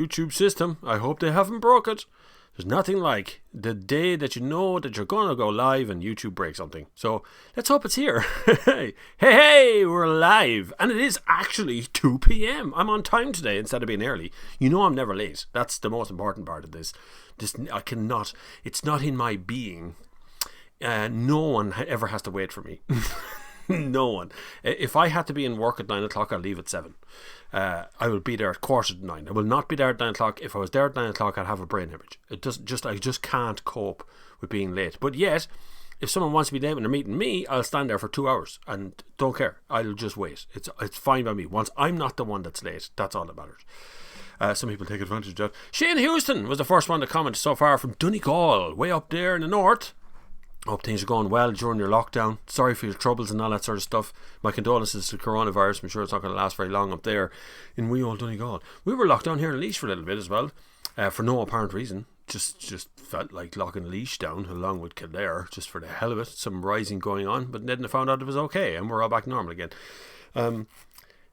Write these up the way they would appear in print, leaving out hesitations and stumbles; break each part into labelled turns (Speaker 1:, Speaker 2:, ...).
Speaker 1: YouTube system. I hope they haven't broke it. There's nothing like the day that you know that you're going to go live and YouTube breaks something. So let's hope it's here. hey, we're live. And it is actually 2 p.m. I'm on time today instead of being early. You know I'm never late. That's the most important part of this. I cannot, it's not in my being. No one ever has to wait for me. No one. If I had to be in work at 9 o'clock, I'll leave at 7. I will be there at 9:15. I will not be there at 9 o'clock. If I was there at 9 o'clock, I'd have a brain hemorrhage. I just can't cope with being late. But yet, if someone wants to be late when they're meeting me, I'll stand there for 2 hours and don't care. I'll just wait. It's fine by me. Once I'm not the one that's late, that's all that matters. Some people take advantage of that. Shane Houston was the first one to comment so far from Donegal, way up there in the north. Hope things are going well during your lockdown. Sorry for your troubles and all that sort of stuff. My condolences to coronavirus. I'm sure it's not going to last very long up there in wee old Donegal. We were locked down here in Laois for a little bit as well, for no apparent reason. Just felt like locking Laois down along with Kildare, just for the hell of it. Some rising going on, but then I found out it was okay, and we're all back normal again.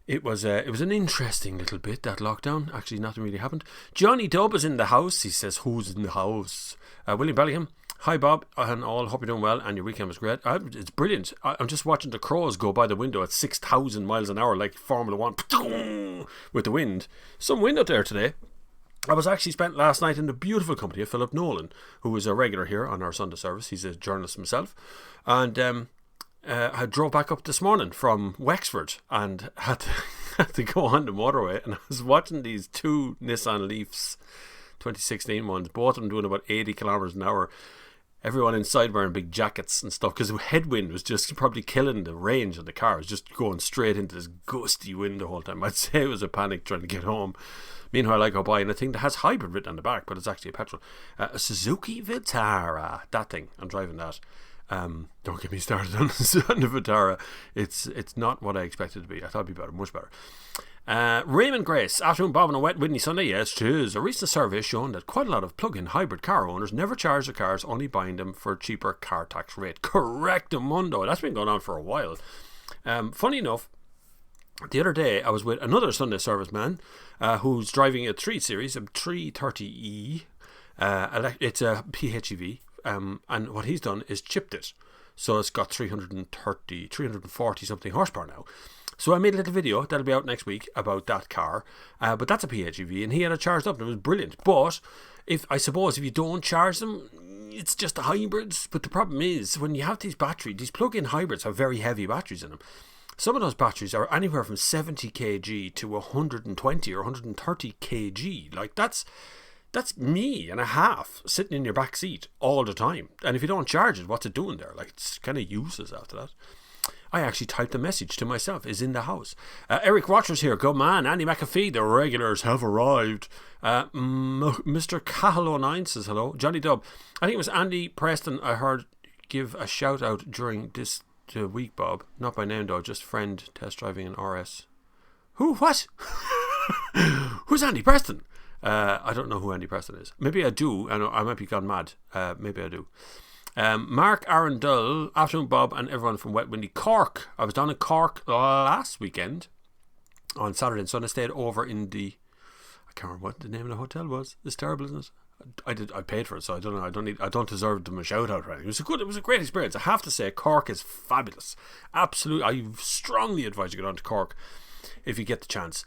Speaker 1: It was an interesting little bit, that lockdown. Actually, nothing really happened. Johnny Dubb is in the house. He says, "Who's in the house?" William Bellingham. Hi Bob and all, hope you're doing well and your weekend was great. It's brilliant. I'm just watching the crows go by the window at 6,000 miles an hour like Formula 1 with the wind. Some wind out there today. I was actually spent last night in the beautiful company of Philip Nolan, who is a regular here on our Sunday service. He's a journalist himself. And I drove back up this morning from Wexford and had to go on the motorway, and I was watching these two Nissan Leafs 2016 ones, both of them doing about 80 kilometers an hour. Everyone inside wearing big jackets and stuff because the headwind was just probably killing the range of the car. It was just going straight into this gusty wind the whole time. I'd say it was a panic trying to get home. Meanwhile, I go by and a thing that has hybrid written on the back, but it's actually a petrol. A Suzuki Vitara. That thing. I'm driving that. Don't get me started on the Vitara. It's not what I expected it to be. I thought it'd be better, much better. Raymond Grace, afternoon Bob on a wet windy Sunday. Yes, it is. A recent survey has shown that quite a lot of plug-in hybrid car owners never charge their cars, only buying them for a cheaper car tax rate. Correctamundo. That's been going on for a while. Funny enough, the other day I was with another Sunday service man who's driving a 3 Series, a 330e. It's a PHEV, and what he's done is chipped it. So it's got 340 something horsepower now. So I made a little video that'll be out next week about that car, but that's a PHEV, and he had it charged up and it was brilliant. But if you don't charge them, it's just the hybrids. But the problem is when you have these plug-in hybrids have very heavy batteries in them. Some of those batteries are anywhere from 70 kg to 120 or 130 kg. Like that's me and a half sitting in your back seat all the time. And if you don't charge it, what's it doing there? Like, it's kind of useless after that. I actually typed a message to myself, is in the house. Eric Rogers here, good man. Andy McAfee, the regulars have arrived. Mr. Cahill09 says hello. Johnny Dubb, I think it was Andy Preston I heard give a shout out during this week, Bob. Not by name though, just friend test driving an RS. Who? What? Who's Andy Preston? I don't know who Andy Preston is. Maybe I do. I might be gone mad. Maybe I do. Mark Arundel, afternoon Bob and everyone from wet windy Cork. I was down in Cork last weekend on Saturday and Sunday. Stayed over in I can't remember what the name of the hotel was. It's terrible, isn't it? I paid for it, so I don't know. I don't deserve them a shout out or anything. It was a great experience. I have to say, Cork is fabulous. Absolutely, I strongly advise you get on to Cork if you get the chance.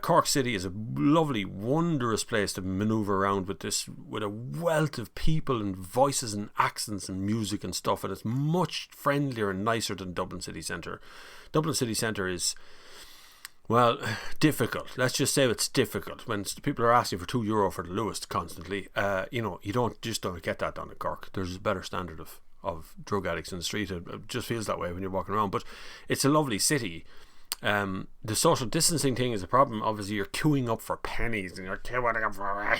Speaker 1: Cork City is a lovely, wondrous place to manoeuvre around with a wealth of people and voices and accents and music and stuff, and it's much friendlier and nicer than Dublin City Centre. Dublin City Centre is, well, difficult. Let's just say it's difficult when people are asking for €2 for the Lewis constantly. You don't get that down in Cork. There's a better standard of drug addicts in the street. It just feels that way when you're walking around, but it's a lovely city. The social distancing thing is a problem. Obviously you're queuing up for pennies and you're queuing up for, I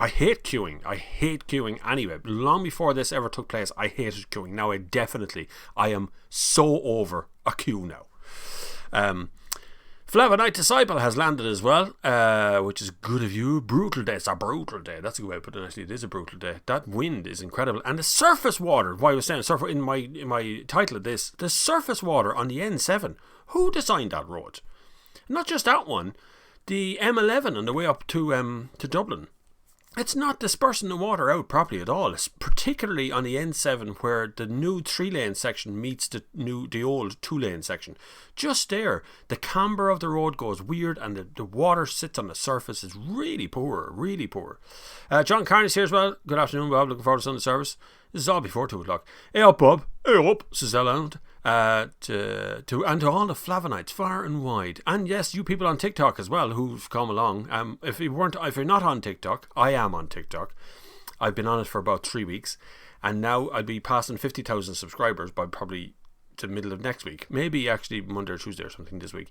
Speaker 1: hate queuing anyway. Long before this ever took place, I hated queuing. Now I am so over a queue now. Flavonite Disciple has landed as well, which is good of you. Brutal day. It's a brutal day. That's a good way to put it. Actually, it is a brutal day. That wind is incredible, and the surface water. Why I was saying in my title of this, the surface water on the N7. Who designed that road? Not just that one. The M11 on the way up to Dublin, it's not dispersing the water out properly at all. It's particularly on the N7 where the new 3-lane section meets the old 2-lane section. Just there, the camber of the road goes weird and the water sits on the surface. It's really poor, really poor. John Carney's here as well. Good afternoon, Bob. Looking forward to Sunday service. This is all before 2 o'clock. Hey up, Bob. Hey up, says Elland. To all the Flavonites far and wide, and yes, you people on TikTok as well who've come along. If you're not on TikTok, I am on TikTok. I've been on it for about 3 weeks, and now I'll be passing 50,000 subscribers by probably the middle of next week, maybe actually Monday or Tuesday or something this week.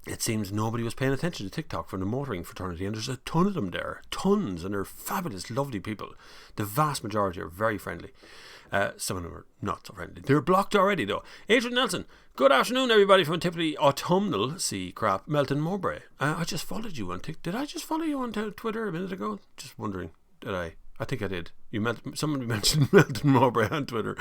Speaker 1: It seems nobody was paying attention to TikTok from the motoring fraternity, and there's a ton of them there, tons, and they're fabulous, lovely people. The vast majority are very friendly. Some of them are not so friendly. They're blocked already though. Adrian Nelson, good afternoon everybody from typically autumnal Melton Mowbray. I just followed you on TikTok. Did I just follow you on Twitter a minute ago? Just wondering, did I? I think I did. Somebody mentioned Melton Mowbray on Twitter.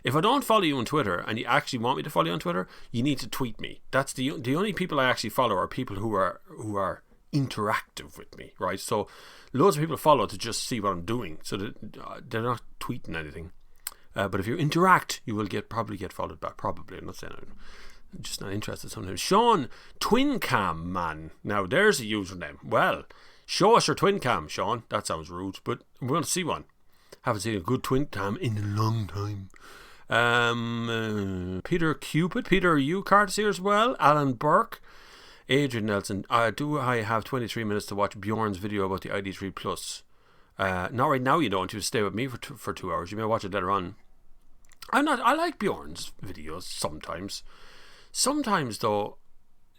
Speaker 1: If I don't follow you on Twitter and you actually want me to follow you on Twitter, you need to tweet me. That's the only people I actually follow are people who are interactive with me, right? So loads of people follow to just see what I'm doing, so that they're not tweeting anything. But if you interact, you will probably get followed back. Probably, I'm not saying I'm just not interested sometimes. Sean Twin Cam Man. Now there's a username. Well, show us your twin cam, Sean. That sounds rude, but we're going to see one. Haven't seen a good twin cam in a long time. Peter Cupid. Peter, are you cards here as well? Alan Burke. Adrian Nelson. Do I have 23 minutes to watch Bjorn's video about the ID3 Plus? Not right now, you don't. You stay with me for 2 hours. You may watch it later on. I like Bjorn's videos sometimes. Sometimes, though,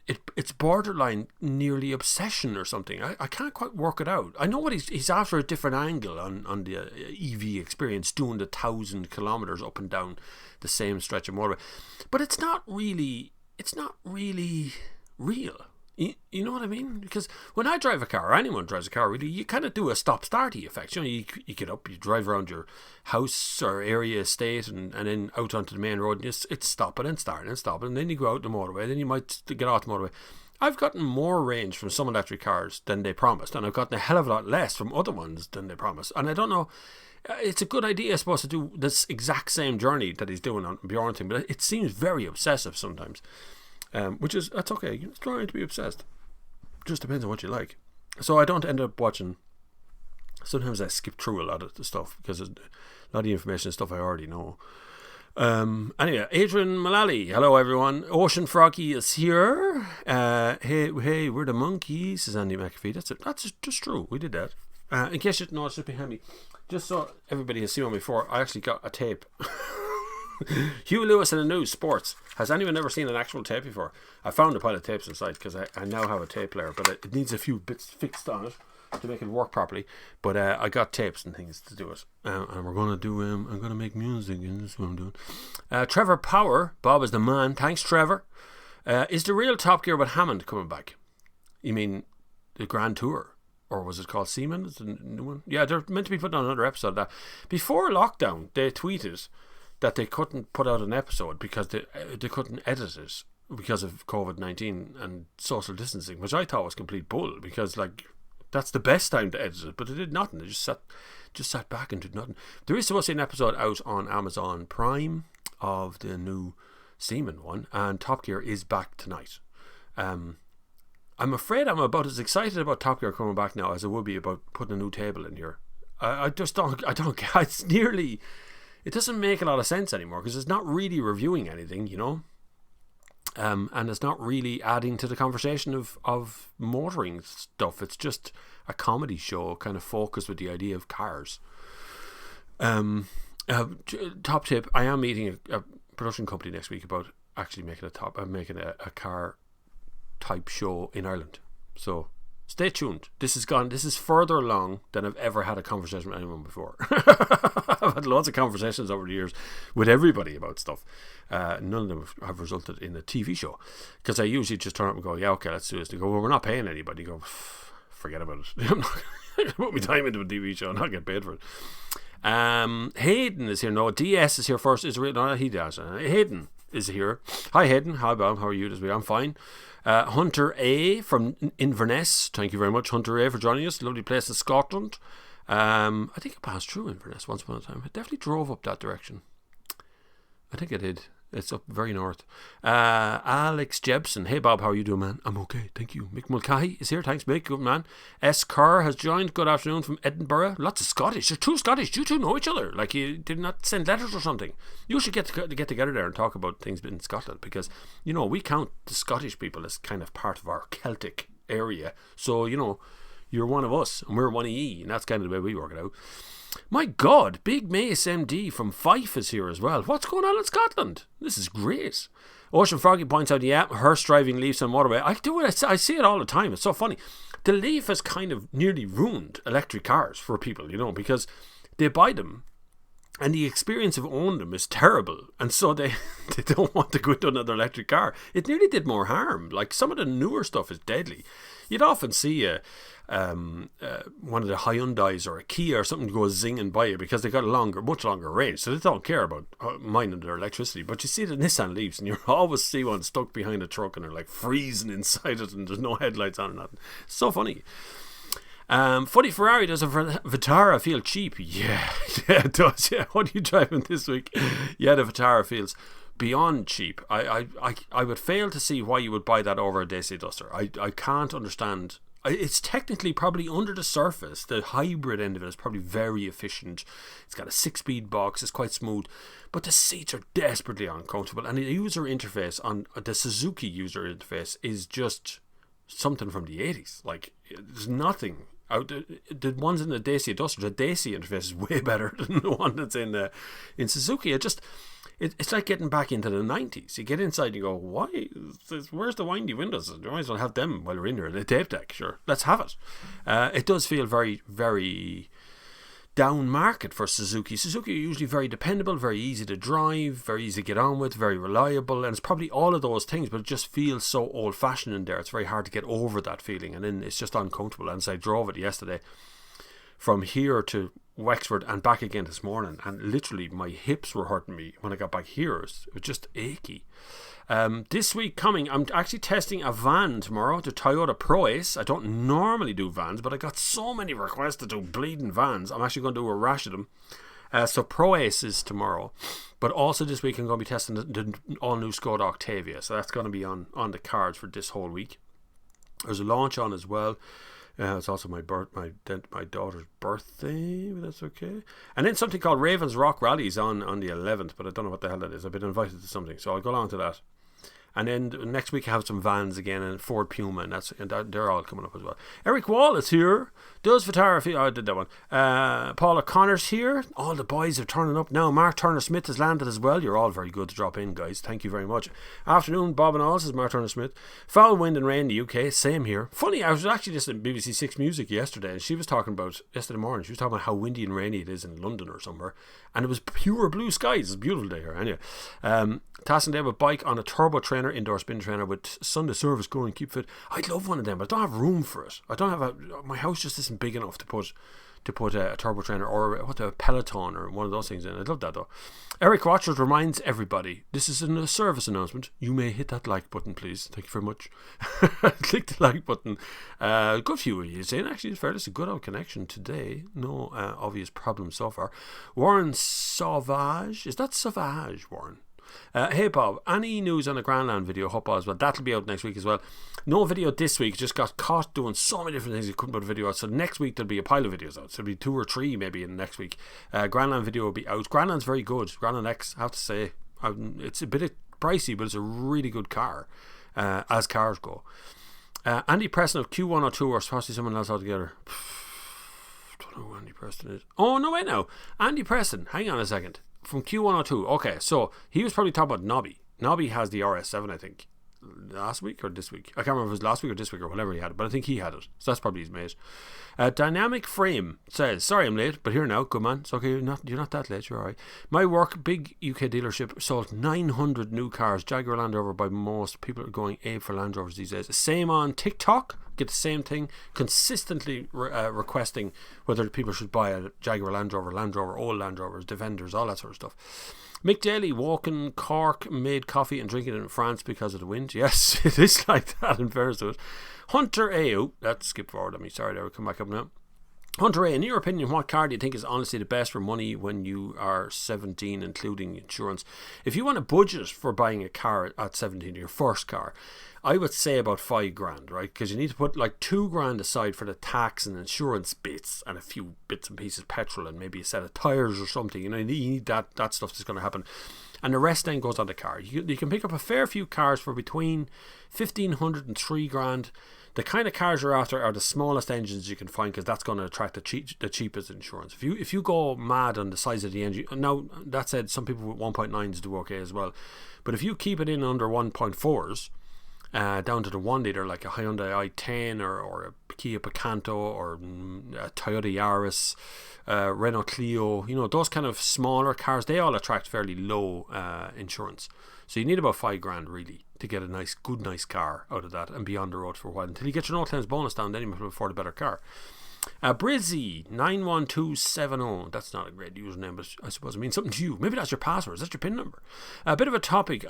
Speaker 1: it's borderline nearly obsession or something. I can't quite work it out. I know what he's after a different angle on the EV experience, doing the 1,000 kilometers up and down the same stretch of motorway. But it's not really real. You know what I mean? Because when I drive a car, or anyone drives a car, really, you kind of do a stop-starty effect. You know, you get up, you drive around your house or area, estate, and then out onto the main road, and it's stopping and starting and stopping, and then you go out the motorway, then you might get off the motorway. I've gotten more range from some electric cars than they promised, and I've gotten a hell of a lot less from other ones than they promised. And I don't know, it's a good idea, I suppose, to do this exact same journey that he's doing on Bjorn thing, but it seems very obsessive sometimes. That's okay. It's trying to be obsessed. Just depends on what you like. So I don't end up watching. Sometimes I skip through a lot of the stuff because a lot of the information is stuff I already know. Anyway, Adrian Mullally, hello everyone. Ocean Froggy is here. Hey, we're the monkeys, says Andy McAfee. That's just true. We did that. In case you didn't know, it's just behind me. Just so everybody has seen one before, I actually got a tape. Hugh Lewis in the news, sports. Has anyone ever seen an actual tape before? I found a pile of tapes inside because I now have a tape player, but it needs a few bits fixed on it to make it work properly. But I got tapes and things to do it, and we're gonna do. I'm gonna make music, and that's what I'm doing. Trevor Power, Bob is the man. Thanks, Trevor. Is the real Top Gear with Hammond coming back? You mean the Grand Tour? Or was it called Seaman? Is the new one? Yeah, they're meant to be putting on another episode of that. Before lockdown, they tweeted that they couldn't put out an episode because they couldn't edit it because of COVID-19 and social distancing, which I thought was complete bull, because like that's the best time to edit it, but they did nothing. They just sat back and did nothing. There is supposed to be an episode out on Amazon Prime of the new Seaman one, and Top Gear is back tonight. I'm afraid I'm about as excited about Top Gear coming back now as I would be about putting a new table in here. I don't get. It's nearly. It doesn't make a lot of sense anymore because it's not really reviewing anything, you know, and it's not really adding to the conversation of motoring stuff. It's just a comedy show kind of focused with the idea of cars. Top tip, I am meeting a production company next week about actually making a car type show in Ireland. So stay tuned. This is further along than I've ever had a conversation with anyone before. I've had lots of conversations over the years with everybody about stuff. None of them have resulted in a TV show, because I usually just turn up and go, yeah, okay, let's do this. They go, well, we're not paying anybody. You go, forget about it. I'm not going to put my time into a TV show and not get paid for it. Hayden is here. No, DS is here first. No, he does. Hayden, is here. Hi Hayden, hi Bob, how are you this week? I'm fine. Hunter A from Inverness, thank you very much Hunter A for joining us. Lovely place in Scotland. I think I passed through Inverness once upon a time. I definitely drove up that direction. I think I did. It's up very north. Alex Jebson. Hey Bob, how are you doing, man? I'm okay, thank you. Mick Mulcahy is here. Thanks, Mick. Good man. S. Kerr has joined. Good afternoon from Edinburgh. Lots of Scottish. You're two Scottish. You two know each other. Like you did not send letters or something. You should get together there and talk about things in Scotland, because you know we count the Scottish people as kind of part of our Celtic area. So you know you're one of us and we're one of ye, and that's kind of the way we work it out. My God, Big Mace MD from Fife is here as well. What's going on in Scotland? This is great. Ocean Froggy points out, yeah, hearse driving Leafs on motorway. I do it. I see it all the time. It's so funny. The Leaf has kind of nearly ruined electric cars for people, you know, because they buy them and the experience of owning them is terrible, and so they don't want to go into another electric car. It nearly did more harm. Like some of the newer stuff is deadly. You'd often see one of the Hyundais or a Kia or something go zinging by you because they got a much longer range, so they don't care about minding their electricity. But you see the Nissan Leafs and you always see one stuck behind a truck and they're like freezing inside it and there's no headlights on or nothing. It's so funny. Funny Ferrari, does a Vitara feel cheap? Yeah, it does. Yeah, what are you driving this week? Yeah, the Vitara feels beyond cheap. I would fail to see why you would buy that over a Dacia Duster. I can't understand. It's technically probably under the surface. The hybrid end of it is probably very efficient. It's got a 6-speed box. It's quite smooth, but the seats are desperately uncomfortable. And the user interface on the Suzuki user interface is just something from the 80s. Like there's nothing. The ones in the Dacia Duster, the Dacia interface is way better than the one that's in Suzuki. It's like getting back into the 90s. You get inside and you go, why? Where's the windy windows? You might as well have them while we're in here. The tape deck, sure. Let's have it. It does feel very, very down market for Suzuki. Suzuki are usually very dependable, very easy to drive, very easy to get on with, very reliable, and it's probably all of those things, but it just feels so old-fashioned in there. It's very hard to get over that feeling, and then it's just uncomfortable. And so I drove it yesterday from here to Wexford and back again this morning, and literally my hips were hurting me when I got back here. It was just achy. This week coming, I'm actually testing a van tomorrow, the Toyota Pro Ace. I don't normally do vans, but I got so many requests to do bleeding vans. I'm actually going to do a rash of them. So Pro Ace is tomorrow, but also this week I'm going to be testing the all-new Skoda Octavia. So that's going to be on the cards for this whole week. There's a launch on as well. It's also my daughter's birthday, but that's okay. And then something called Ravens Rock Rallies on the 11th, but I don't know what the hell that is. I've been invited to something, so I'll go along to that. And then next week I have some vans again, and Ford Puma, and they're all coming up as well. Eric Wall is here. Does Vitara feel... Oh, I did that one. Paul O'Connor's here. All the boys are turning up now. Mark Turner-Smith has landed as well. You're all very good to drop in, guys. Thank you very much. Afternoon, Bob and all, says Mark Turner-Smith. Foul wind and rain in the UK. Same here. Funny, I was actually listening to BBC Six Music yesterday, and she was talking about... Yesterday morning, she was talking about how windy and rainy it is in London or somewhere. And it was pure blue skies. It's a beautiful day here. Anyway. Tassing down with bike on a turbo trainer, indoor spin trainer with Sunday service going, keep fit. I'd love one of them, but I don't have room for it. I don't have my house just isn't big enough to put a turbo trainer or a Peloton or one of those things in. I'd love that though. Eric Watchers reminds everybody, this is a service announcement. You may hit that like button, please. Thank you very much. Click the like button. Good few of you saying actually it's fair. It's a good old connection today. No obvious problems so far. Warren Sauvage. Is that Sauvage, Warren? Hey Bob, any news on the Grandland video? Hope all as well. That'll be out next week as well. No video this week, just got caught doing so many different things you couldn't put a video out. So next week there'll be a pile of videos out. So there'll be 2 or 3 maybe in next week. Grandland video will be out. Grandland's very good. Grandland X, I have to say, it's a bit pricey, but it's a really good car as cars go. Andy Preston of Q102 or possibly someone else altogether. Don't know who Andy Preston is. Oh no, wait now, Andy Preston, hang on a second. From Q102. Okay, so he was probably talking about Nobby. Nobby has the RS7, I think. Last week or this week? I can't remember if it was last week or this week or whatever he had it, but I think he had it. So that's probably his mate. Dynamic Frame says, sorry I'm late, but here now, good man. It's okay, you're not that late, you're alright. My work, big UK dealership, sold 900 new cars. Jaguar Land Rover by most. People are going ape for Land Rovers these days. Same on TikTok. Get the same thing. Consistently requesting whether people should buy a Jaguar Land Rover, old Land Rovers, Defenders, all that sort of stuff. Mick Daly walking Cork, made coffee and drinking it in France because of the wind. Yes, it is like that in fairness to it. Hunter A. Oh, let's skip forward on me. Sorry, there, we'll come back up now. Hunter A, in your opinion, what car do you think is honestly the best for money when you are 17, including insurance? If you want to budget for buying a car at 17, your first car, I would say about $5,000, right? Because you need to put like $2,000 aside for the tax and insurance bits and a few bits and pieces, petrol and maybe a set of tires or something. You need that stuff that's going to happen. And the rest then goes on the car. You can pick up a fair few cars for between $1,500 and $3,000. The kind of cars you're after are the smallest engines you can find, because that's going to attract the cheapest insurance. If you go mad on the size of the engine, now that said, some people with 1.9s do okay as well, but if you keep it in under 1.4s, down to the 1 litre, like a Hyundai i10 or a Kia Picanto or a Toyota Yaris, Renault Clio, those kind of smaller cars, they all attract fairly low insurance. So you need about $5,000 really to get a nice car out of that and be on the road for a while until you get your no claims bonus down. Then you might afford a better car. Brizzy 91270. That's not a great username, but I suppose it means something to you. Maybe that's your password. Is that your PIN number? A bit of a topic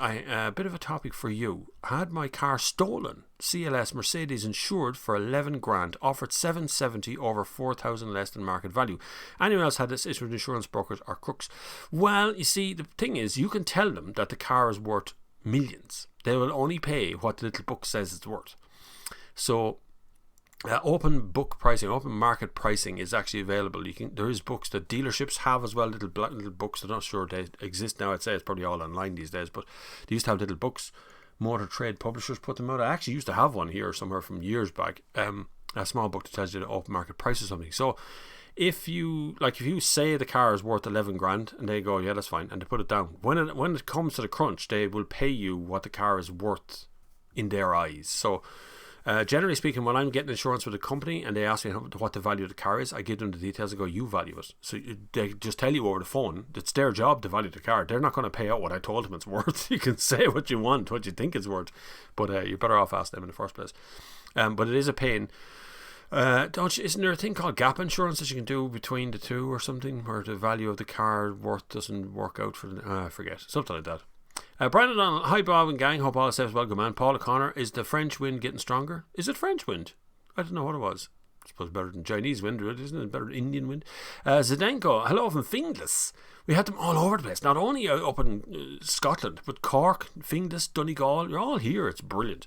Speaker 1: for you. I had my car stolen. CLS Mercedes insured for $11,000, offered $770 over $4,000 less than market value. Anyone else had this issue with insurance brokers or crooks? Well, you see, the thing is, you can tell them that the car is worth millions. They will only pay what the little book says it's worth. So open market pricing is actually available. There is books that dealerships have as well, little books. I'm not sure they exist now. I'd say it's probably all online these days, but they used to have little books. Motor trade publishers put them out. I actually used to have one here somewhere from years back, a small book that tells you the open market price or something. So if you say the car is worth $11,000 and they go, yeah, that's fine, and they put it down, when it comes to the crunch, they will pay you what the car is worth in their eyes. So generally speaking, when I'm getting insurance with a company and they ask me what the value of the car is, I give them the details and go, you value it. So they just tell you over the phone. It's their job to value the car. They're not going to pay out what I told them it's worth. You can say what you want, what you think it's worth, but you're better off asking them in the first place. But it is a pain. Isn't there a thing called gap insurance that you can do between the two or something, where the value of the car worth doesn't work out for I forget, something like that. Brian O'Donnell, hi Bob and gang, hope all is safe as well, good man. Paul O'Connor, is the French wind getting stronger? Is it French wind? I don't know what it was. I suppose better than Chinese wind, isn't it? Better than Indian wind. Zdenko, hello from Finglas. We had them all over the place, not only up in Scotland, but Cork, Finglas, Donegal, you're all here, it's brilliant.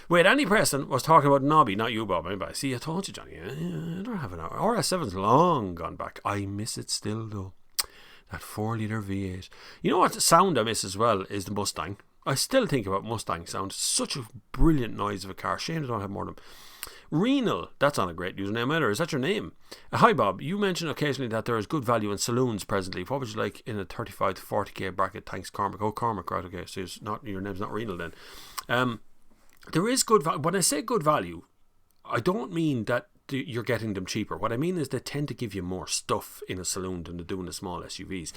Speaker 1: Wait, Andy Preston was talking about Nobby, not you, Bob. Maybe. See, I told you, Johnny, I don't have an hour. RS7's long gone back. I miss it still, though. That 4-litre V8. You know what sound I miss as well is the Mustang. I still think about Mustang sound. Such a brilliant noise of a car. Shame I don't have more of them. Renal, that's not a great username either. Is that your name? Hi Bob, you mentioned occasionally that there is good value in saloons presently. What would you like in a 35 to 40k bracket? Thanks, Cormac. Oh, Cormac, right, okay. So your name's not Renal then. There is good value. When I say good value, I don't mean that you're getting them cheaper. What I mean is they tend to give you more stuff in a saloon than they do in the small SUVs.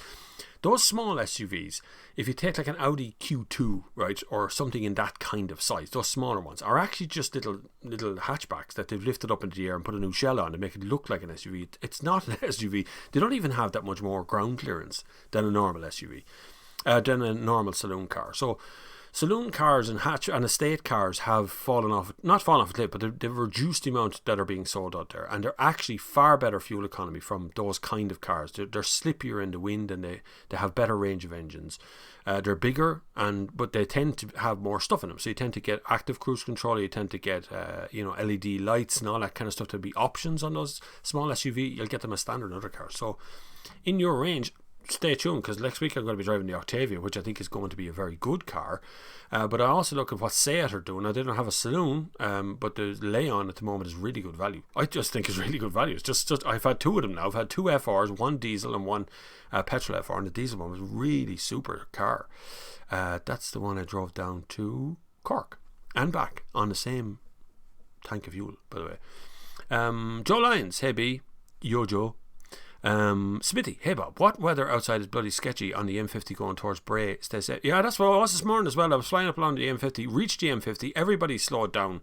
Speaker 1: Those small SUVs, if you take like an Audi Q2, right, or something in that kind of size, those smaller ones are actually just little hatchbacks that they've lifted up into the air and put a new shell on to make it look like an SUV. It's not an SUV. They don't even have that much more ground clearance than a normal SUV, than a normal saloon car. So saloon cars and estate cars have not fallen off a cliff, but they've reduced the amount that are being sold out there, and they're actually far better fuel economy from those kind of cars. They're slippier in the wind, and they have better range of engines. They're bigger, but they tend to have more stuff in them. So you tend to get active cruise control, you tend to get LED lights and all that kind of stuff to be options on those small SUV. You'll get them as standard in other cars. So in your range, stay tuned, because next week I'm going to be driving the Octavia, which I think is going to be a very good car. But I also look at what Seat are doing. Now, they don't have a saloon, but the Leon at the moment is really good value. I just think it's really good value. It's just I've had two of them now. I've had two FRs, one diesel and one petrol FR, and the diesel one was really super car. That's the one I drove down to Cork and back on the same tank of fuel, by the way. Joe Lyons, hey B, yo Joe. Smithy, hey Bob, what weather outside is bloody sketchy on the M50 going towards Bray? Stay safe. Yeah, that's what I was this morning as well. I was flying up along the M50, reached the M50, everybody slowed down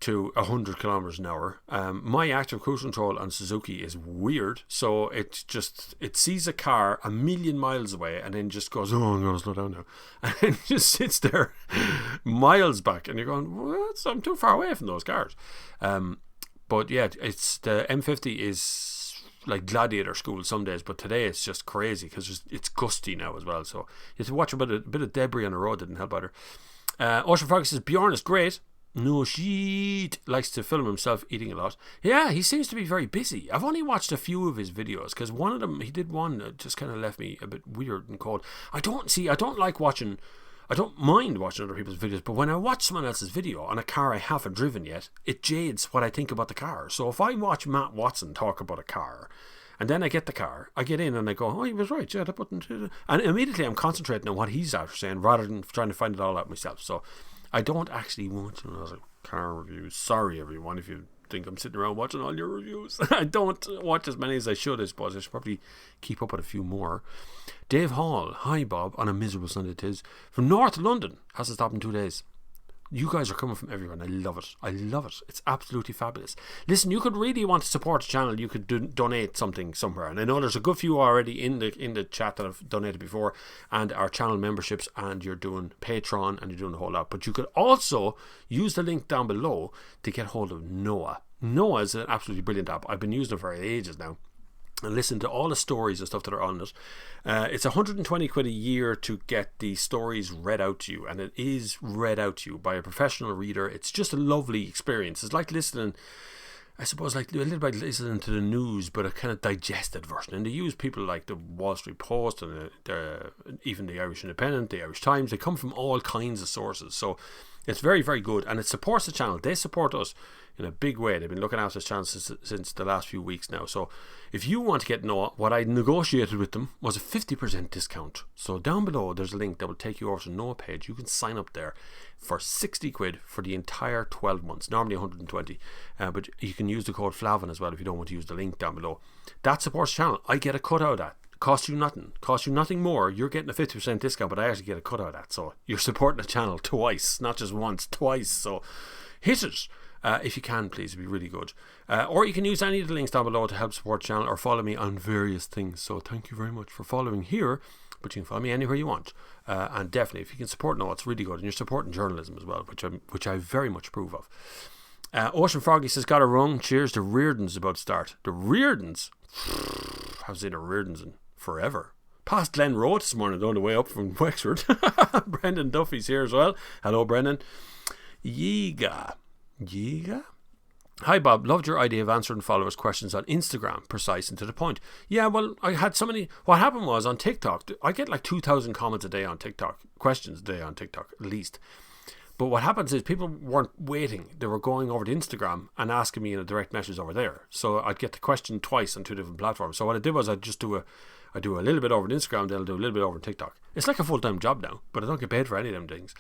Speaker 1: to 100 kilometers an hour. My active cruise control on Suzuki is weird, so it sees a car a million miles away and then just goes, oh, I'm going to slow down now, and then just sits there miles back, and you're going, what? I'm too far away from those cars. But yeah, it's the M50 is like gladiator school some days, but today it's just crazy because it's gusty now as well, so you have to watch a bit of debris on the road. Didn't help either. Ocean Frog says Bjorn is great. No shit. Likes to film himself eating a lot. Yeah, he seems to be very busy. I've only watched a few of his videos because one of them, he did one that just kind of left me a bit weird and cold. I don't mind watching other people's videos, but when I watch someone else's video on a car I haven't driven yet, it jades what I think about the car. So if I watch Matt Watson talk about a car, and then I get the car, I get in and I go, oh, he was right, yeah, and immediately I'm concentrating on what he's after saying rather than trying to find it all out myself. So I don't actually watch another car reviews. Sorry, everyone, if you think I'm sitting around watching all your reviews. I don't watch as many as I should, I suppose. I should probably keep up with a few more. Dave Hall, hi Bob, on a miserable Sunday it is, from North London, has to stop in 2 days. You guys are coming from everyone. I love it. I love it. It's absolutely fabulous. Listen, you could really want to support the channel. You could donate something somewhere. And I know there's a good few already in the chat that have donated before, and our channel memberships, and you're doing Patreon, and you're doing a whole lot. But you could also use the link down below to get hold of Noah. Noah is an absolutely brilliant app. I've been using it for ages now, and listen to all the stories and stuff that are on it. It's 120 quid a year to get the stories read out to you, and it is read out to you by a professional reader. It's just a lovely experience. It's like listening, I suppose, like a little bit listening to the news, but a kind of digested version. And they use people like the Wall Street Post and even the Irish Independent, the Irish Times. They come from all kinds of sources, so it's very, very good, and it supports the channel. They support us in a big way. They've been looking after this channel since the last few weeks now. So if you want to get Noah, what I negotiated with them was a 50% discount. So down below there's a link that will take you over to Noah page. You can sign up there for 60 quid for the entire 12 months, normally 120, but you can use the code Flavin as well if you don't want to use the link down below. That supports the channel. I get a cut out of that. Costs you nothing more. You're getting a 50% discount, but I actually get a cut out of that. So you're supporting the channel twice, not just once, twice. So hit it if you can, please. It'd be really good. Or you can use any of the links down below to help support the channel, or follow me on various things. So thank you very much for following here, but you can follow me anywhere you want. And definitely, if you can support Noah, it's really good. And you're supporting journalism as well, which I very much approve of. Ocean Froggy says, got it wrong. Cheers. The Reardons about to start. The Reardons? I've seen the Reardons in forever. Past Glen Road this morning on the way up from Wexford. Brendan Duffy's here as well. Hello, Brendan. Yiga. Hi Bob, loved your idea of answering followers' questions on Instagram, precise and to the point. Yeah, well, I had so many. What happened was on TikTok, I get like 2,000 comments a day on TikTok, questions a day on TikTok at least. But what happens is people weren't waiting. They were going over to Instagram and asking me in a direct message over there. So I'd get the question twice on two different platforms. So what I did was I'd just do a little bit over on Instagram, then I'll do a little bit over on TikTok. It's like a full-time job now, but I don't get paid for any of them things.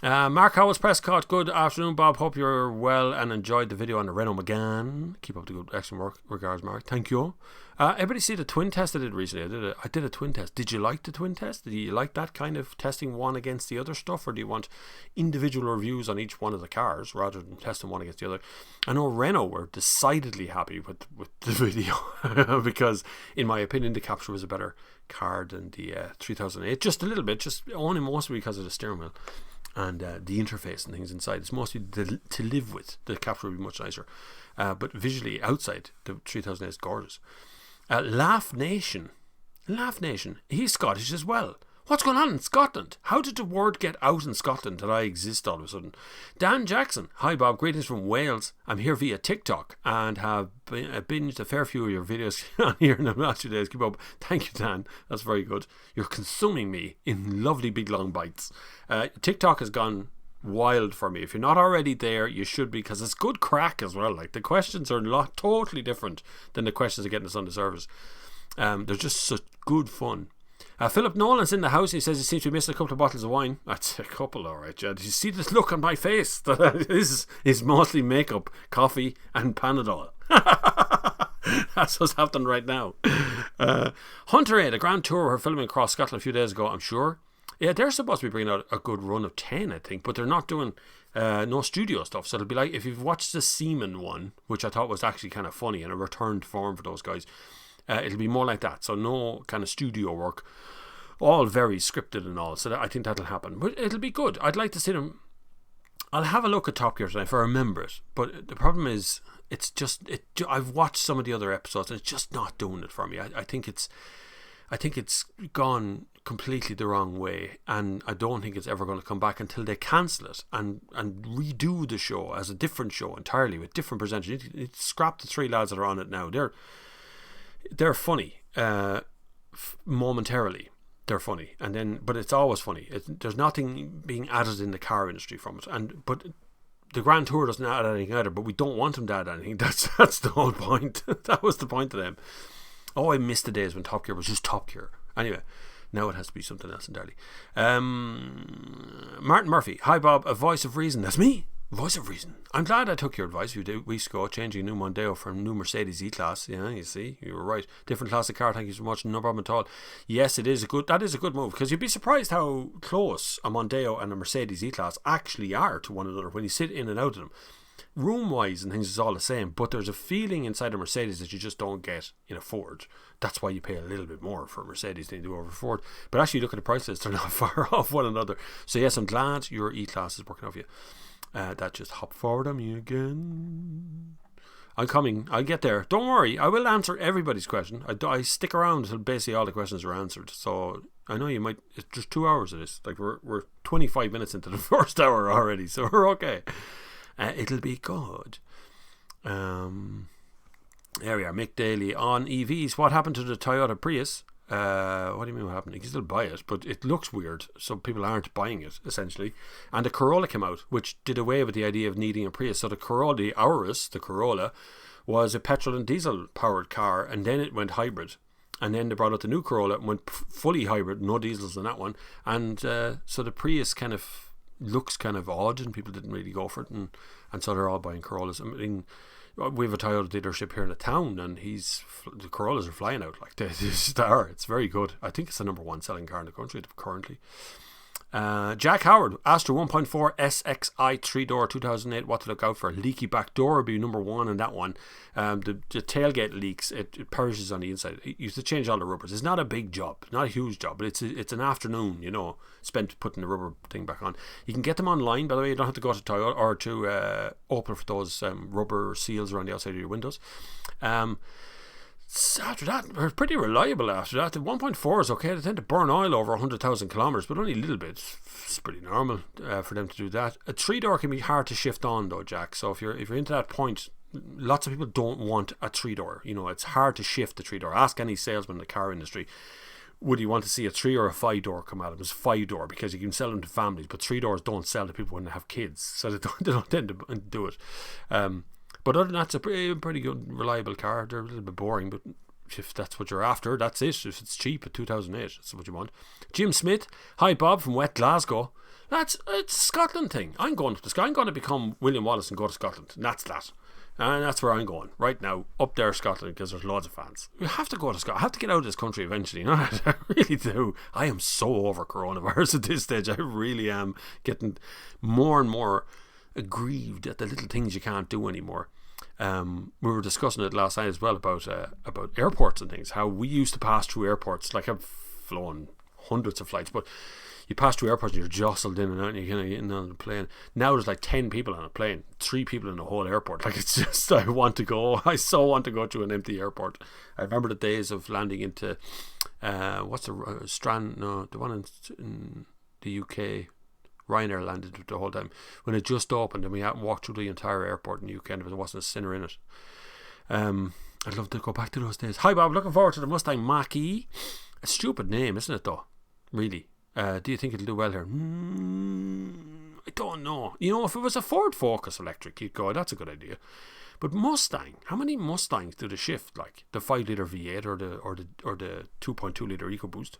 Speaker 1: Mark Howells, Prescott, good afternoon, Bob. Hope you're well and enjoyed the video on the Renault Megane. Keep up the good, excellent work. Regards, Mark. Thank you. Everybody see the twin test I did recently? I did a twin test. Did you like the twin test? Did you like that kind of testing one against the other stuff, or do you want individual reviews on each one of the cars rather than testing one against the other? I know Renault were decidedly happy with the video because, in my opinion, the Capture was a better car than the 3008. Just a little bit, just only mostly because of the steering wheel and the interface and things inside. It's mostly to live with. The Capture would be much nicer, but visually outside the 3008 is gorgeous. Laugh Nation, he's Scottish as well. What's going on in Scotland? How did the word get out in Scotland that I exist all of a sudden? Dan Jackson, hi Bob, greetings from Wales. I'm here via TikTok and have binged a fair few of your videos on here in the last few days. Keep up. Thank you, Dan. That's very good. You're consuming me in lovely big long bites. TikTok has gone wild for me. If you're not already there, you should be, because it's good crack as well. Like, the questions are totally different than the questions I get in the Sunday service. They're just such good fun. Philip Nolan's in the house. He says he seems to be missing a couple of bottles of wine. That's a couple, alright, Jed. Did you see this look on my face? That is mostly makeup, coffee and Panadol. That's what's happening right now. Hunter A, the Grand Tour were filming across Scotland a few days ago, I'm sure. Yeah, they're supposed to be bringing out a good run of 10, I think, but they're not doing No studio stuff. So it'll be like if you've watched the Seaman one, which I thought was actually kind of funny and a return to form for those guys. It'll be more like that. So no kind of studio work. All very scripted and all. So I think that'll happen. But it'll be good. I'd like to see them. I'll have a look at Top Gear tonight if I remember it. But the problem is, I've watched some of the other episodes and it's just not doing it for me. I think it's gone completely the wrong way, and I don't think it's ever going to come back until they cancel it and redo the show as a different show entirely with different presenters. Scrap the 3 lads that are on it now. They're funny momentarily. They're funny, and then but it's always funny. There's nothing being added in the car industry from it, but the Grand Tour doesn't add anything either. But we don't want them to add anything. That's the whole point. That was the point of them. Oh, I missed the days when Top Gear was just Top Gear. Anyway, now it has to be something else entirely. Martin Murphy. Hi, Bob. A voice of reason. That's me. Voice of reason. I'm glad I took your advice a few weeks ago, changing a new Mondeo for a new Mercedes E-Class. Yeah, you see, you were right. Different class of car, thank you so much. No problem at all. Yes, that is a good move, because you'd be surprised how close a Mondeo and a Mercedes E-Class actually are to one another when you sit in and out of them. Room-wise and things is all the same, but there's a feeling inside a Mercedes that you just don't get in a Ford. That's why you pay a little bit more for a Mercedes than you do over a Ford. But actually, look at the prices; they're not far off one another. So yes, I'm glad your E-Class is working off you. That just hopped forward on me again. I'm coming. I'll get there. Don't worry. I will answer everybody's question. I stick around until basically all the questions are answered. So I know you might. It's just 2 hours of this. Like we're 25 minutes into the first hour already, so we're okay. It'll be good. There we are. Mick Daly on EVs. What happened to the Toyota Prius? What do you mean what happened? You can still buy it, but it looks weird, so people aren't buying it, essentially. And the Corolla came out, which did away with the idea of needing a Prius. So the Corolla, the Corolla, was a petrol and diesel powered car, and then it went hybrid. And then they brought out the new Corolla and went fully hybrid, no diesels in that one. And so the Prius kind of looks kind of odd, and people didn't really go for it, and so they're all buying Corollas. I mean, we have a Toyota dealership here in the town, and the Corollas are flying out like they just are. It's very good. I think it's the number 1 selling car in the country currently. Jack Howard, Astra 1.4 SXI 3-door 2008. What to look out for? Leaky back door would be number 1 in that one. The tailgate leaks. It perishes on the inside. You have to change all the rubbers. It's not a big job, not a huge job, but it's an afternoon, spent putting the rubber thing back on. You can get them online, by the way. You don't have to go to Toyota or to Opel for those rubber seals around the outside of your windows. After that, they're pretty reliable after that. The 1.4 is okay. They tend to burn oil over 100,000 kilometres, but only a little bit. It's pretty normal for them to do that. A 3-door can be hard to shift on though, Jack. So if you're into that point, lots of people don't want a 3-door. It's hard to shift the 3-door. Ask any salesman in the car industry. Would you want to see a 3 or a 5-door come out of it? It's 5-door because you can sell them to families, but 3-doors don't sell to people when they have kids, so they don't tend to do it. But other than that, it's a pretty good, reliable car. They're a little bit boring, but if that's what you're after, that's it. If it's cheap at 2008, that's what you want. Jim Smith, hi Bob from wet Glasgow. It's a Scotland thing. I'm going to become William Wallace and go to Scotland. And that's that. And that's where I'm going right now, up there, Scotland, because there's loads of fans. We have to go to Scotland. I have to get out of this country eventually. I really do. I am so over coronavirus at this stage. I really am getting more and more aggrieved at the little things you can't do anymore. We were discussing it last night as well about airports and things, how we used to pass through airports. Like, I've flown hundreds of flights, but you pass through airports and you're jostled in and out, and you're kind of getting on the plane. Now there's like 10 people on a plane, 3 people in the whole airport. Like, it's just, I so want to go to an empty airport. I remember the days of landing into the one in the UK. Ryanair landed the whole time when it just opened, and we walked through the entire airport in the UK, and there wasn't a sinner in it. I'd love to go back to those days. Hi Bob, looking forward to the Mustang Mach-E. A stupid name, isn't it though? Really. Do you think it'll do well here? I don't know. If it was a Ford Focus electric, you'd go, that's a good idea. But Mustang, how many Mustangs do they shift? Like the 5-litre V8 or the 2.2-litre EcoBoost?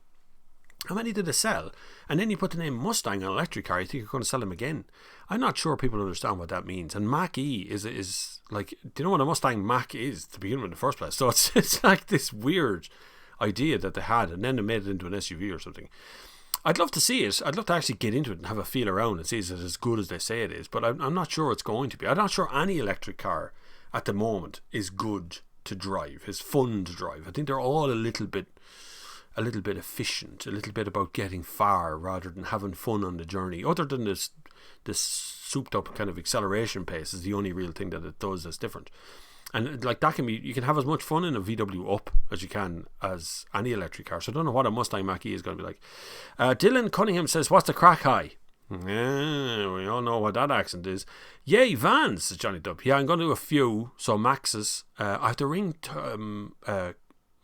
Speaker 1: How many did they sell? And then you put the name Mustang on an electric car, you think you're going to sell them again. I'm not sure people understand what that means. And Mach-E is like, do you know what a Mustang Mach is to begin with in the first place? So it's like this weird idea that they had, and then they made it into an SUV or something. I'd love to see it. I'd love to actually get into it and have a feel around and see is it as good as they say it is. But I'm not sure it's going to be. I'm not sure any electric car at the moment is good to drive, is fun to drive. I think they're all a little bit efficient, a little bit about getting far rather than having fun on the journey. Other than this souped up kind of acceleration pace is the only real thing that it does that's different. And like that can be, you can have as much fun in a VW up as you can as any electric car. So I don't know what a Mustang Mach-E is going to be like. Dylan Cunningham says, what's the crack high? Yeah, we all know what that accent is. Yay, vans, says Johnny Dub. Yeah, I'm going to do a few. So Max's, I have to ring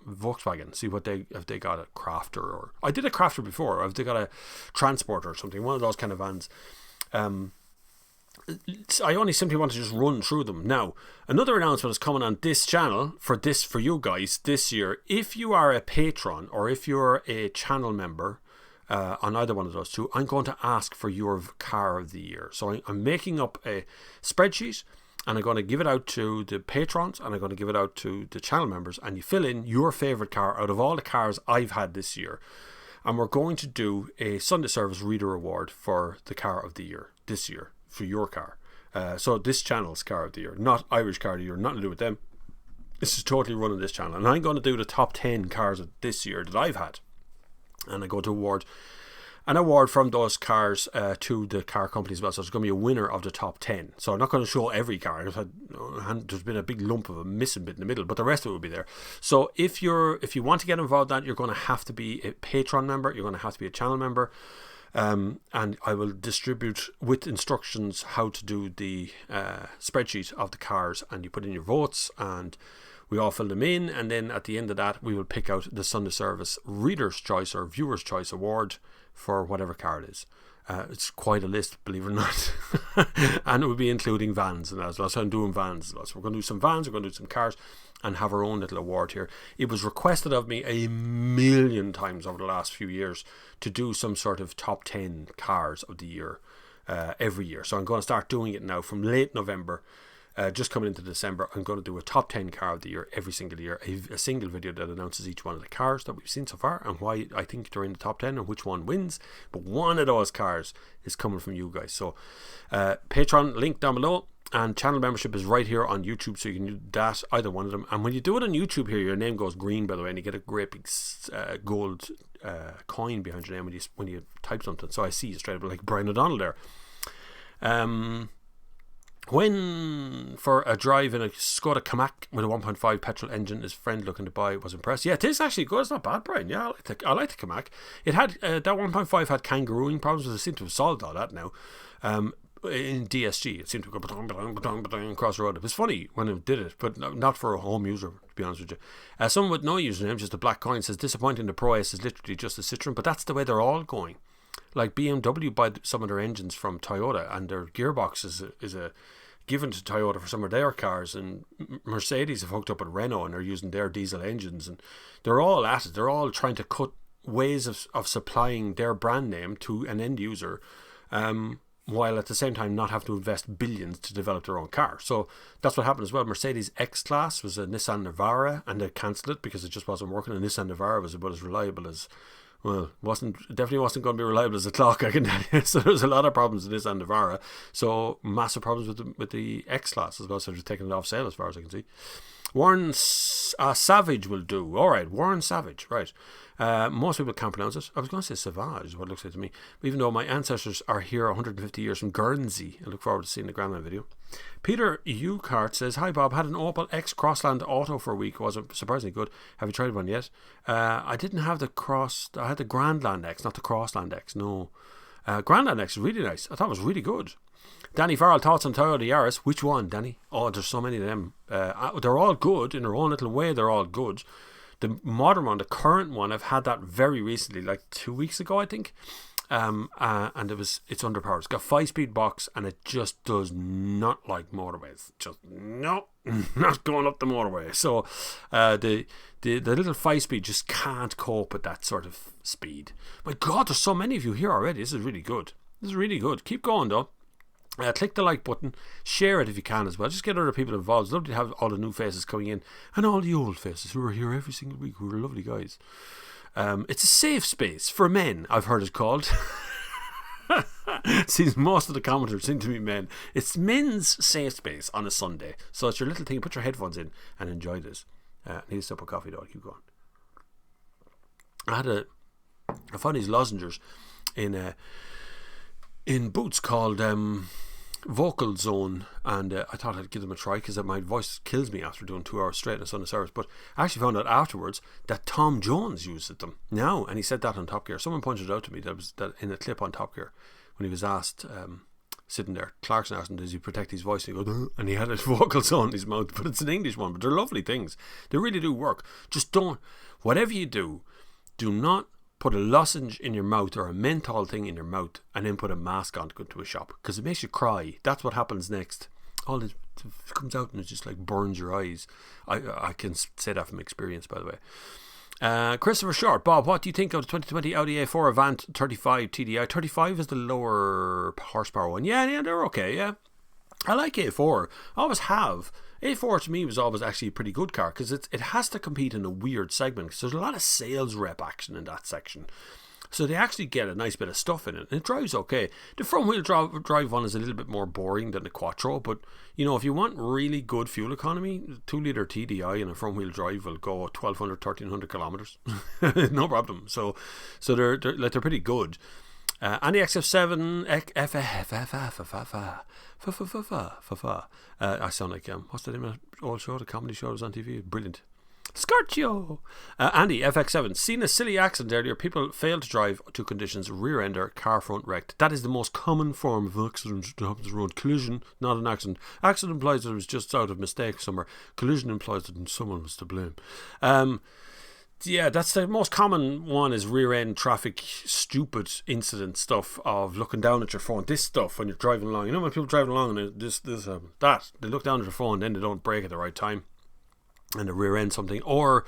Speaker 1: Volkswagen, see what if they got a Crafter, or I did a Crafter before, or if they got a Transporter or something, one of those kind of vans. I only simply want to just run through them. Now, another announcement is coming on this channel for you guys this year. If you are a patron or if you're a channel member on either one of those two, I'm going to ask for your car of the year. So I'm making up a spreadsheet, and I'm going to give it out to the patrons, and I'm going to give it out to the channel members, and you fill in your favourite car out of all the cars I've had this year. And we're going to do a Sunday Service Reader Award for the car of the year this year, for your car. So this channel's car of the year, not Irish car of the year, nothing to do with them. This is totally running this channel. And I'm going to do the top 10 cars of this year that I've had. And I go to award an award from those cars to the car companies as well. So it's going to be a winner of the top 10. So I'm not going to show every car. There's been a big lump of a missing bit in the middle, but the rest of it will be there. So if you want to get involved in that, you're going to have to be a Patreon member. You're going to have to be a channel member. And I will distribute with instructions how to do the spreadsheet of the cars, and you put in your votes and we all fill them in, and then at the end of that we will pick out the Sunday Service Reader's Choice or Viewer's Choice Award for whatever car it is. It's quite a list, believe it or not. And it will be including vans and that as well. So I'm doing vans as well. So we're going to do some vans, we're going to do some cars and have our own little award here. It was requested of me a million times over the last few years to do some sort of top 10 cars of the year every year. So I'm going to start doing it now from late November. Just coming into December, I'm going to do a top 10 car of the year every single year. A single video that announces each one of the cars that we've seen so far and why I think they're in the top 10 and which one wins. But one of those cars is coming from you guys. So Patreon link down below, and channel membership is right here on YouTube, so you can do that, either one of them. And when you do it on YouTube here, your name goes green, by the way, and you get a great big gold coin behind your name when you type something. So I see you straight up like Brian O'Donnell there. When for a drive in a Skoda Kamiq with a 1.5 petrol engine, his friend looking to buy was impressed. Yeah, it is actually good. It's not bad, Brian. Yeah, I like the Kamiq. It had that 1.5 had kangarooing problems, but they seem to have solved all that now. In DSG, it seemed to go across the road. It was funny when it did it, but not for a home user, to be honest with you. Someone with no username, just a black coin, says disappointing. The Pro S is literally just a Citroen, but that's the way they're all going. Like BMW buy some of their engines from Toyota, and their gearbox is a given to Toyota for some of their cars, and Mercedes have hooked up with Renault and they're using their diesel engines, and they're all at it. They're all trying to cut ways of supplying their brand name to an end user, while at the same time not have to invest billions to develop their own car. So that's what happened as well. Mercedes X-Class was a Nissan Navara, and they cancelled it because it just wasn't working, and Nissan Navara was about as reliable as, well, definitely wasn't going to be reliable as a clock, I can tell you. So there's a lot of problems with this and Navara. So massive problems with the X-Class as well. So they're taking it off sale as far as I can see. Warren Savage will do. All right, Warren Savage. Right. Most people can't pronounce it. I was going to say Savage, is what it looks like to me. Even though my ancestors are here 150 years from Guernsey. I look forward to seeing the grandma video. Peter Ukart says, hi Bob, had an Opel X Crossland Auto for a week. Was surprisingly good. Have you tried one yet? I didn't have I had the Grandland X, not the Crossland X. No. Grandland X is really nice. I thought it was really good. Danny Farrell, thoughts on Toyota Yaris? Which one, Danny? Oh, there's so many of them. They're all good in their own little way. They're all good. The modern one, the current one, I've had that very recently, like 2 weeks ago, I think. And it's underpowered. It's got 5-speed box, and it just does not like motorways. Just not going up the motorway. So the little 5-speed just can't cope with that sort of speed. My God, there's so many of you here already. This is really good. Keep going though. Click the like button, share it if you can as well. Just get other people involved. It's lovely to have all the new faces coming in, and all the old faces who are here every single week, who are lovely guys. It's a safe space for men, I've heard it called. Seems most of the commenters seem to be men. It's men's safe space on a Sunday. So it's your little thing. Put your headphones in and enjoy this. Need a sip of coffee though. I'll keep going. I found these lozenges in Boots called Vocal Zone, and I thought I'd give them a try because my voice kills me after doing 2 hours straight in a Sunday service. But I actually found out afterwards that Tom Jones used them now, and he said that on Top Gear. Someone pointed out to me that in a clip on Top Gear when he was asked, sitting there, Clarkson asked him, does he protect his voice? And he goes, and he had his Vocal Zone in his mouth, but it's an English one. But they're lovely things. They really do work. Just don't, whatever you do not put a lozenge in your mouth or a menthol thing in your mouth and then put a mask on to go to a shop, because it makes you cry. That's what happens next. All it comes out and it just like burns your eyes. I can say that from experience, by the way. Christopher Short, Bob, what do you think of the 2020 Audi A4 Avant 35 TDI? 35 is the lower horsepower one. Yeah, they're okay. Yeah, I like A4. I always have. A4 to me was always actually a pretty good car because it has to compete in a weird segment, because there's a lot of sales rep action in that section. So they actually get a nice bit of stuff in it, and it drives okay. The front wheel drive one is a little bit more boring than the Quattro, but you know, if you want really good fuel economy, 2-litre TDI and a front wheel drive will go 1,200, 1,300 kilometers, no problem. So they're pretty good. And the XF7 I sound like what's the name of the old show, the comedy show that was on TV? Brilliant. Scorchio. Andy, FX7. Seen a silly accident earlier. People failed to drive to conditions. Rear ender, car front wrecked. That is the most common form of accident that happens on the road. Collision, not an accident. Accident implies that it was just out of mistake somewhere. Collision implies that someone was to blame. Yeah, that's the most common one, is rear end traffic stupid incident stuff of looking down at your phone. This stuff when you're driving along. You know when people driving along and they look down at their phone and then they don't brake at the right time and the rear end something. Or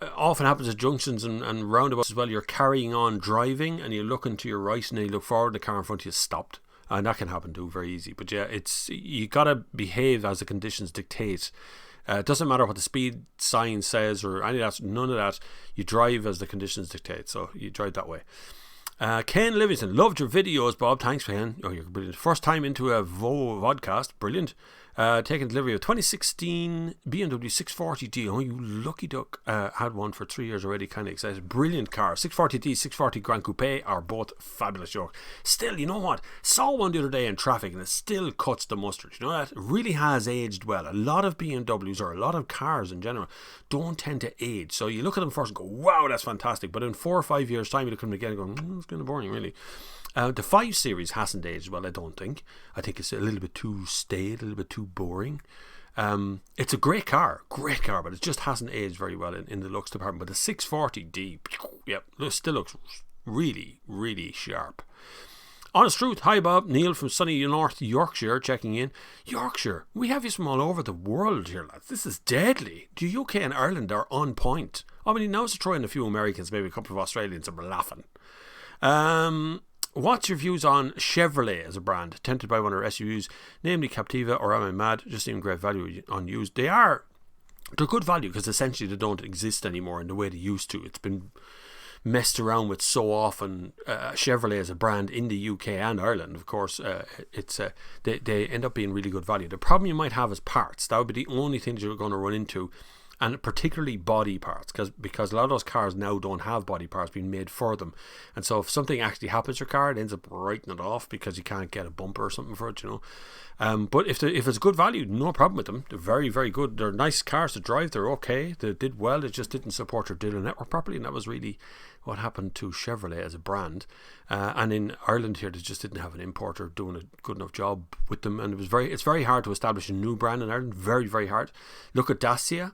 Speaker 1: often happens at junctions and roundabouts as well. You're carrying on driving and you're looking to your right and then you look forward, the car in front of you is stopped. And that can happen too, very easy. But yeah, you gotta behave as the conditions dictate. It doesn't matter what the speed sign says or any of that, none of that. You drive as the conditions dictate, so you drive that way. Ken Livingston, loved your videos, Bob. Thanks, Ken. Oh, you're brilliant. First time into a vodcast, brilliant. Taking delivery of 2016 BMW 640D. Oh, you lucky duck. Had one for 3 years already. Kind of excited. Brilliant car. 640D, 640 Grand Coupe are both fabulous. York. Still, you know what? Saw one the other day in traffic and it still cuts the mustard. You know that? It really has aged well. A lot of BMWs, or a lot of cars in general, don't tend to age. So you look at them first and go, wow, that's fantastic. But in 4 or 5 years' time, you look at them again and go, it's kind of boring, really. The 5 Series hasn't aged well, I don't think. I think it's a little bit too staid, a little bit too boring. It's a great car, but it just hasn't aged very well in the looks department. But the 640D, yep, still looks really, really sharp. Honest truth, hi Bob, Neil from sunny North Yorkshire checking in. Yorkshire, we have you from all over the world here, lads. This is deadly. The UK and Ireland are on point. I mean, now it's to throw in a few Americans, maybe a couple of Australians, and we're laughing. What's your views on Chevrolet as a brand? Tempted by one of their SUVs, namely Captiva, or am I mad? Just even great value on used. They're good value because essentially they don't exist anymore in the way they used to. It's been messed around with so often. Chevrolet as a brand in the UK and Ireland, of course, they end up being really good value. The problem you might have is parts. That would be the only thing that you're going to run into. And particularly body parts, because a lot of those cars now don't have body parts being made for them. And so if something actually happens to your car, it ends up writing it off because you can't get a bumper or something for it, you know. But if it's good value, no problem with them. They're very, very good. They're nice cars to drive. They're okay. They did well. They just didn't support their dealer network properly. And that was really what happened to Chevrolet as a brand. And in Ireland here, they just didn't have an importer doing a good enough job with them. And it's very hard to establish a new brand in Ireland. Very, very hard. Look at Dacia.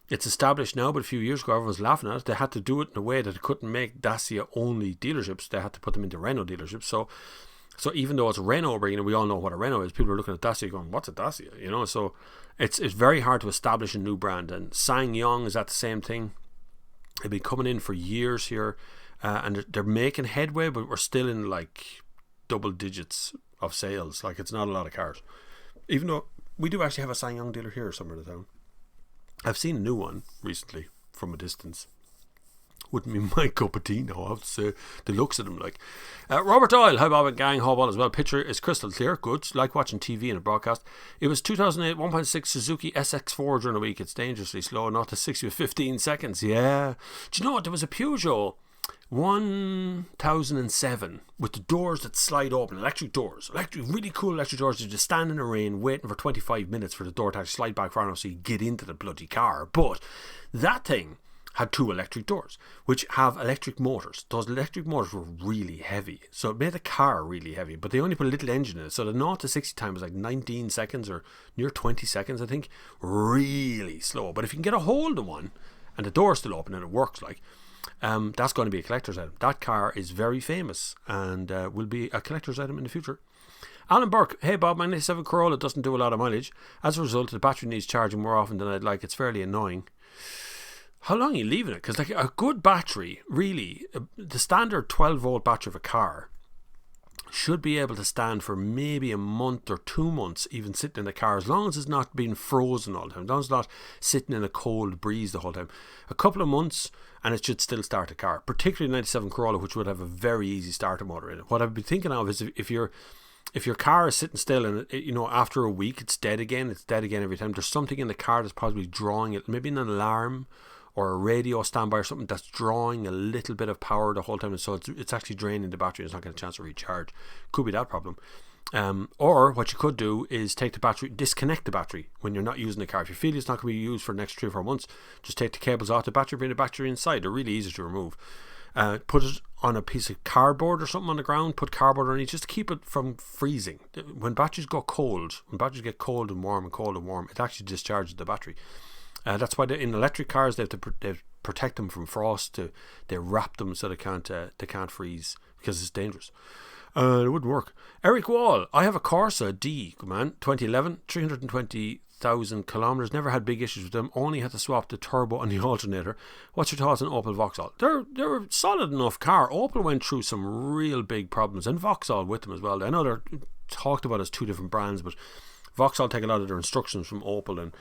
Speaker 1: It's established now, but a few years ago everyone was laughing at it. They had to do it in a way that they couldn't make Dacia only dealerships. They had to put them into Renault dealerships. So even though it's Renault, where, you know, we all know what a Renault is, people are looking at Dacia going, what's a Dacia? You know, so it's very hard to establish a new brand. And SsangYong is that the same thing. They've been coming in for years here, and they're making headway, but we're still in like double digits of sales. Like, it's not a lot of cars. Even though we do actually have a SsangYong dealer here somewhere in the town. I've seen a new one recently from a distance. wouldn't be my cup of tea now, I have to say. The looks of them, like. Robert Doyle, hi Bob and gang, hope all as well. Picture is crystal clear, good. Like watching TV in a broadcast. It was 2008 1.6 Suzuki SX4 during the week. It's dangerously slow, not to 60 with 15 seconds. Yeah. Do you know what? There was a Peugeot 1007 with the doors that slide open, electric doors, really cool electric doors. You just stand in the rain waiting for 25 minutes for the door to actually slide back far enough so you get into the bloody car. But that thing had 2 electric doors which have electric motors. Those electric motors were really heavy, so it made the car really heavy, but they only put a little engine in it, so the 0 to 60 time was like 19 seconds or near 20 seconds, I think. Really slow. But if you can get a hold of one and the door's still open and it works, like, that's going to be a collector's item. That car is very famous and will be a collector's item in the future. Alan Burke, hey Bob, my 97 Corolla doesn't do a lot of mileage. As a result, the battery needs charging more often than I'd like. It's fairly annoying. How long are you leaving it? Because like a good battery, really, the standard 12 volt battery of a car should be able to stand for maybe a month or 2 months, even sitting in the car, as long as it's not being frozen all the time, as long as it's not sitting in a cold breeze the whole time. A couple of months and it should still start the car, particularly 97 Corolla, which would have a very easy starter motor in it. What I've been thinking of is if your car is sitting still and after a week it's dead again every time, there's something in the car that's probably drawing it, maybe an alarm or a radio standby or something that's drawing a little bit of power the whole time, and so it's actually draining the battery. It's not getting a chance to recharge. Could be that problem. Or what you could do is take the battery, disconnect the battery when you're not using the car. If you feel it's not going to be used for the next 3 or 4 months, just take the cables off the battery, bring the battery inside. They're really easy to remove. Put it on a piece of cardboard or something on the ground, put cardboard underneath just to keep it from freezing. When batteries get cold and warm, it actually discharges the battery. That's why in electric cars they protect them from frost. They wrap them so they can't freeze because it's dangerous. It wouldn't work. Eric Wall, I have a Corsa D, good man, 2011, 320,000 kilometers. Never had big issues with them. Only had to swap the turbo and the alternator. What's your thoughts on Opel Vauxhall? They're a solid enough car. Opel went through some real big problems, and Vauxhall with them as well. I know they're talked about as 2 different brands, but Vauxhall take a lot of their instructions from Opel, and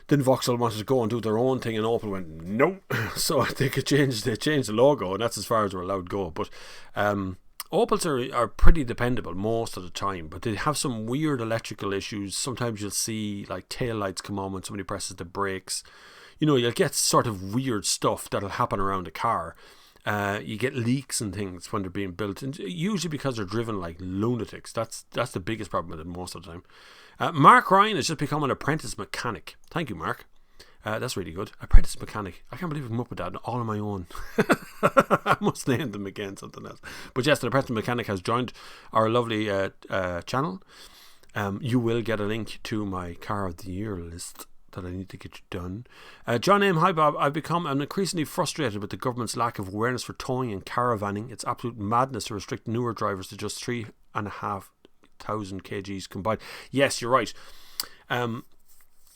Speaker 1: then Vauxhall wanted to go and do their own thing, and Opel went no. So I think they changed the logo, and that's as far as we're allowed to go. But Opels are pretty dependable most of the time, but they have some weird electrical issues. Sometimes you'll see like tail lights come on when somebody presses the brakes. You'll get sort of weird stuff that'll happen around a car. You get leaks and things when they're being built, and usually because they're driven like lunatics. That's the biggest problem with it most of the time. Mark Ryan has just become an apprentice mechanic. Thank you, Mark. That's really good. Apprentice mechanic. I can't believe I come up with that all on my own. I must name them again, something else. But yes, the apprentice mechanic has joined our lovely channel. You will get a link to my car of the year list that I need to get done. John M. Hi Bob, I've become increasingly frustrated with the government's lack of awareness for towing and caravanning. It's absolute madness to restrict newer drivers to just 3,500 kgs combined. Yes, you're right.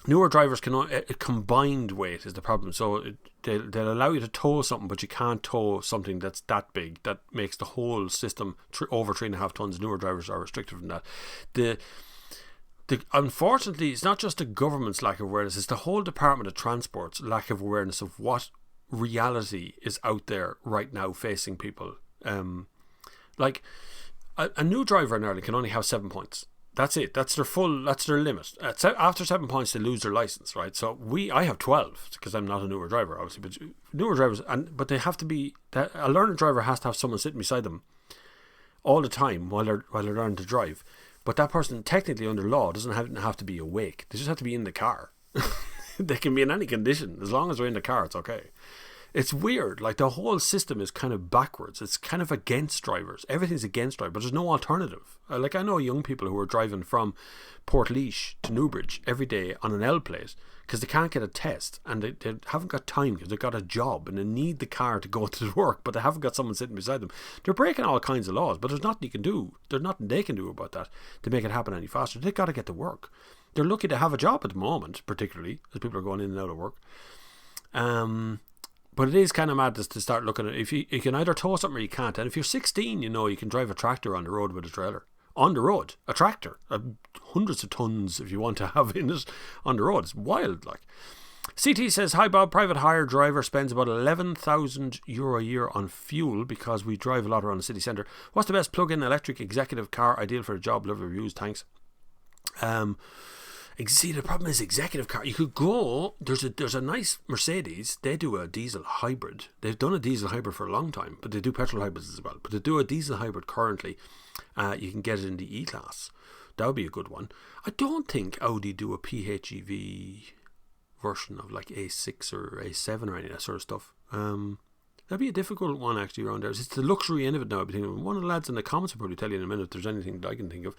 Speaker 1: Newer drivers can combined weight is the problem. So they'll allow you to tow something, but you can't tow something that's that big. That makes the whole system over 3.5 tons. Newer drivers are restricted from that. Unfortunately, it's not just the government's lack of awareness, it's the whole Department of Transport's lack of awareness of what reality is out there right now facing people. Like a new driver in Ireland can only have 7 points. That's it. That's their limit. After 7 points, they lose their license, right? So I have 12 because I'm not a newer driver, obviously. But newer drivers, but they have to be. A learner driver has to have someone sitting beside them all the time while they're learning to drive. But that person, technically under law, doesn't have to be awake. They just have to be in the car. They can be in any condition as long as they're in the car. It's okay. It's weird. Like the whole system is kind of backwards. It's kind of against drivers. Everything's against drivers, but there's no alternative. Like I know young people who are driving from Portlaoise to Newbridge every day on an L plate because they can't get a test and they haven't got time because they've got a job and they need the car to go to work, but they haven't got someone sitting beside them. They're breaking all kinds of laws, but there's nothing you can do. There's nothing they can do about that to make it happen any faster. They've got to get to work. They're lucky to have a job at the moment, particularly as people are going in and out of work. But it is kind of mad to start looking at if you can either tow something or you can't. And if you're 16, you can drive a tractor on the road with a trailer. On the road, a tractor, hundreds of tons if you want to have in it on the road. It's wild, like. CT says, hi Bob, private hire driver spends about €11,000 a year on fuel because we drive a lot around the city centre. What's the best plug-in electric executive car ideal for a job? Love reviews, thanks. See, the problem is executive car. You could go, there's a nice Mercedes, they do a diesel hybrid. They've done a diesel hybrid for a long time, but they do petrol hybrids as well. But they do a diesel hybrid currently. You can get it in the E-Class. That would be a good one. I don't think Audi do a PHEV version of like A6 or A7 or any of that sort of stuff. That'd be a difficult one actually around there. It's the luxury end of it now. I'd be thinking, one of the lads in the comments will probably tell you in a minute if there's anything that I can think of.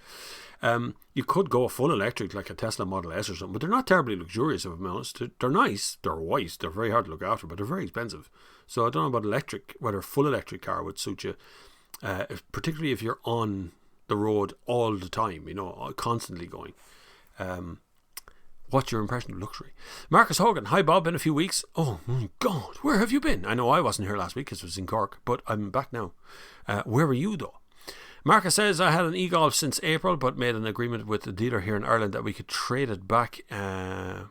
Speaker 1: You could go full electric like a Tesla Model S or something, but they're not terribly luxurious, if I'm honest. They're nice, they're white, they're very hard to look after, but they're very expensive. So I don't know about electric, whether a full electric car would suit you, particularly if you're on the road all the time, constantly going. What's your impression of luxury? Marcus Hogan, hi Bob, been a few weeks. Oh my God, where have you been? I know I wasn't here last week because it was in Cork, but I'm back now. Where were you though? Marcus says, I had an e-Golf since April, but made an agreement with the dealer here in Ireland that we could trade it back. For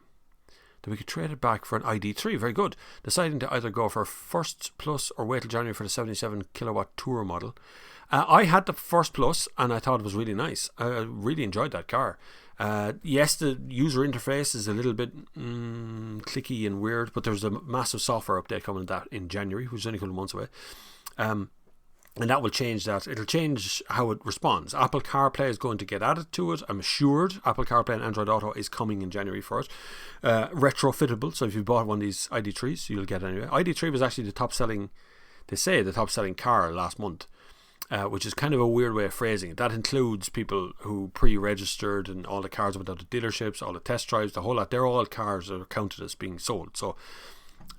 Speaker 1: an ID3. Very good. Deciding to either go for First Plus or wait till January for the 77 kilowatt Tour model. I had the First Plus and I thought it was really nice. I really enjoyed that car. Yes, the user interface is a little bit clicky and weird, but there's a massive software update coming in January, which is only a couple of months away. And that will change that. It'll change how it responds. Apple CarPlay is going to get added to it. I'm assured Apple CarPlay and Android Auto is coming in January for it. Retrofittable, so if you bought one of these ID3s, you'll get it anyway. ID3 was actually the top selling car last month. Which is kind of a weird way of phrasing it. That includes people who pre-registered and all the cars went out to dealerships, all the test drives, the whole lot. They're all cars that are counted as being sold. So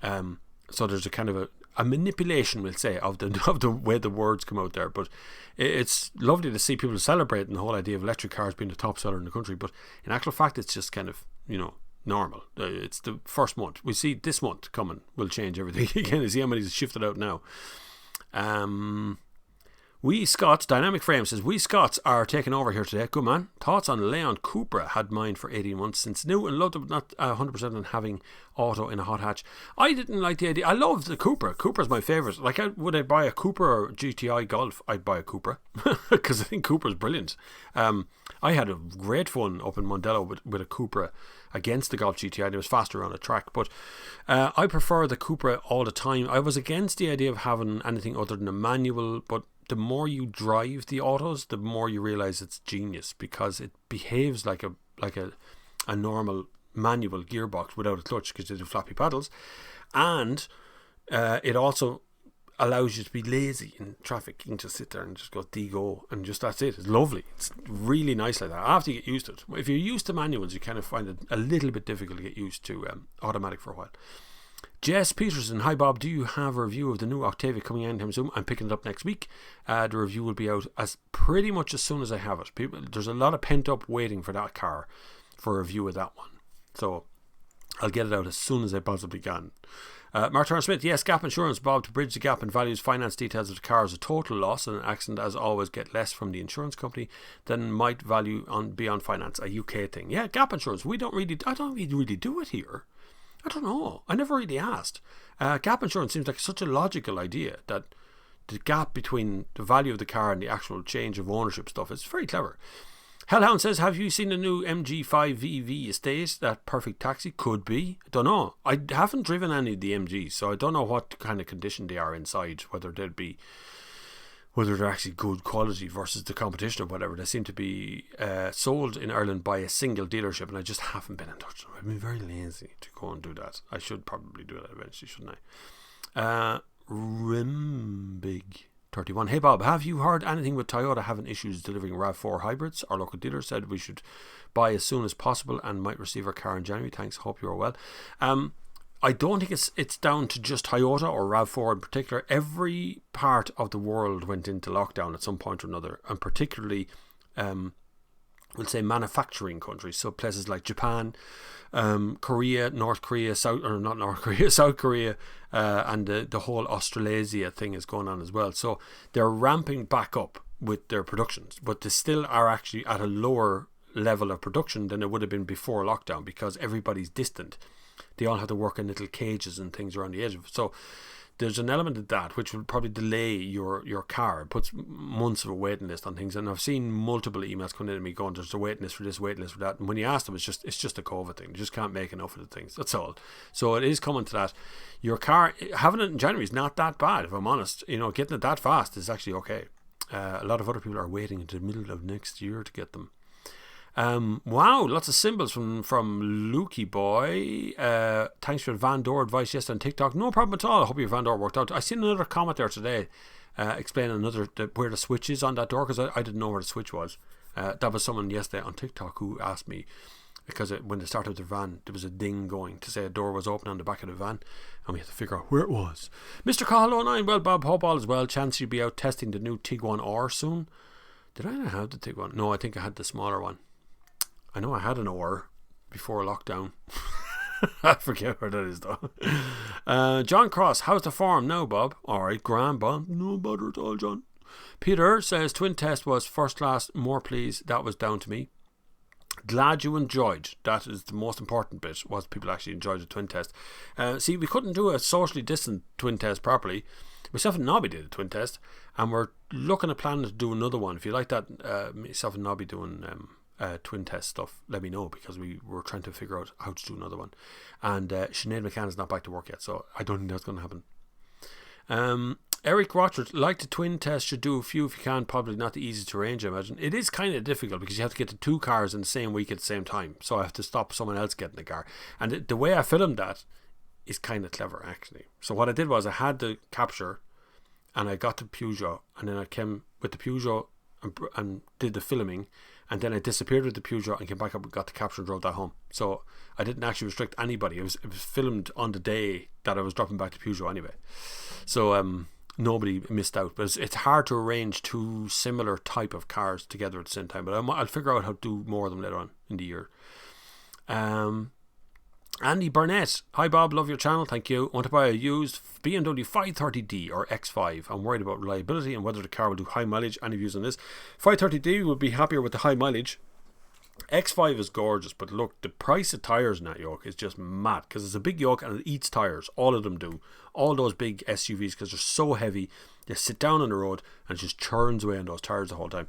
Speaker 1: there's a kind of a manipulation, we'll say, of the way the words come out there. But it's lovely to see people celebrating the whole idea of electric cars being the top seller in the country. But in actual fact, it's just kind of, normal. It's the first month. We see this month coming will change everything again. You see how many's shifted out now. We Scots, Dynamic Frame says, we Scots are taking over here today. Good man. Thoughts on Leon Cupra? Had mine for 18 months since new and loved it, but not 100% on having auto in a hot hatch. I didn't like the idea. I love the Cupra. Cupra's my favourite. Would I buy a Cupra or GTI Golf? I'd buy a Cupra because I think Cupra's brilliant. I had a great fun up in Mondello with a Cupra against the Golf GTI, and it was faster on a track. But I prefer the Cupra all the time. I was against the idea of having anything other than a manual, but the more you drive the autos, the more you realise it's genius because it behaves like a normal manual gearbox without a clutch because they do floppy paddles, and it also allows you to be lazy in traffic. You can just sit there and just go and just that's it. It's lovely. It's really nice like that after you get used to it. If you're used to manuals, you kind of find it a little bit difficult to get used to automatic for a while. Jess Peterson, hi Bob, do you have a review of the new Octavia coming anytime soon? I'm picking it up next week. The review will be out as pretty much as soon as I have it. There's a lot of pent up waiting for that car, for a review of that one. So I'll get it out as soon as I possibly can. Mark Turner Smith, yes, gap insurance, Bob, to bridge the gap in values, finance details of the car is a total loss and an accident as always get less from the insurance company than might value be on finance, a UK thing. Yeah, gap insurance, I don't really do it here. I don't know. I never really asked. Gap insurance seems like such a logical idea that the gap between the value of the car and the actual change of ownership stuff is very clever. Hellhound says, have you seen the new MG5 VV estate? That perfect taxi? Could be. I don't know. I haven't driven any of the MGs, so I don't know what kind of condition they are inside, whether they're actually good quality versus the competition or whatever. They seem to be sold in Ireland by a single dealership, and I just haven't been in touch with them. I've been very lazy to go and do that. I should probably do that eventually, shouldn't I? Rimbig31. Hey Bob, have you heard anything with Toyota having issues delivering RAV4 hybrids? Our local dealer said we should buy as soon as possible and might receive our car in January. Thanks, hope you're well. I don't think it's down to just Toyota or RAV4 in particular. Every part of the world went into lockdown at some point or another, and particularly, we'll say manufacturing countries. So places like Japan, Korea, South Korea, and the whole Australasia thing is going on as well. So they're ramping back up with their productions, but they still are actually at a lower level of production than it would have been before lockdown because everybody's distant. they all have to work in little cages and things around the edge of it. So there's an element of that which will probably delay your car. It puts months of a waiting list on things, and I've seen multiple emails coming in to me going, there's a waiting list for this, waiting list for that, and when you ask them, it's just a COVID thing. You just can't make enough of the things, that's all. So it is coming to that. Your car, having it in January is not that bad, if I'm honest. Getting it that fast is actually okay. A lot of other people are waiting until the middle of next year to get them. Wow, lots of symbols from Lukey Boy. Thanks for your van door advice yesterday on TikTok. No problem at all. I hope your van door worked out. I seen another comment there today explaining where the switch is on that door, because I didn't know where the switch was. That was someone yesterday on TikTok who asked me, because when they started the van, there was a ding going to say a door was open on the back of the van, and we had to figure out where it was. Mr. Call09, well, Bob, hope all is well. Chance you'll be out testing the new Tiguan R soon. Did I not have the Tiguan? No, I think I had the smaller one. I know I had an Or before lockdown. I forget where that is though. John Cross, how's the form now, Bob? Alright, grand, Bob. No bother at all, John. Peter says, twin test was first class, more please. That was down to me. Glad you enjoyed. That is the most important bit, was people actually enjoyed the twin test. See, we couldn't do a socially distant twin test properly. Myself and Nobby did a twin test, and we're looking at planning to do another one. If you like that, myself and Nobby doing twin test stuff, let me know, because we were trying to figure out how to do another one, and Sinead McCann is not back to work yet, so I don't think that's going to happen. Eric Rochford, like the twin test, should do a few if you can. Probably not the easy to arrange, I imagine. It is kind of difficult because you have to get the two cars in the same week at the same time, so I have to stop someone else getting the car, and the way I filmed that is kind of clever actually. So what I did was I had the capture and I got the Peugeot, and then I came with the Peugeot and did the filming, and then I disappeared with the Peugeot and came back up and got the capture and drove that home. So I didn't actually restrict anybody. It was filmed on the day that I was dropping back to Peugeot anyway. So nobody missed out. But it's hard to arrange two similar type of cars together at the same time. But I'll figure out how to do more of them later on in the year. Andy Burnett, hi Bob, love your channel, thank you. Want to buy a used BMW 530D or X5. I'm worried about reliability and whether the car will do high mileage. Any views on this? 530D would be happier with the high mileage. X5 is gorgeous, but look, the price of tyres in that yoke is just mad, because it's a big yoke and it eats tyres. All of them do. All those big SUVs, because they're so heavy, they sit down on the road and it just churns away on those tyres the whole time.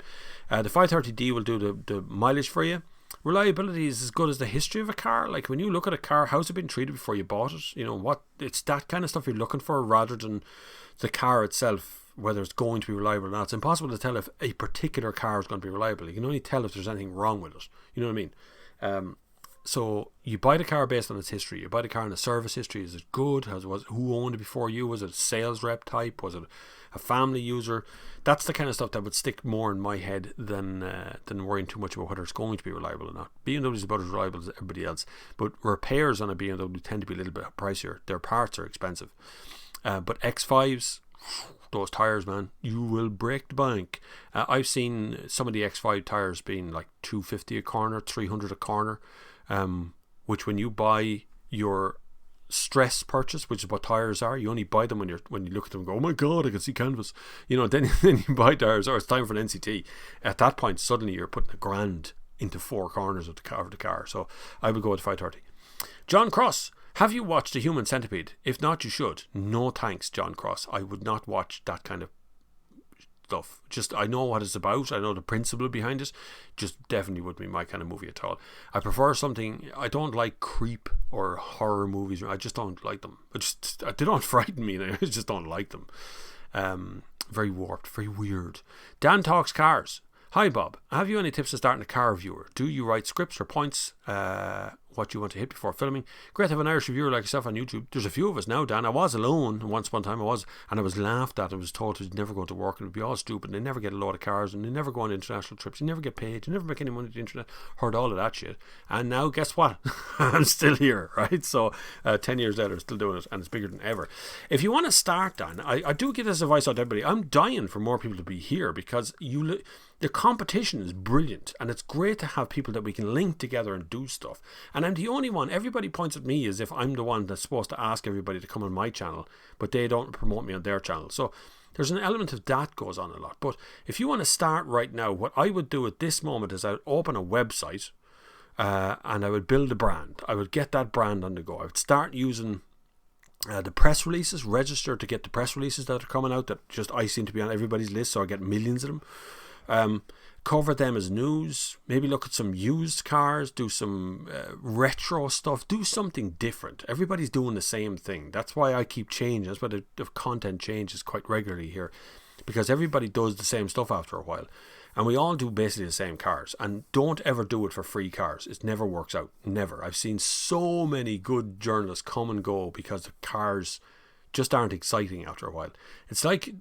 Speaker 1: The 530D will do the mileage for you. Reliability is as good as the history of a car. Like when you look at a car, how's it been treated before you bought it? You know what? It's that kind of stuff you're looking for, rather than the car itself, whether it's going to be reliable or not. It's impossible to tell if a particular car is going to be reliable. You can only tell if there's anything wrong with it. You know what I mean? So you buy the car based on its history. You buy the car on the service history. Is it good? Who owned it before you? Was it a sales rep type? Was it a family user? That's the kind of stuff that would stick more in my head than worrying too much about whether it's going to be reliable or not. BMW is about as reliable as everybody else, but repairs on a BMW tend to be a little bit pricier. Their parts are expensive. But X5s, those tyres, man, you will break the bank. I've seen some of the X5 tyres being like $250 a corner, $300 a corner, which when you buy your stress purchase, which is what tyres are, you only buy them when you look at them and go, oh my god, I can see canvas, you know. Then you buy tyres, or it's time for an NCT. At that point suddenly you're putting $1,000 into four corners of the car. So I will go with 530. John Cross, have you watched The Human Centipede? If not, you should. No thanks, John Cross. I would not watch that kind of stuff. Just, I know what it's about, I know the principle behind it, just definitely wouldn't be my kind of movie at all. I prefer something, I don't like creep or horror movies. I just don't like them. They don't frighten me, I just don't like them. Very warped, very weird. Dan Talks Cars. Hi Bob, have you any tips to starting a car reviewer? Do you write scripts or points what you want to hit before filming? Great to have an Irish reviewer like yourself on YouTube. There's a few of us now, Dan. I was alone one time, and I was laughed at. I was told to never go to work and it would be all stupid, and they never get a load of cars, and they never go on international trips, you never get paid, you never make any money on the internet. Heard all of that shit, and now guess what? I'm still here, right? So 10 years later, I'm still doing it, and it's bigger than ever. If you want to start, Dan, I do give this advice out to everybody. I'm dying for more people to be here, because the competition is brilliant, and it's great to have people that we can link together and do stuff. And I'm the only one. Everybody points at me as if I'm the one that's supposed to ask everybody to come on my channel, but they don't promote me on their channel. So there's an element of that goes on a lot. But if you want to start right now, what I would do at this moment is I'd open a website, and I would build a brand. I would get that brand on the go. I would start using the press releases, register to get the press releases that are coming out that just I seem to be on everybody's list, so I get millions of them. Cover them as news, maybe look at some used cars, do some retro stuff, do something different. Everybody's doing the same thing. That's why I keep changing. That's why the content changes quite regularly here, because everybody does the same stuff after a while, and we all do basically the same cars. And don't ever do it for free cars. It never works out. Never. I've seen so many good journalists come and go because the cars just aren't exciting after a while. It's like,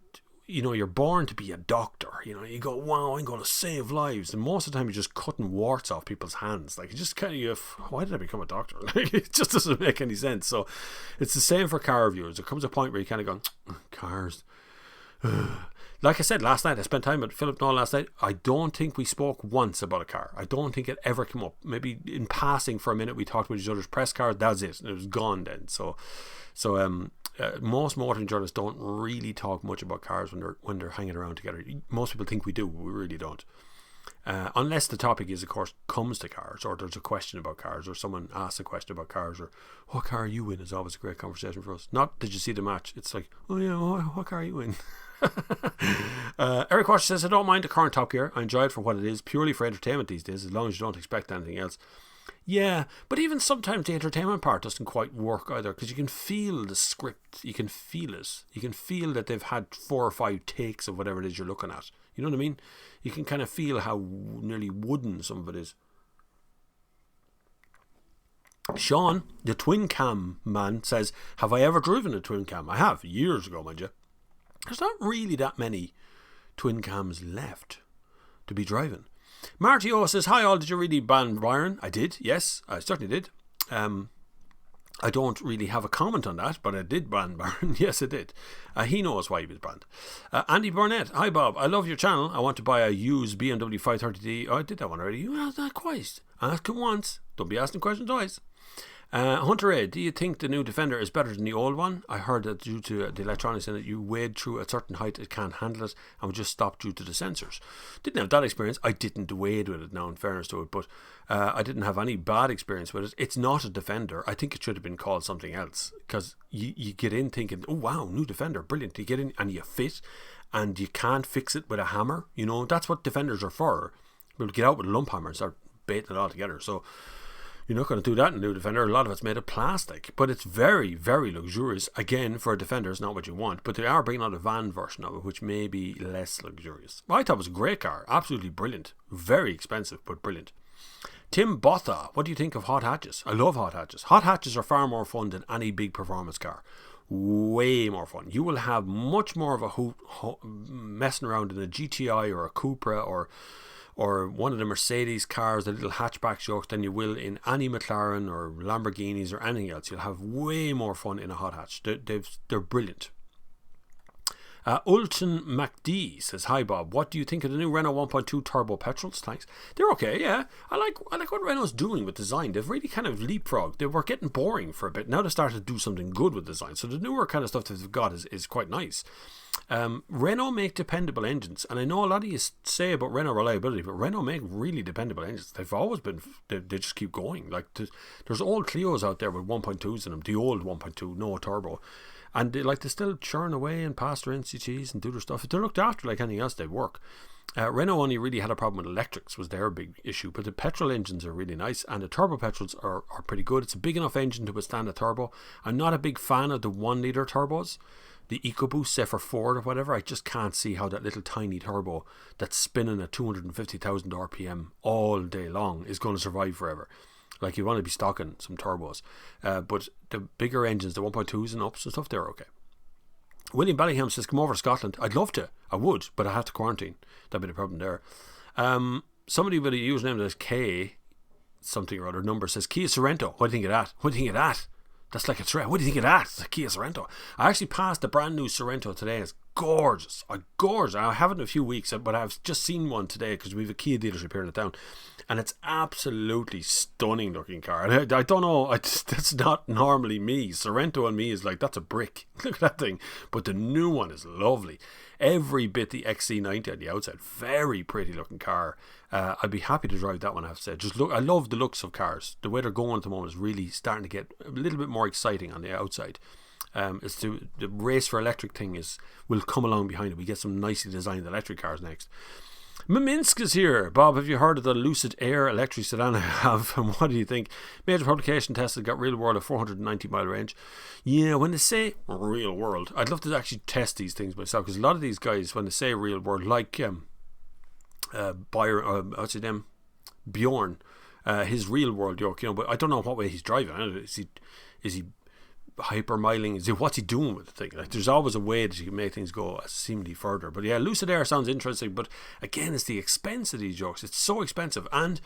Speaker 1: you're born to be a doctor. You go, wow, I'm going to save lives. And most of the time you're just cutting warts off people's hands. Like, it just kind of, why did I become a doctor? Like, it just doesn't make any sense. So it's the same for car reviewers. There comes a point where you kind of go, cars. Like I said last night, I spent time with Philip Noll last night. I don't think we spoke once about a car. I don't think it ever came up. Maybe in passing for a minute we talked about each other's press cars. That's it. And it was gone then. So most motoring journalists don't really talk much about cars when they're hanging around together. Most people think we do. We really don't. Unless the topic is, of course, comes to cars, or there's a question about cars, or someone asks a question about cars, or what car are you in, is always a great conversation for us. Not did you see the match? It's like, oh yeah, what car are you in? Eric Watch says, I don't mind the current Top Gear. I enjoy it for what it is, purely for entertainment these days, as long as you don't expect anything else. Yeah, but even sometimes the entertainment part doesn't quite work either, because you can feel the script. You can feel it. You can feel that they've had 4 or 5 takes of whatever it is you're looking at. You know what I mean? You can kind of feel how nearly wooden some of it is. Sean, the twin cam man, says, have I ever driven a twin cam? I have, years ago, mind you. There's not really that many twin cams left to be driving. Marty O says, hi all, did you really ban Byron? I did, yes, I certainly did. I don't really have a comment on that, but I did ban Byron. Yes, I did. He knows why he was banned. Andy Burnett, hi Bob, I love your channel. I want to buy a used BMW 530D. Oh, I did that one already. Well, not quite. Ask him once. Don't be asking questions twice. Hunter A, do you think the new Defender is better than the old one? I heard that due to the electronics in it, you wade through a certain height, it can't handle it, and would just stop due to the sensors. Didn't have that experience. I didn't wade with it now, in fairness to it, but I didn't have any bad experience with it. It's not a Defender. I think it should have been called something else, because you get in thinking, oh wow, new Defender, brilliant. You get in and you fit, and you can't fix it with a hammer. That's what Defenders are for. We'll get out with a lump hammer and start baiting it all together. So you're not going to do that in a new Defender. A lot of it's made of plastic, but it's very, very luxurious. Again, for a Defender, it's not what you want, but they are bringing out a van version of it, which may be less luxurious. Well, I thought it was a great car. Absolutely brilliant. Very expensive, but brilliant. Tim Botha, what do you think of hot hatches? I love hot hatches. Hot hatches are far more fun than any big performance car. Way more fun. You will have much more of a hoot messing around in a GTI or a Cupra or one of the Mercedes cars, the little hatchback yokes, than you will in any McLaren or Lamborghinis or anything else. You'll have way more fun in a hot hatch. They're brilliant. Ulton MacD says, hi Bob, what do you think of the new Renault 1.2 turbo petrols? Thanks. They're okay, yeah. I like what Renault's doing with design. They've really kind of leapfrogged. They were getting boring for a bit. Now they started to do something good with design. So the newer kind of stuff that they've got is quite nice. Renault make dependable engines, and I know a lot of you say about Renault reliability, but Renault make really dependable engines. They've always been, they just keep going. Like there's old Clios out there with 1.2s in them, the old 1.2, no turbo, and they still churn away and pass their NCTs and do their stuff. If they're looked after like anything else, they work. Renault only really had a problem with electrics, was their big issue, but the petrol engines are really nice, and the turbo petrols are pretty good. It's a big enough engine to withstand a turbo. I'm not a big fan of the 1 litre turbos, the EcoBoost, say for Ford or whatever. I just can't see how that little tiny turbo that's spinning at 250,000 RPM all day long is going to survive forever. Like, you want to be stocking some turbos, but the bigger engines, the 1.2s and ups and stuff, they're okay. William Bellingham says, come over to Scotland. I'd love to. I would, but I have to quarantine. That'd be the problem there. Somebody with a username that is K something or other number says, Kia Sorrento. What do you think of that? What do you think of that? That's like a threat. What do you think of that? It's a Kia Sorrento. I actually passed a brand new Sorrento today. It's gorgeous. Gorgeous. I haven't in a few weeks, but I've just seen one today because we have a Kia dealership here in the town, and it's absolutely stunning looking car. And I don't know, that's not normally me. Sorrento on me is like, that's a brick. Look at that thing. But the new one is lovely. Every bit the XC90 on the outside. Very pretty looking car. I'd be happy to drive that one, I have to say. Just look, I love the looks of cars. The way they're going at the moment is really starting to get a little bit more exciting on the outside. The race for electric thing will come along behind it. We get some nicely designed electric cars next. Minsk is here. Bob, have you heard of the Lucid Air electric sedan I have? And what do you think? Major publication tested, got real world of 490 mile range. Yeah, when they say real world, I'd love to actually test these things myself, because a lot of these guys, when they say real world, like what's his name? Bjorn, his real world yoke, but I don't know what way he's driving. Is he hypermiling? What's he doing with the thing? Like, there's always a way that you can make things go seemingly further. But yeah, Lucid Air sounds interesting, but again, it's the expense of these jokes. It's so expensive, and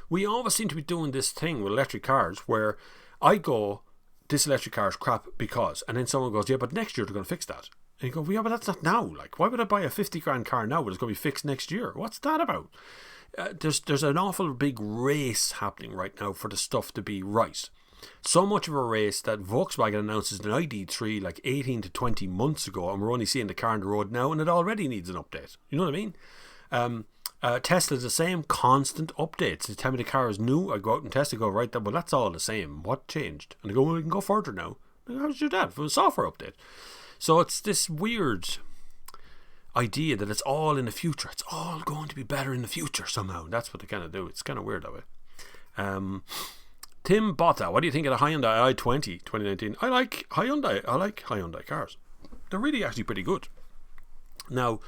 Speaker 1: we always seem to be doing this thing with electric cars where I go, this electric car is crap because, and then someone goes, yeah, but next year they're going to fix that. And you go, well, yeah, but that's not now. Like, why would I buy a 50 grand car now but it's going to be fixed next year? What's that about? There's an awful big race happening right now for the stuff to be right. So much of a race that Volkswagen announces an ID3 like 18 to 20 months ago, and we're only seeing the car on the road now, and it already needs an update. You know what I mean? Tesla's the same, constant updates. They tell me the car is new, I go out and test it, go, right, well, that's all the same. What changed? And they go, well, we can go further now. How did you do that? From a software update. So it's this weird idea that it's all in the future. It's all going to be better in the future somehow. That's what they kind of do. It's kind of weird that way. Tim Botta, what do you think of the Hyundai i20 2019? I like Hyundai cars. They're really actually pretty good. Now,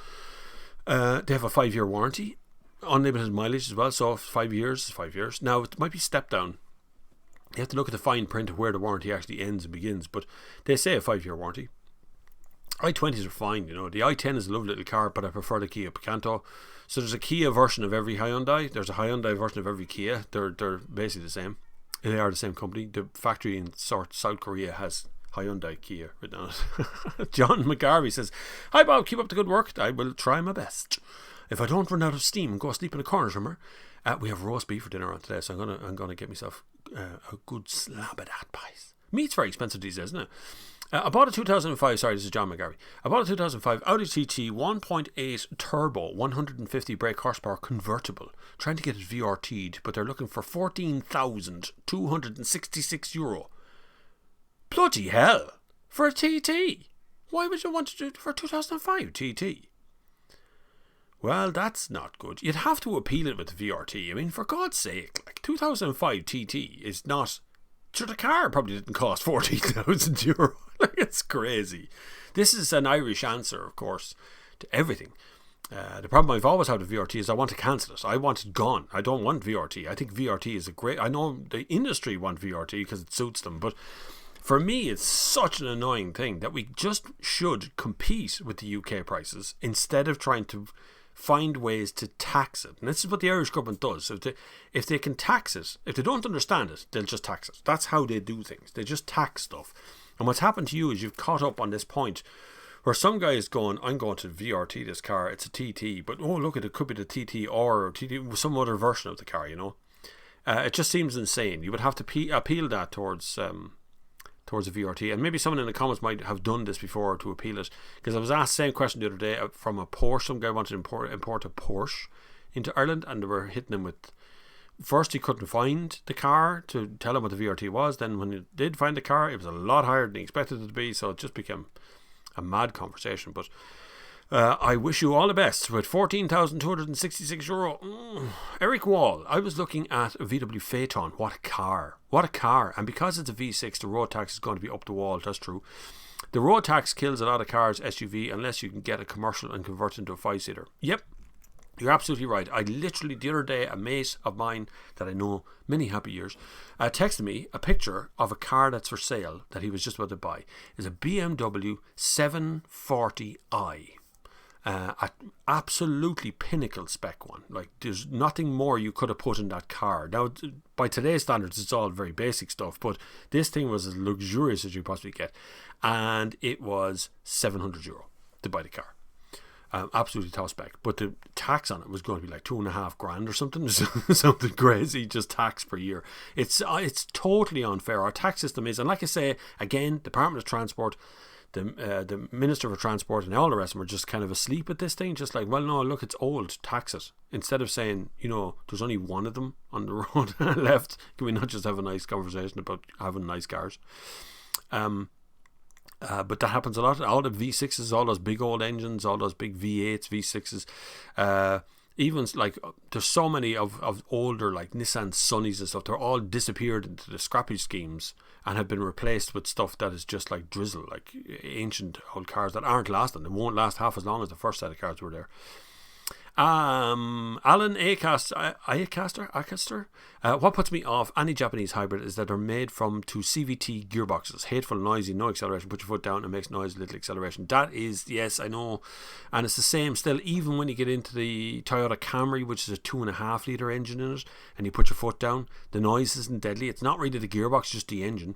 Speaker 1: they have a 5-year warranty, unlimited mileage as well, so 5 years is 5 years. Now, it might be stepped down. You have to look at the fine print of where the warranty actually ends and begins, but they say a 5-year warranty. i20s are fine, the i10 is a lovely little car, but I prefer the Kia Picanto. So there's a Kia version of every Hyundai. There's a Hyundai version of every Kia. They're basically the same. They are the same company. The factory in South Korea has Hyundai Kia written on it. John McGarvey says, hi Bob, keep up the good work. I will try my best. If I don't run out of steam and go asleep in a corner somewhere, we have roast beef for dinner on today, so I'm gonna get myself a good slab of that pies. Meat's very expensive these days, isn't it? I bought a 2005, sorry, this is John McGarvey. I bought a 2005 Audi TT 1.8 turbo, 150 brake horsepower convertible. Trying to get it VRT'd, but they're looking for €14,266. Bloody hell! For a TT! Why would you want to do it for a 2005 TT? Well, that's not good. You'd have to appeal it with the VRT. I mean, for God's sake, like 2005 TT is not... Sure, the car probably didn't cost €14,000. Like, it's crazy. This is an Irish answer, of course, to everything. The problem I've always had with VRT is I want to cancel it. I want it gone. I don't want VRT. I think VRT is a great... I know the industry want VRT because it suits them, but for me, it's such an annoying thing that we just should compete with the UK prices instead of trying to find ways to tax it. And this is what the Irish government does. So if they can tax it, if they don't understand it, they'll just tax it. That's how they do things. They just tax stuff. And what's happened to you is you've caught up on this point where some guy is going, I'm going to VRT this car, it's a TT, but oh look, it could be the TT or TT, some other version of the car, It just seems insane. You would have to appeal that towards a VRT, and maybe someone in the comments might have done this before to appeal it, because I was asked the same question the other day from a Porsche. Some guy wanted to import a Porsche into Ireland, and they were hitting him with, first he couldn't find the car to tell him what the VRT was, then when he did find the car it was a lot higher than he expected it to be, so it just became a mad conversation. But I wish you all the best with €14,266. Eric Wall, I was looking at a VW Phaeton. What a car. And because it's a V6, the road tax is going to be up the wall. That's true. The road tax kills a lot of cars, SUV, unless you can get a commercial and convert it into a 5-seater. Yep, you're absolutely right. I literally, the other day, a mate of mine that I know many happy years texted me a picture of a car that's for sale that he was just about to buy. It's a BMW 740i. Absolutely pinnacle spec one. Like, there's nothing more you could have put in that car. Now, by today's standards, it's all very basic stuff, but this thing was as luxurious as you possibly get, and it was €700. to buy the car. Absolutely top spec, but the tax on it was going to be like $2,500 or something, something crazy, just tax per year. It's totally unfair. Our tax system is, and like I say again, Department of Transport, the Minister for Transport and all the rest of them are just kind of asleep at this thing, just like, well, no, look, it's old, tax it. Instead of saying, there's only one of them on the road left, can we not just have a nice conversation about having nice cars? But that happens a lot. All the V6s, all those big old engines, all those big V8s, V6s, even like there's so many of older like Nissan Sunnies and stuff. They're all disappeared into the scrappage schemes and have been replaced with stuff that is just like drizzle, like ancient old cars that aren't lasting. They won't last half as long as the first set of cars were there. Alan Acaster. What puts me off any Japanese hybrid is that they're made from two CVT gearboxes. Hateful, noisy, no acceleration. Put your foot down and makes noise, little acceleration. That is, yes, I know. And it's the same still, even when you get into the Toyota Camry, which is a 2.5 litre engine in it, and you put your foot down, the noise isn't deadly. It's not really the gearbox, just the engine.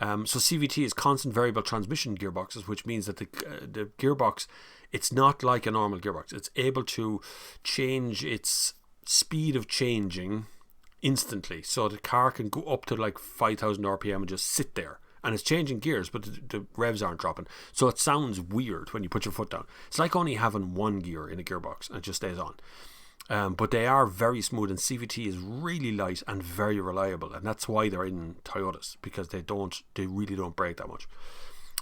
Speaker 1: So CVT is constant variable transmission gearboxes, which means that the gearbox, it's not like a normal gearbox. It's able to change its speed of changing instantly. So the car can go up to like 5,000 RPM and just sit there. And it's changing gears, but the revs aren't dropping. So it sounds weird when you put your foot down. It's like only having one gear in a gearbox and it just stays on. But they are very smooth, and CVT is really light and very reliable, and that's why they're in Toyotas, because they really don't break that much.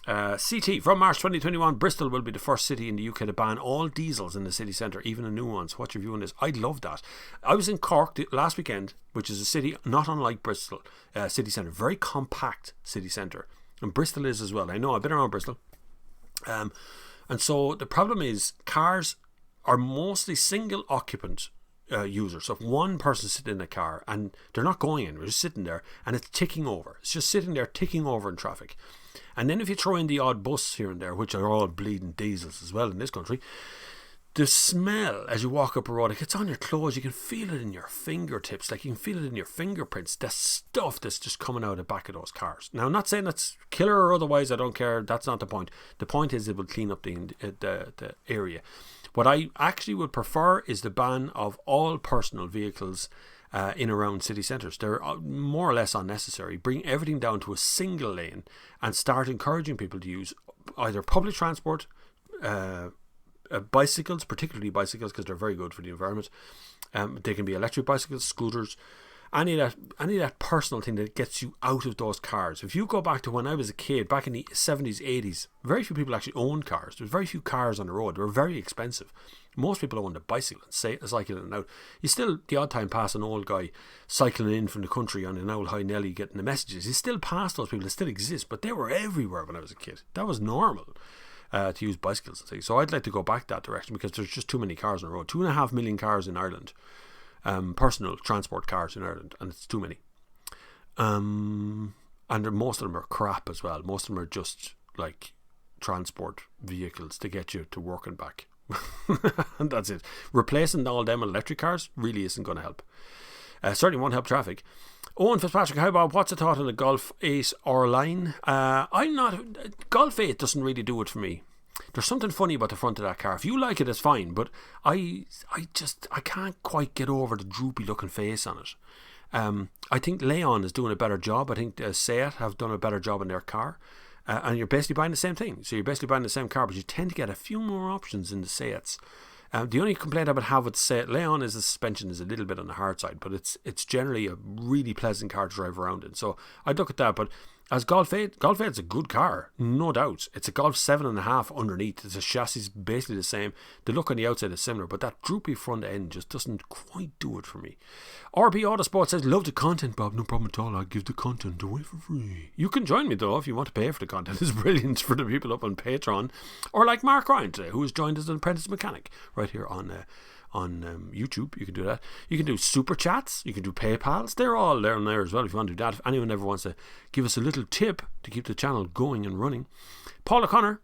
Speaker 1: CT, from March 2021, Bristol will be the first city in the UK to ban all diesels in the city centre, even the new ones. What's your view on this? I'd love that. I was in Cork last weekend, which is a city not unlike Bristol, city centre, very compact city centre, and Bristol is as well. I know, I've been around Bristol, and so the problem is cars are mostly single occupant users. So if one person sitting in a car and they're not going in, they're just sitting there and it's ticking over. It's just sitting there ticking over in traffic. And then if you throw in the odd bus here and there, which are all bleeding diesels as well in this country, the smell as you walk up a road, it gets on your clothes. You can feel it in your fingertips, like you can feel it in your fingerprints. The stuff that's just coming out of the back of those cars. Now, I'm not saying that's killer or otherwise. I don't care. That's not the point. The point is it will clean up the area. What I actually would prefer is the ban of all personal vehicles in around city centres. They're more or less unnecessary. Bring everything down to a single lane and start encouraging people to use either public transport, bicycles, particularly bicycles, because they're very good for the environment. They can be electric bicycles, scooters, any of that personal thing that gets you out of those cars. If you go back to when I was a kid, back in the 70s, 80s, very few people actually owned cars. There was very few cars on the road. They were very expensive. Most people owned a bicycle and cycling it out. You still, the odd time, pass an old guy cycling in from the country on an old High Nelly getting the messages. You still pass those people. They still exist, but they were everywhere when I was a kid. That was normal. To use bicycles and things. So I'd like to go back that direction, because there's just too many cars on the road. 2.5 million cars in Ireland, personal transport cars in Ireland, and it's too many. And most of them are crap as well. Most of them are just like transport vehicles to get you to work and back. And that's it. Replacing all them electric cars really isn't going to help. Certainly won't help traffic. Owen Fitzpatrick, hi Bob, what's the thought on the Golf 8 or line? Golf 8 doesn't really do it for me. There's something funny about the front of that car. If you like it, it's fine, but I can't quite get over the droopy looking face on it. I think Leon is doing a better job. I think Seat have done a better job in their car. And you're basically buying the same thing. So you're basically buying the same car, but you tend to get a few more options in the Seats. The only complaint I would have with Seat Leon is the suspension is a little bit on the hard side, but it's generally a really pleasant car to drive around in. So I'd look at that. But as Golf 8's a good car, no doubt. It's a Golf 7.5 underneath. It's a chassis basically the same. The look on the outside is similar, but that droopy front end just doesn't quite do it for me. RB Autosport says, love the content, Bob. No problem at all. I'll give the content away for free. You can join me though if you want to pay for the content. It's brilliant for the people up on Patreon, or like Mark Ryan today, who has joined as an apprentice mechanic right here on YouTube. You can do that. You can do super chats. You can do PayPals. They're all there and there as well if you want to do that. If anyone ever wants to give us a little tip to keep the channel going and running. Paul O'Connor,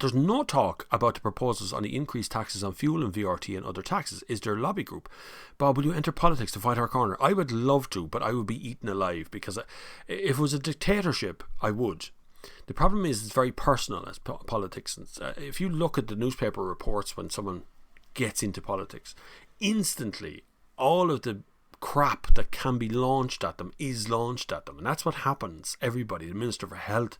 Speaker 1: there's no talk about the proposals on the increased taxes on fuel and VRT and other taxes. Is there a lobby group? Bob, will you enter politics to fight our corner? I would love to, but I would be eaten alive, because if it was a dictatorship, I would. The problem is it's very personal as politics. And, if you look at the newspaper reports when someone gets into politics, instantly all of the crap that can be launched at them is launched at them, and that's what happens. Everybody, the Minister for Health,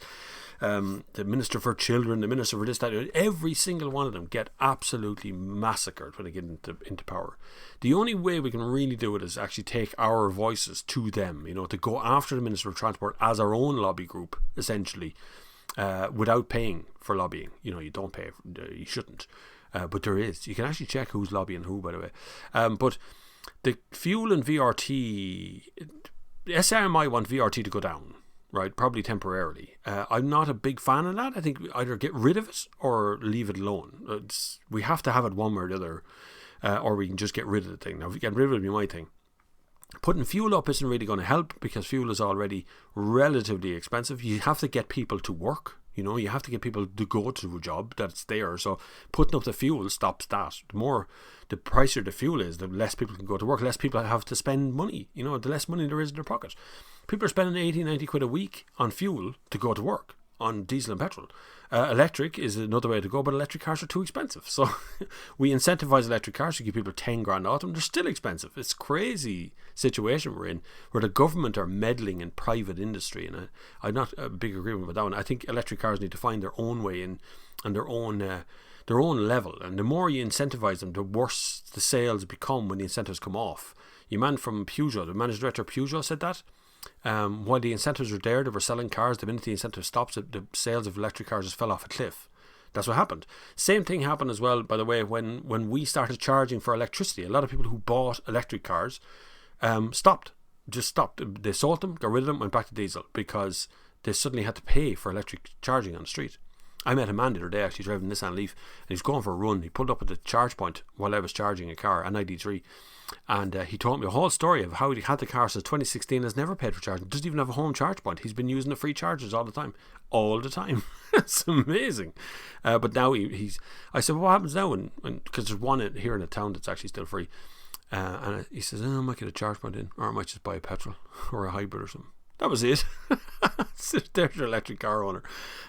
Speaker 1: the Minister for Children, the Minister for this, that, every single one of them get absolutely massacred when they get into power. The only way we can really do it is actually take our voices to them, to go after the Minister of Transport as our own lobby group, essentially, without paying for lobbying. You don't pay, you shouldn't, but there is. You can actually check who's lobbying who, by the way. But the fuel and VRT, SRMI want VRT to go down, right? Probably temporarily. I'm not a big fan of that. I think we either get rid of it or leave it alone. We have to have it one way or the other, or we can just get rid of the thing. Now, if we get rid of it, it'd be my thing. Putting fuel up isn't really going to help because fuel is already relatively expensive. You have to get people to work. You have to get people to go to a job that's there. So putting up the fuel stops that. The more the pricier the fuel is, the less people can go to work, less people have to spend money. The less money there is in their pocket. People are spending 80, 90 quid a week on fuel to go to work, on diesel and petrol. Electric is another way to go, but electric cars are too expensive. So we incentivize electric cars to give people 10 grand out of them. They're still expensive. It's a crazy situation we're in, where the government are meddling in private industry. And I'm not a big agreement with that one. I think electric cars need to find their own way in and their own level. And the more you incentivize them, the worse the sales become when the incentives come off. Your man from Peugeot, the managing director of Peugeot, said that. While the incentives were there, they were selling cars. The minute the incentive stops, the sales of electric cars just fell off a cliff. That's what happened. Same thing happened as well, by the way, when we started charging for electricity. A lot of people who bought electric cars stopped. They sold them, got rid of them, went back to diesel because they suddenly had to pay for electric charging on the street. I met a man the other day actually driving a Nissan Leaf, and he was going for a run. He pulled up at the charge point while I was charging a car, an ID3, and he told me a whole story of how he had the car since 2016, has never paid for charging, doesn't even have a home charge point. He's been using the free chargers all the time. It's amazing. But now I said, well, what happens now? Because there's one here in the town that's actually still free. And he says, I might get a charge point in, or I might just buy a petrol or a hybrid or something. That was it. There's your electric car owner.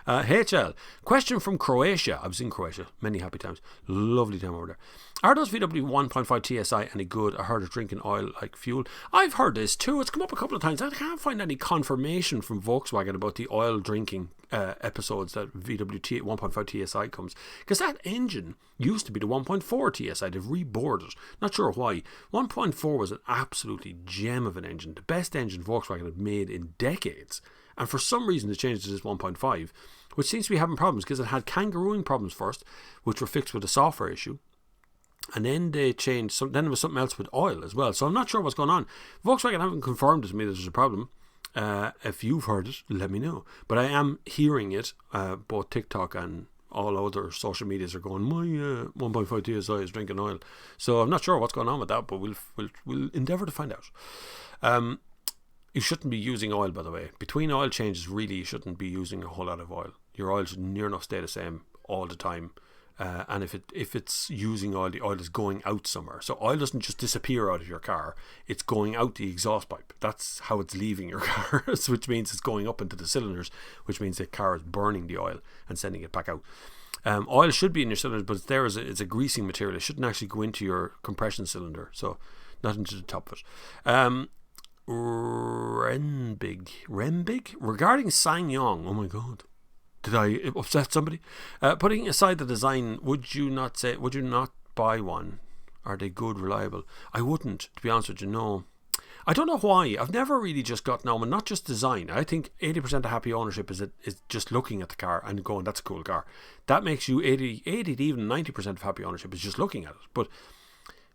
Speaker 1: HL, question from Croatia. I was in Croatia many happy times. Lovely time over there. Are those VW 1.5 TSI any good? I heard of drinking oil like fuel. I've heard this too. It's come up a couple of times. I can't find any confirmation from Volkswagen about the oil drinking episodes that VW 1.5 TSI comes. Because that engine used to be the 1.4 TSI. They've rebored it. Not sure why. 1.4 was an absolutely gem of an engine. The best engine Volkswagen had made in decades. And for some reason they changed it to this 1.5, which seems to be having problems because it had kangarooing problems first, which were fixed with a software issue. And then they changed, then there was something else with oil as well. So I'm not sure what's going on. Volkswagen haven't confirmed to me that there's a problem. If you've heard it, let me know. But I am hearing it. Both TikTok and all other social medias are going, my 1.5 TSI is drinking oil. So I'm not sure what's going on with that, but we'll endeavour to find out. You shouldn't be using oil, by the way. Between oil changes, really, you shouldn't be using a whole lot of oil. Your oil should near enough stay the same all the time. And if it's using oil, the oil is going out somewhere. So oil doesn't just disappear out of your car. It's going out the exhaust pipe. That's how it's leaving your car, which means it's going up into the cylinders, which means the car is burning the oil and sending it back out. Oil should be in your cylinders, but it's there as it's a greasing material. It shouldn't actually go into your compression cylinder, so not into the top of it. Renbig regarding SsangYong. Oh my god, did I upset somebody? Putting aside the design, would you not buy one? Are they good, reliable? I wouldn't, to be honest with you. No, I don't know why. I've never really just gotten on, and not just design. I think 80% of happy ownership is just looking at the car and going, that's a cool car. That makes you 80 to even 90% of happy ownership is just looking at it. But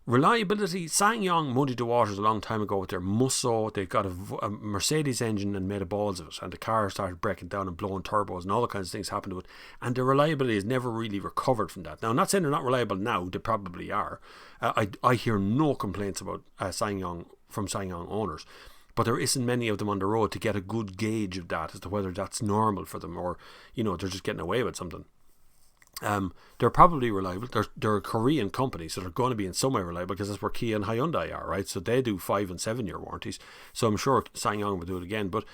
Speaker 1: reliability, SsangYong muddied the waters a long time ago with their Musso. They got a Mercedes engine and made a balls of it, and the car started breaking down and blowing turbos, and all the kinds of things happened to it, and the reliability has never really recovered from that. Now, I'm not saying they're not reliable now. They probably are. I hear no complaints about SsangYong from SsangYong owners, but there isn't many of them on the road to get a good gauge of that as to whether that's normal for them, or they're just getting away with something. They're probably reliable. They're a Korean company, so they're going to be in some way reliable, because that's where Kia and Hyundai are, right? So they do 5 and 7 year warranties. So I'm sure SsangYong will do it again. But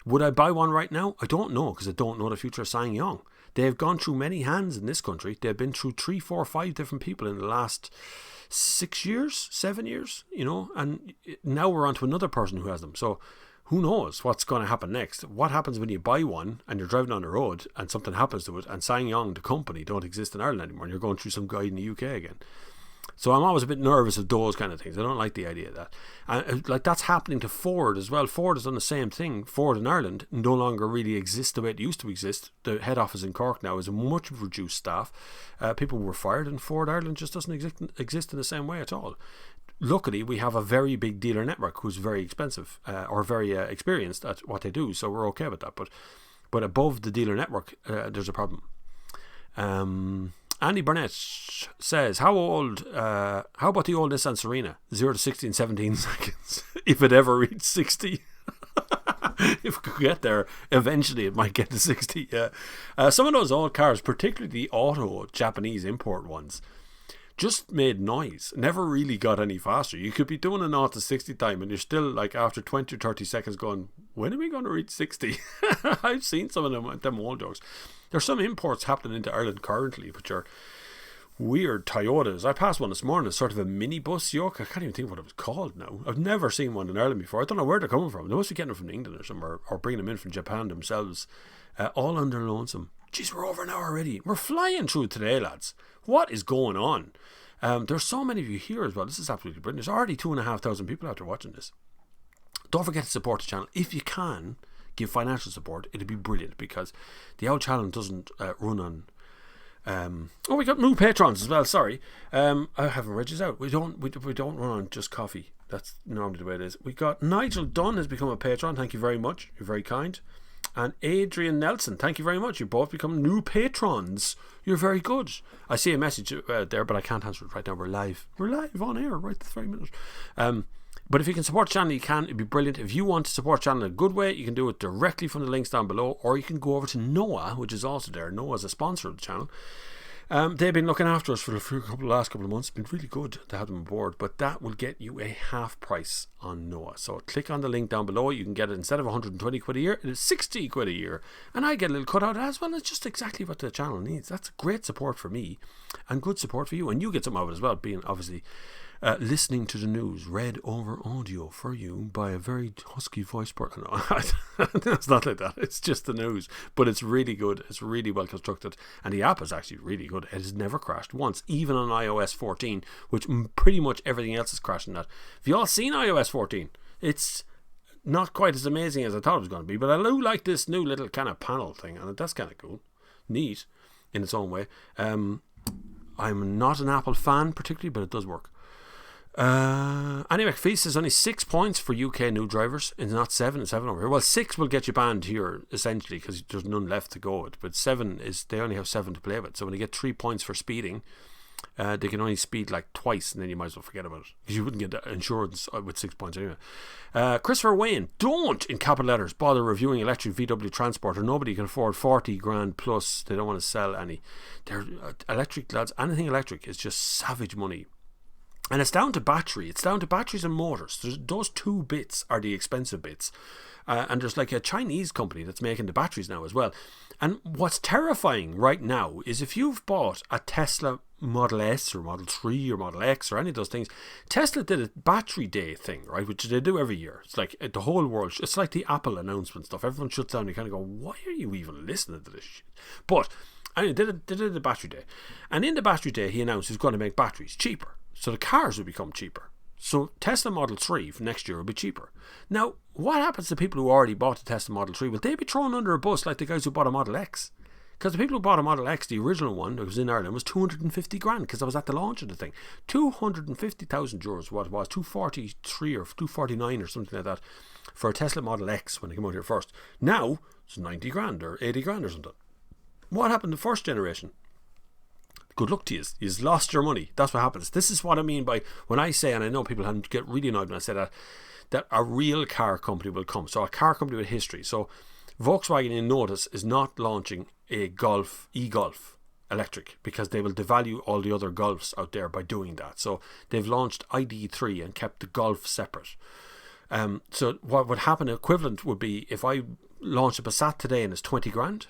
Speaker 1: Would I buy one right now? I don't know, because I don't know the future of SsangYong. They've gone through many hands in this country. They've been through 3, 4, 5 different people in the last 6 years, 7 years, and now we're on to another person who has them. So who knows what's going to happen next? What happens when you buy one and you're driving on the road and something happens to it, and SsangYong, the company, don't exist in Ireland anymore, and you're going through some guide in the UK again? So I'm always a bit nervous of those kind of things. I don't like the idea of that. And like, that's happening to Ford as well. Ford has done the same thing. Ford in Ireland no longer really exists the way it used to exist. The head office in Cork now is a much reduced staff. People were fired, and Ford Ireland just doesn't exist in the same way at all. Luckily, we have a very big dealer network who's very expensive or very experienced at what they do, so we're okay with that. But above the dealer network, there's a problem. Andy Burnett says, how about the old Nissan Serena? 0 to 60 in 17 seconds. If it ever reached 60. If it could get there, eventually it might get to 60. Yeah. Some of those old cars, particularly the auto Japanese import ones, just made noise. Never really got any faster. You could be doing a 0 to 60 time and you're still like after 20 or 30 seconds going, when are we going to reach 60? I've seen some of them old dogs. There's some imports happening into Ireland currently, which are weird Toyotas. I passed one this morning, it's sort of a minibus yoke. I can't even think what it was called now. I've never seen one in Ireland before. I don't know where they're coming from. They must be getting them from England or somewhere, or bringing them in from Japan themselves. All under lonesome. Jeez, we're over an hour already. We're flying through today, lads. What is going on? There's so many of you here as well. This is absolutely brilliant. There's already 2,500 people out there watching this. Don't forget to support the channel. If you can give financial support, it'd be brilliant, because the old channel doesn't run on we got new patrons as well. Sorry, I haven't read this out. We don't run on just coffee. That's normally the way it is. We got Nigel Dunn has become a patron. Thank you very much. You're very kind. And Adrian Nelson, thank you very much. You both become new patrons. You're very good. I see a message there, but I can't answer it right now. We're live on air right this very minute. But if you can support the channel, you can. It'd be brilliant. If you want to support the channel in a good way, you can do it directly from the links down below, or you can go over to Noah, which is also there. Noah's a sponsor of the channel. They've been looking after us for the last couple of months. It's been really good to have them aboard, but that will get you a half price on Noah. So click on the link down below. You can get it, instead of 120 quid a year, it is 60 quid a year. And I get a little cut out as well. It's just exactly what the channel needs. That's great support for me and good support for you. And you get something out of it as well, being obviously listening to the news read over audio for you by a very husky voice person. No, it's not like that. It's just the news, but it's really good. It's really well constructed, and the app is actually really good. It has never crashed once, even on iOS 14, which pretty much everything else is crashing. That. Have you all seen iOS 14? It's not quite as amazing as I thought it was going to be, but I do like this new little kind of panel thing, and that's kind of cool, neat in its own way. I'm not an Apple fan particularly, but it does work. Annie McPhee says only 6 points for UK new drivers. It's not 7, it's 7 over here. Well, 6 will get you banned here essentially, because there's none left to go with. But 7 is, they only have 7 to play with. So when they get 3 points for speeding, they can only speed like twice, and then you might as well forget about it, because you wouldn't get insurance with 6 points anyway. Christopher Wayne, don't, in capital letters, bother reviewing electric VW Transporter. Nobody can afford 40 grand plus. They don't want to sell any. They're electric, lads. Anything electric is just savage money. And it's down to battery. It's down to batteries and motors. Those 2 bits are the expensive bits. And there's like a Chinese company that's making the batteries now as well. And what's terrifying right now is if you've bought a Tesla Model S or Model 3 or Model X or any of those things, Tesla did a battery day thing, right, which they do every year. It's like the whole world, it's like the Apple announcement stuff. Everyone shuts down and you kind of go, why are you even listening to this shit? But anyway, they did a battery day. And in the battery day, he announced he's going to make batteries cheaper. So the cars will become cheaper. So Tesla Model 3 for next year will be cheaper. Now, what happens to people who already bought a Tesla Model 3? Will they be thrown under a bus like the guys who bought a Model X? Because the people who bought a Model X, the original one that was in Ireland, was 250 grand, because I was at the launch of the thing. 250,000 euros, what it was, 243 or 249 or something like that, for a Tesla Model X when it came out here first. Now, it's 90 grand or 80 grand or something. What happened to the first generation? Good luck to you. You've lost your money. That's what happens. This is what I mean by when I say, and I know people get really annoyed when I say that a real car company will come. So a car company with history. So Volkswagen, you notice, is not launching a e-Golf electric, because they will devalue all the other Golfs out there by doing that. So they've launched ID3 and kept the Golf separate. So what would happen equivalent would be if I launch a Passat today and it's 20 grand,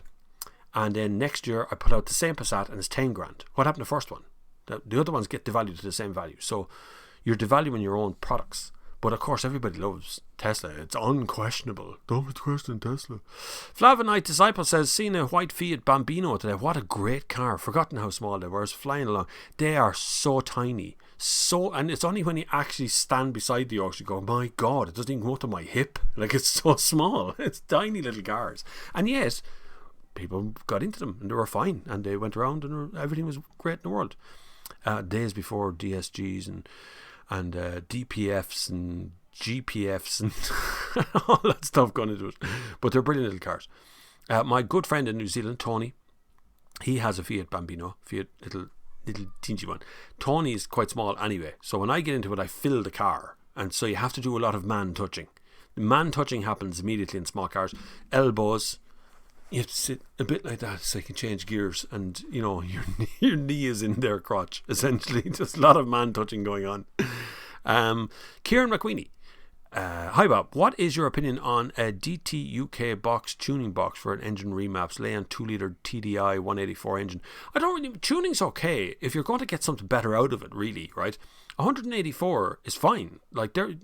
Speaker 1: and then next year I put out the same Passat and it's 10 grand. What happened to the first one? The other ones get devalued to the same value. So you're devaluing your own products. But of course, everybody loves Tesla. It's unquestionable. Don't question Tesla. Flavinite Disciple says, seen a white Fiat Bambino today. What a great car. Forgotten how small they were. It's flying along. They are so tiny. And it's only when you actually stand beside the auction, you go, my God, it doesn't even go up to my hip. Like, it's so small. It's tiny little cars. And yet, people got into them and they were fine. And they went around and everything was great in the world. Days before DSGs and DPFs and GPFs and all that stuff going into it. But they're brilliant little cars. My good friend in New Zealand, Tony, he has a Fiat Bambino, Fiat little teensy one. Tony is quite small anyway, so when I get into it, I fill the car, and so you have to do a lot of man touching. The man touching happens immediately in small cars. Elbows, you have to sit a bit like that so you can change gears, and you know your knee is in their crotch essentially. Just a lot of man touching going on. Kieran McQueenie, hi Bob, what is your opinion on a DT UK box tuning box for an engine remaps, lay on 2-litre TDI 184 engine? I don't really, tuning's okay if you're going to get something better out of it, really, right? 184 is fine, like they're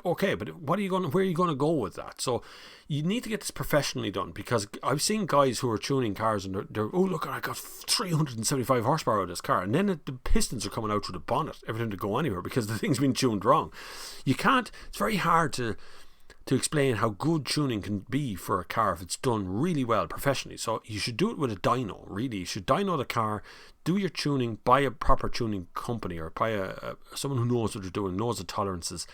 Speaker 1: okay, but where are you going to go with that? So you need to get this professionally done, because I've seen guys who are tuning cars and they're oh look, I got 375 horsepower out of this car, and then the pistons are coming out through the bonnet, everything to go anywhere because the thing's been tuned wrong. You can't, it's very hard to explain how good tuning can be for a car if it's done really well professionally. So you should do it with a dyno, really. You should dyno the car, do your tuning, buy a proper tuning company, or buy someone who knows what they're doing, knows the tolerances,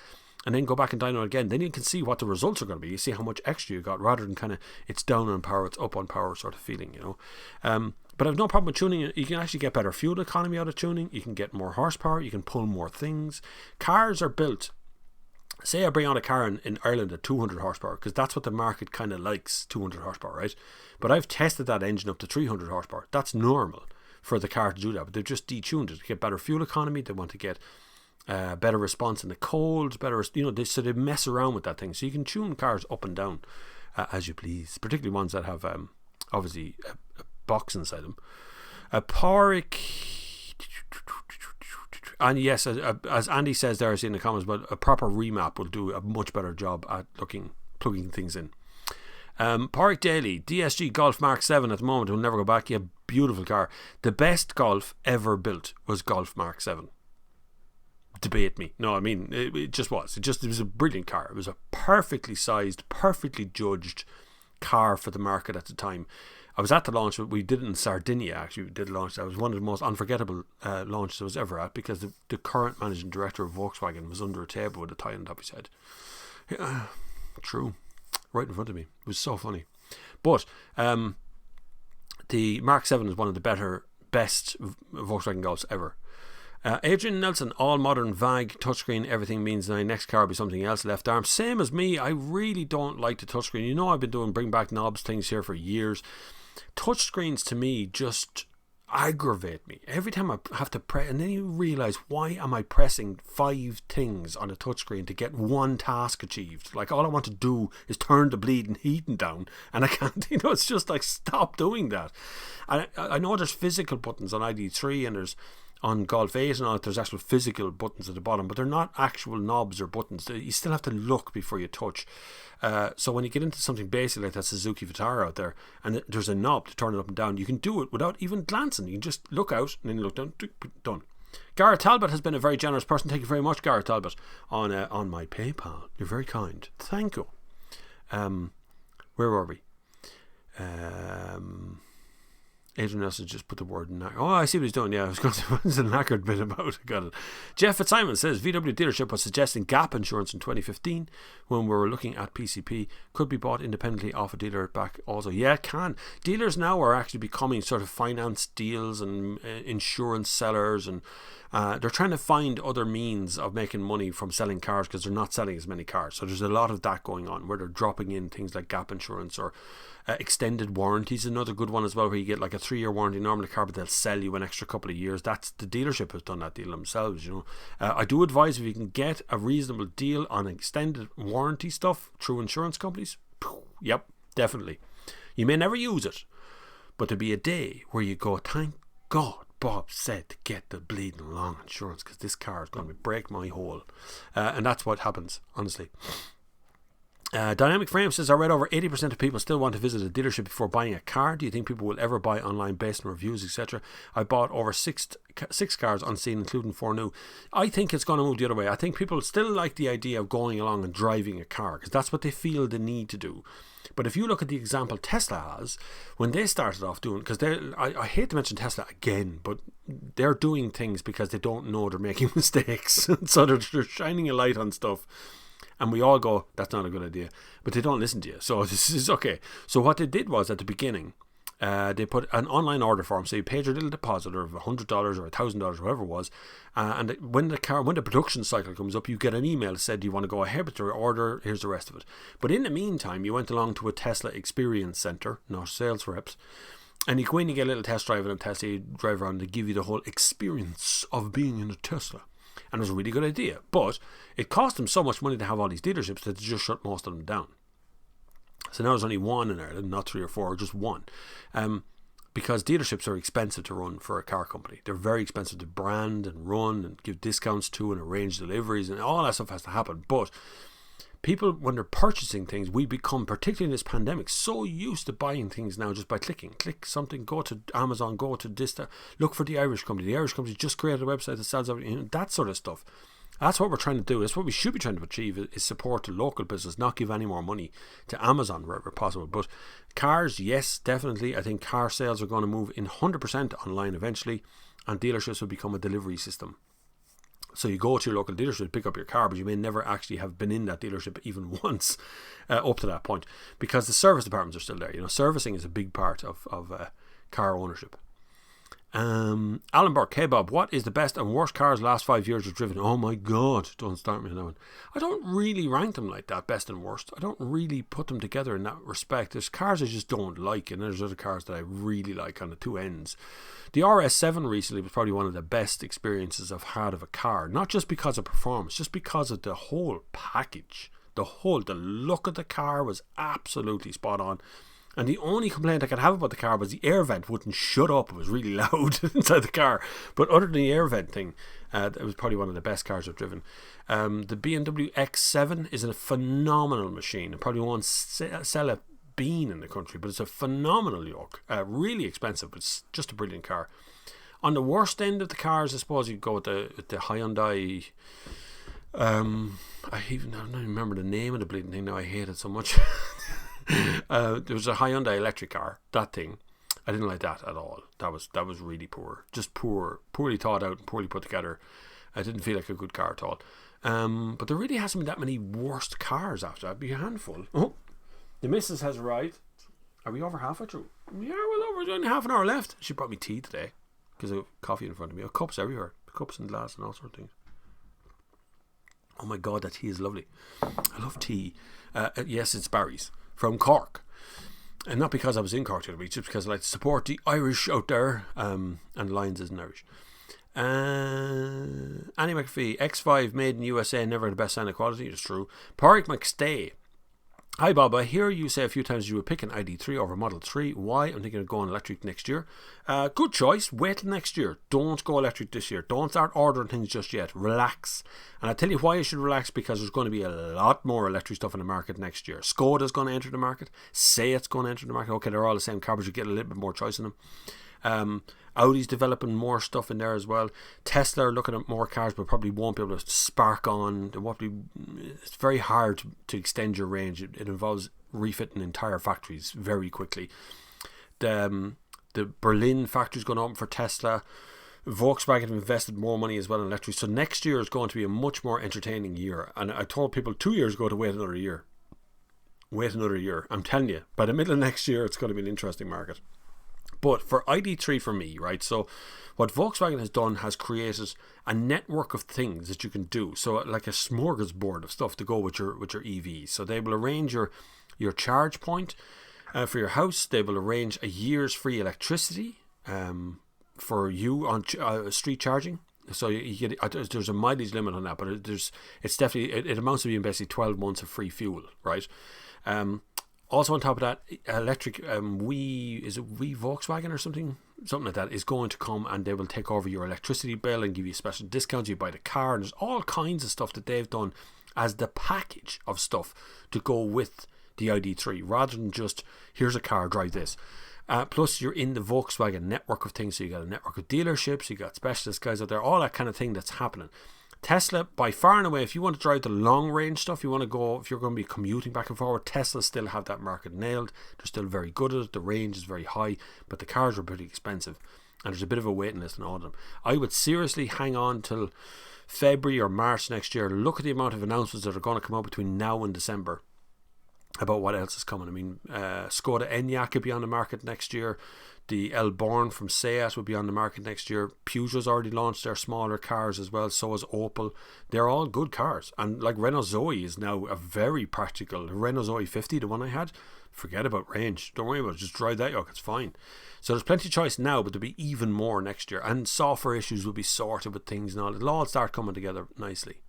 Speaker 1: and then go back and dyno it again. Then you can see what the results are going to be. You see how much extra you got, rather than kind of it's down on power, it's up on power sort of feeling, you know. But I've no problem with tuning. You can actually get better fuel economy out of tuning. You can get more horsepower. You can pull more things. Cars are built. Say I bring on a car in Ireland at 200 horsepower, because that's what the market kind of likes, 200 horsepower, right? But I've tested that engine up to 300 horsepower. That's normal for the car to do that. But they've just detuned it to get better fuel economy. They want to get better response in the cold, better, you know, so they mess around with that thing. So you can tune cars up and down as you please, particularly ones that have obviously a box inside them. Porrick, and yes, as Andy says there, I see in the comments, but a proper remap will do a much better job at plugging things in. Porrick Daly, DSG Golf Mark 7 at the moment, will never go back. Yeah, beautiful car. The best Golf ever built was Golf Mark 7. Debate me. No, I mean, it just was. It was a brilliant car. It was a perfectly sized, perfectly judged car for the market at the time. I was at the launch. We did it in Sardinia, actually. We did launch. That was one of the most unforgettable launches I was ever at, because the current managing director of Volkswagen was under a table with a tie on top of his head. Yeah, true. Right in front of me. It was so funny. But the Mark 7 is one of the best Volkswagen Golfs ever. Adrian Nelson, all modern, VAG, touchscreen, everything means my next car will be something else, left arm. Same as me, I really don't like the touchscreen. You know, I've been doing bring back knobs things here for years. Touchscreens to me just aggravate me. Every time I have to press, and then you realise, why am I pressing 5 things on a touchscreen to get one task achieved? Like, all I want to do is turn the bleeding heating down, and I can't, you know, it's just like, stop doing that. I know there's physical buttons on ID3 and there's on Golf 8 and all that, there's actual physical buttons at the bottom, but they're not actual knobs or buttons. You still have to look before you touch. So when you get into something basic like that Suzuki Vitara out there, and there's a knob to turn it up and down, you can do it without even glancing. You can just look out and then look down. Done. Gareth Talbot has been a very generous person. Thank you very much, Gareth Talbot, on my PayPal. You're very kind. Thank you. Where were we? Adrian Nelson just put the word in. Oh, I see what he's doing. Yeah, I was going to say, there's a knackered bit about it. Got it. Jeff Fitzsimon says VW dealership was suggesting gap insurance in 2015 when we were looking at PCP. Could be bought independently off a dealer back also. Yeah, it can. Dealers now are actually becoming sort of finance deals and insurance sellers, and they're trying to find other means of making money from selling cars, because they're not selling as many cars. So there's a lot of that going on where they're dropping in things like gap insurance or Extended warranty is another good one as well, where you get like a 3-year warranty normally car, but they'll sell you an extra couple of years. That's the dealership has done that deal themselves, you know. I do advise, if you can get a reasonable deal on extended warranty stuff through insurance companies, yep, definitely. You may never use it, but there'll be a day where you go, thank God Bob said to get the bleeding long insurance, because this car is going to break my hole. And that's what happens, honestly. Dynamic Frame says, I read over 80% of people still want to visit a dealership before buying a car. Do you think people will ever buy online based on reviews, etc.? I bought over six cars unseen, including 4 new. I think it's going to move the other way. I think people still like the idea of going along and driving a car, because that's what they feel the need to do. But if you look at the example Tesla has, when they started off doing, because I hate to mention Tesla again, but they're doing things because they don't know they're making mistakes. So they're shining a light on stuff. And we all go, that's not a good idea. But they don't listen to you. So this is okay. So what they did was, at the beginning, they put an online order form. So you paid your little deposit of $100 or $1,000, whatever it was. And when the production cycle comes up, you get an email that said, do you want to go ahead with your order? Here's the rest of it. But in the meantime, you went along to a Tesla experience center, not sales reps. And you go in, you get a little test drive and Tesla, you drive around, they give you the whole experience of being in a Tesla. And it was a really good idea. But it cost them so much money to have all these dealerships that they just shut most of them down. So now there's only one in Ireland, not 3 or 4, just one. Because dealerships are expensive to run for a car company. They're very expensive to brand and run and give discounts to and arrange deliveries, and all that stuff has to happen. But people, when they're purchasing things, we become, particularly in this pandemic, so used to buying things now just by clicking. Click something, go to Amazon, go to this, look for the Irish company. The Irish company just created a website that sells everything, you know, that sort of stuff. That's what we're trying to do. That's what we should be trying to achieve, is support the local business, not give any more money to Amazon wherever possible. But cars, yes, definitely. I think car sales are going to move in 100% online eventually, and dealerships will become a delivery system. So you go to your local dealership to pick up your car, but you may never actually have been in that dealership even once up to that point, because the service departments are still there. You know, servicing is a big part of car ownership. Alan Burke, hey Bob, what is the best and worst cars the last 5 years you've driven? Oh my God, don't start me on that one. I don't really rank them like that, best and worst. I don't really put them together in that respect. There's cars I just don't like, and there's other cars that I really like on the two ends. The RS7 recently was probably one of the best experiences I've had of a car, not just because of performance, just because of the whole package. The look of the car was absolutely spot on. And the only complaint I could have about the car was the air vent wouldn't shut up. It was really loud inside the car. But other than the air vent thing, it was probably one of the best cars I've driven. The BMW X7 is a phenomenal machine. I probably won't sell a bean in the country, but it's a phenomenal yoke. Really expensive, but it's just a brilliant car. On the worst end of the cars, I suppose you'd go with the Hyundai. I don't even remember the name of the bleeding thing now. I hate it so much. There was a Hyundai electric car. That thing, I didn't like that at all. That was really poor, just poorly thought out and poorly put together. I didn't feel like a good car at all. But there really hasn't been that many worst cars after that. It'd be a handful. Oh, the missus has arrived. Are we over halfway through? Yeah, we're only half an hour left. She brought me tea today because I have coffee in front of me. I have cups everywhere, cups and glass and all sorts of things. Oh my God, that tea is lovely. I love tea. Yes, it's Barry's from Cork, and not because I was in Cork the other week, just because I like to support the Irish out there, and Lions isn't Irish. Annie McPhee, X5 made in USA, never the best sign of quality. It's true. Pádraig McStay, hi Bob, I hear you say a few times you would pick an ID3 over Model 3. Why? I'm thinking of going electric next year. Good choice. Wait till next year. Don't go electric this year. Don't start ordering things just yet. Relax. And I'll tell you why you should relax, because there's going to be a lot more electric stuff in the market next year. Skoda's going to enter the market. Seat's going to enter the market. Okay, they're all the same car, but you get a little bit more choice in them. Audi's developing more stuff in there as well. Tesla are looking at more cars, but probably won't be able to spark on. It's very hard to extend your range. It involves refitting entire factories very quickly. The Berlin factory is going to open for Tesla. Volkswagen have invested more money as well in electric. So next year is going to be a much more entertaining year. And I told people 2 years ago to wait another year. Wait another year. I'm telling you, by the middle of next year, it's going to be an interesting market. But for ID3 for me, right, so what Volkswagen has done has created a network of things that you can do. So like a smorgasbord of stuff to go with your EVs. So they will arrange your charge point. For your house, they will arrange a year's free electricity for you on street charging. So you get, there's a mileage limit on that, but it's definitely, it amounts to being basically 12 months of free fuel, right? Also on top of that, electric is it Volkswagen or something like that is going to come, and they will take over your electricity bill and give you special discounts. You buy the car, and there's all kinds of stuff that they've done as the package of stuff to go with the ID3, rather than just here's a car, drive this. Plus you're in the Volkswagen network of things, so you got a network of dealerships, you got specialist guys out there, all that kind of thing that's happening. Tesla, by far and away, if you want to drive the long range stuff, if you're going to be commuting back and forward, Tesla still have that market nailed. They're still very good at it. The range is very high, but the cars are pretty expensive, and there's a bit of a waiting list on all of them. I would seriously hang on till February or March next year. Look at the amount of announcements that are going to come out between now and December about what else is coming. I mean, Skoda Enyaq could be on the market next year. The Elborn from Seat will be on the market next year. Peugeot's already launched their smaller cars as well. So is Opel. They're all good cars. And like Renault Zoe is now a very practical. The Renault Zoe 50, the one I had, forget about range. Don't worry about it. Just drive that yoke. It's fine. So there's plenty of choice now, but there'll be even more next year. And software issues will be sorted with things and all. It'll all start coming together nicely.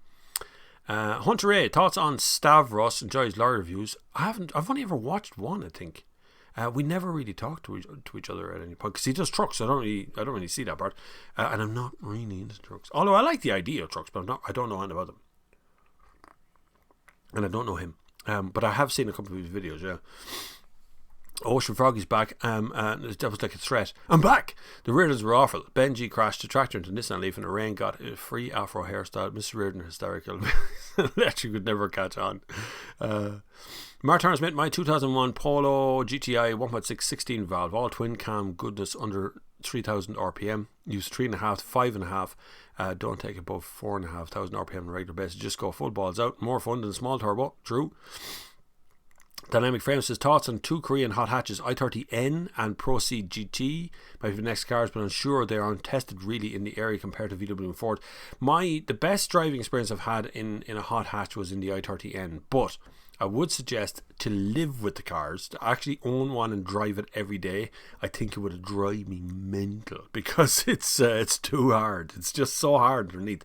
Speaker 1: Hunter A, thoughts on Stavros? Enjoys lorry reviews. I've only ever watched one, I think. We never really talk to each other at any point, because he does trucks. So I don't really see that part, and I'm not really into trucks. Although I like the idea of trucks, but I don't know anything about them, and I don't know him. But I have seen a couple of his videos. Yeah. Ocean Froggy's back. That was like a threat. I'm back. The Reardons were awful. Benji crashed the tractor into Nissan Leaf, and the rain got a free afro hairstyle. Mr. Reardon hysterical. Electric would never catch on. Mark Turner's made my 2001 Polo GTI 1.6 16 valve, all twin cam goodness, under 3,000 RPM. Use 3.5 to 5.5. Don't take above 4,500 RPM on a regular basis. Just go full balls out. More fun than small turbo. True. Dynamic Frame says thoughts on two Korean hot hatches, i30N and Proceed GT. Might be the next cars, but I'm sure they are untested really in the area compared to VW and Ford. The best driving experience I've had in a hot hatch was in the i30N, but I would suggest to live with the cars, to actually own one and drive it every day. I think it would drive me mental, because it's too hard. It's just so hard underneath.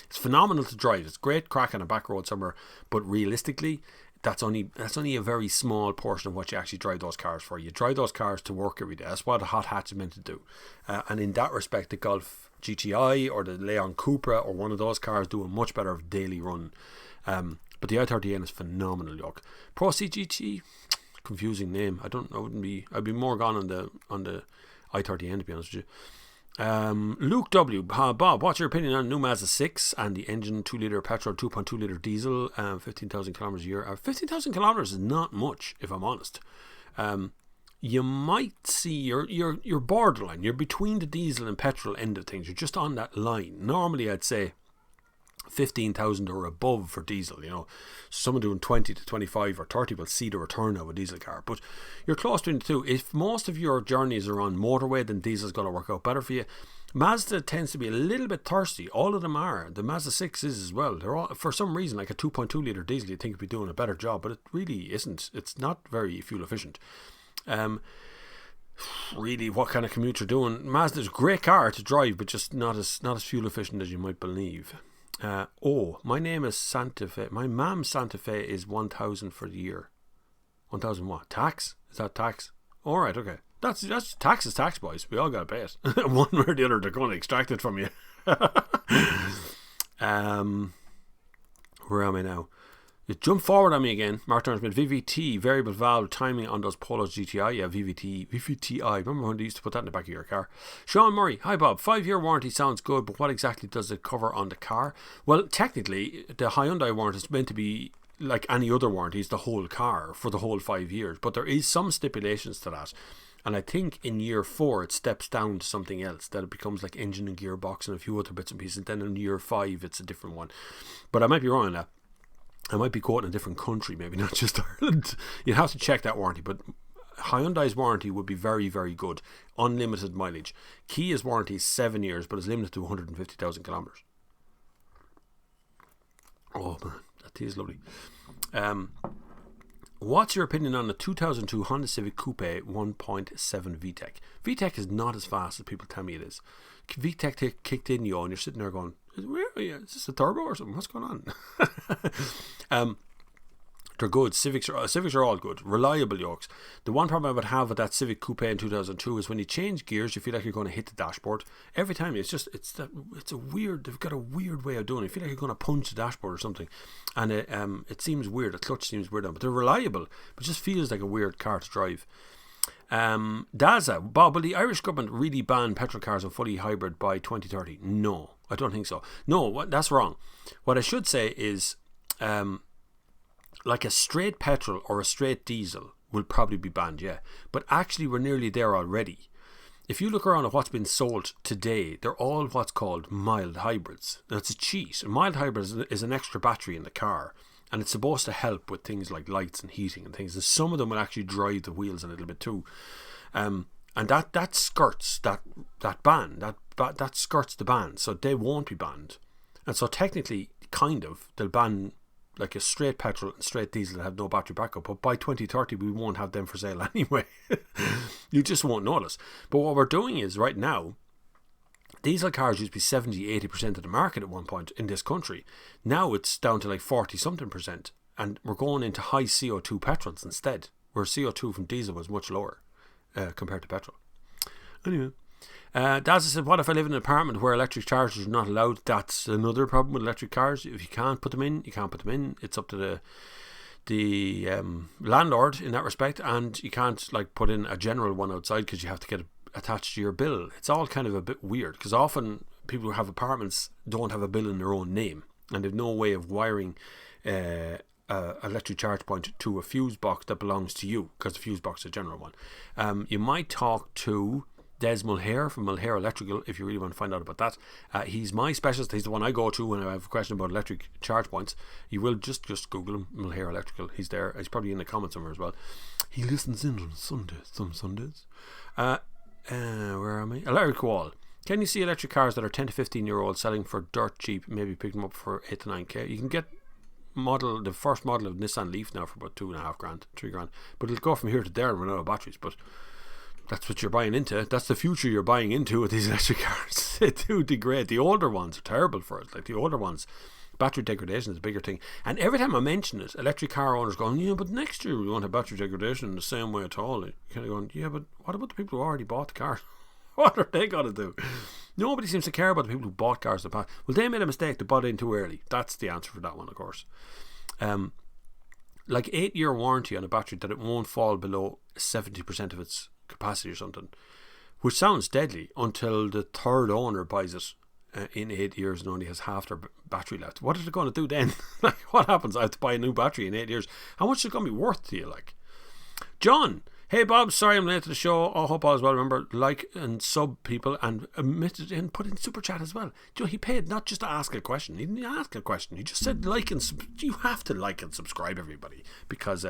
Speaker 1: It's phenomenal to drive. It's great crack on a back road somewhere, but realistically, that's only a very small portion of what you actually drive those cars for. You drive those cars to work every day. That's what a hot hatch is meant to do. And in that respect, the Golf GTI or the Leon Cupra or one of those cars do a much better daily run. But the i30N is phenomenal, yoke. Pro CGT, confusing name. I'd be more gone on the i30N, to be honest with you. Luke W. Bob, what's your opinion on new Mazda 6 and the engine 2-litre petrol, 2.2-litre diesel, 15,000 kilometers a year? 15,000 kilometers is not much, if I'm honest. You might see you're borderline. You're between the diesel and petrol end of things. You're just on that line. Normally, I'd say 15,000 or above for diesel. Someone doing 20 to 25 or 30 will see the return of a diesel car, but you're close between the two. If most of your journeys are on motorway, then diesel is going to work out better for you. Mazda tends to be a little bit thirsty. All of them are. The Mazda 6 is as well. They're all, for some reason, like a 2.2 litre diesel, you think would be doing a better job, but it really isn't. It's not very fuel efficient. Really, what kind of commute you're doing? Mazda's a great car to drive, but just not as fuel efficient as you might believe. My name is Santa Fe. My mom's Santa Fe is 1,000 for the year. 1,000 what? Tax? Is that tax? Alright, okay. That's tax is tax, boys. We all gotta pay it. One way or the other, they're going to extract it from you. Where am I now? You jump forward on me again. Mark Turner's made VVT, variable valve timing on those Polos GTI. Yeah, VVTi. Remember when they used to put that in the back of your car? Sean Murray, hi Bob. 5-year warranty sounds good, but what exactly does it cover on the car? Well, technically, the Hyundai warranty is meant to be like any other warranty, it's the whole car for the whole 5 years. But there is some stipulations to that. And I think in year 4 it steps down to something else, that it becomes like engine and gearbox and a few other bits and pieces. Then in year 5 it's a different one. But I might be wrong on that. I might be caught in a different country, maybe not just Ireland. You'd have to check that warranty, but Hyundai's warranty would be very, very good. Unlimited mileage. Kia's warranty is 7 years, but it's limited to 150,000 kilometers. Oh man, that tea is lovely. What's your opinion on the 2002 Honda Civic Coupe 1.7 VTEC? VTEC is not as fast as people tell me it is. VTEC kicked in, and you're sitting there going, is this a turbo or something? What's going on? They're good. Civics are all good. Reliable yokes. The one problem I would have with that Civic Coupe in 2002 is when you change gears, you feel like you're going to hit the dashboard. Every time it's a weird, they've got a weird way of doing it. You feel like you're going to punch the dashboard or something. And it seems weird. The clutch seems weird. But they're reliable. But it just feels like a weird car to drive. Daza, Bob, will the Irish government really ban petrol cars and fully hybrid by 2030? No, I don't think so. No, that's wrong. What I should say is, like a straight petrol or a straight diesel will probably be banned, yeah. But actually, we're nearly there already. If you look around at what's been sold today, they're all what's called mild hybrids. Now, it's a cheat. A mild hybrid is an extra battery in the car, and it's supposed to help with things like lights and heating and things. And some of them will actually drive the wheels a little bit too. And that skirts that ban. That skirts the ban, so they won't be banned. And so technically, kind of, they'll ban like a straight petrol and straight diesel that have no battery backup, but by 2030 we won't have them for sale anyway. You just won't notice. But what we're doing is, right now, diesel cars used to be 70-80% of the market at one point in this country. Now it's down to like 40 something percent, and we're going into high CO2 petrols instead, where CO2 from diesel was much lower compared to petrol. Anyway, Dazza said, what if I live in an apartment where electric chargers are not allowed? That's another problem with electric cars. If you can't put them in, you can't put them in. It's up to the landlord in that respect, and you can't like put in a general one outside because you have to get it attached to your bill. It's all kind of a bit weird because often people who have apartments don't have a bill in their own name, and they've no way of wiring electric charge point to a fuse box that belongs to you, because the fuse box is a general one. You might talk to Des Mulhare from Mulhare Electrical if you really want to find out about that. He's my specialist. He's the one I go to when I have a question about electric charge points. You will just Google him, Mulhare Electrical. He's there. He's probably in the comments somewhere as well. He listens in on Sundays, some Sundays. Where am I? Electric Wall. Can you see electric cars that are 10 to 15 year old selling for dirt cheap? Maybe pick them up for 8 to 9k. You can get the first model of Nissan Leaf now for about $2,500, $3,000. But it'll go from here to there and run out of batteries. But that's what you're buying into. That's the future you're buying into with these electric cars. They do degrade. The older ones are terrible for it. Like the older ones, battery degradation is a bigger thing. And every time I mention it, electric car owners going, yeah, but next year we won't have battery degradation in the same way at all. You're kind of going, yeah, but what about the people who already bought the car? What are they going to do? Nobody seems to care about the people who bought cars in the past. Well, they made a mistake. They bought in too early. That's the answer for that one, of course. Like 8-year warranty on a battery that it won't fall below 70% of its capacity or something, which sounds deadly until the third owner buys it in 8 years and only has half their battery left. What are they going to do then? Like, what happens? I have to buy a new battery in 8 years. How much is it going to be worth to you? Like, John, hey Bob, sorry I'm late to the show. I hope all is well. Remember, like and sub people and and put in super chat as well. You know, he paid not just to ask a question. He didn't ask a question. He just said like and you have to like and subscribe, everybody, because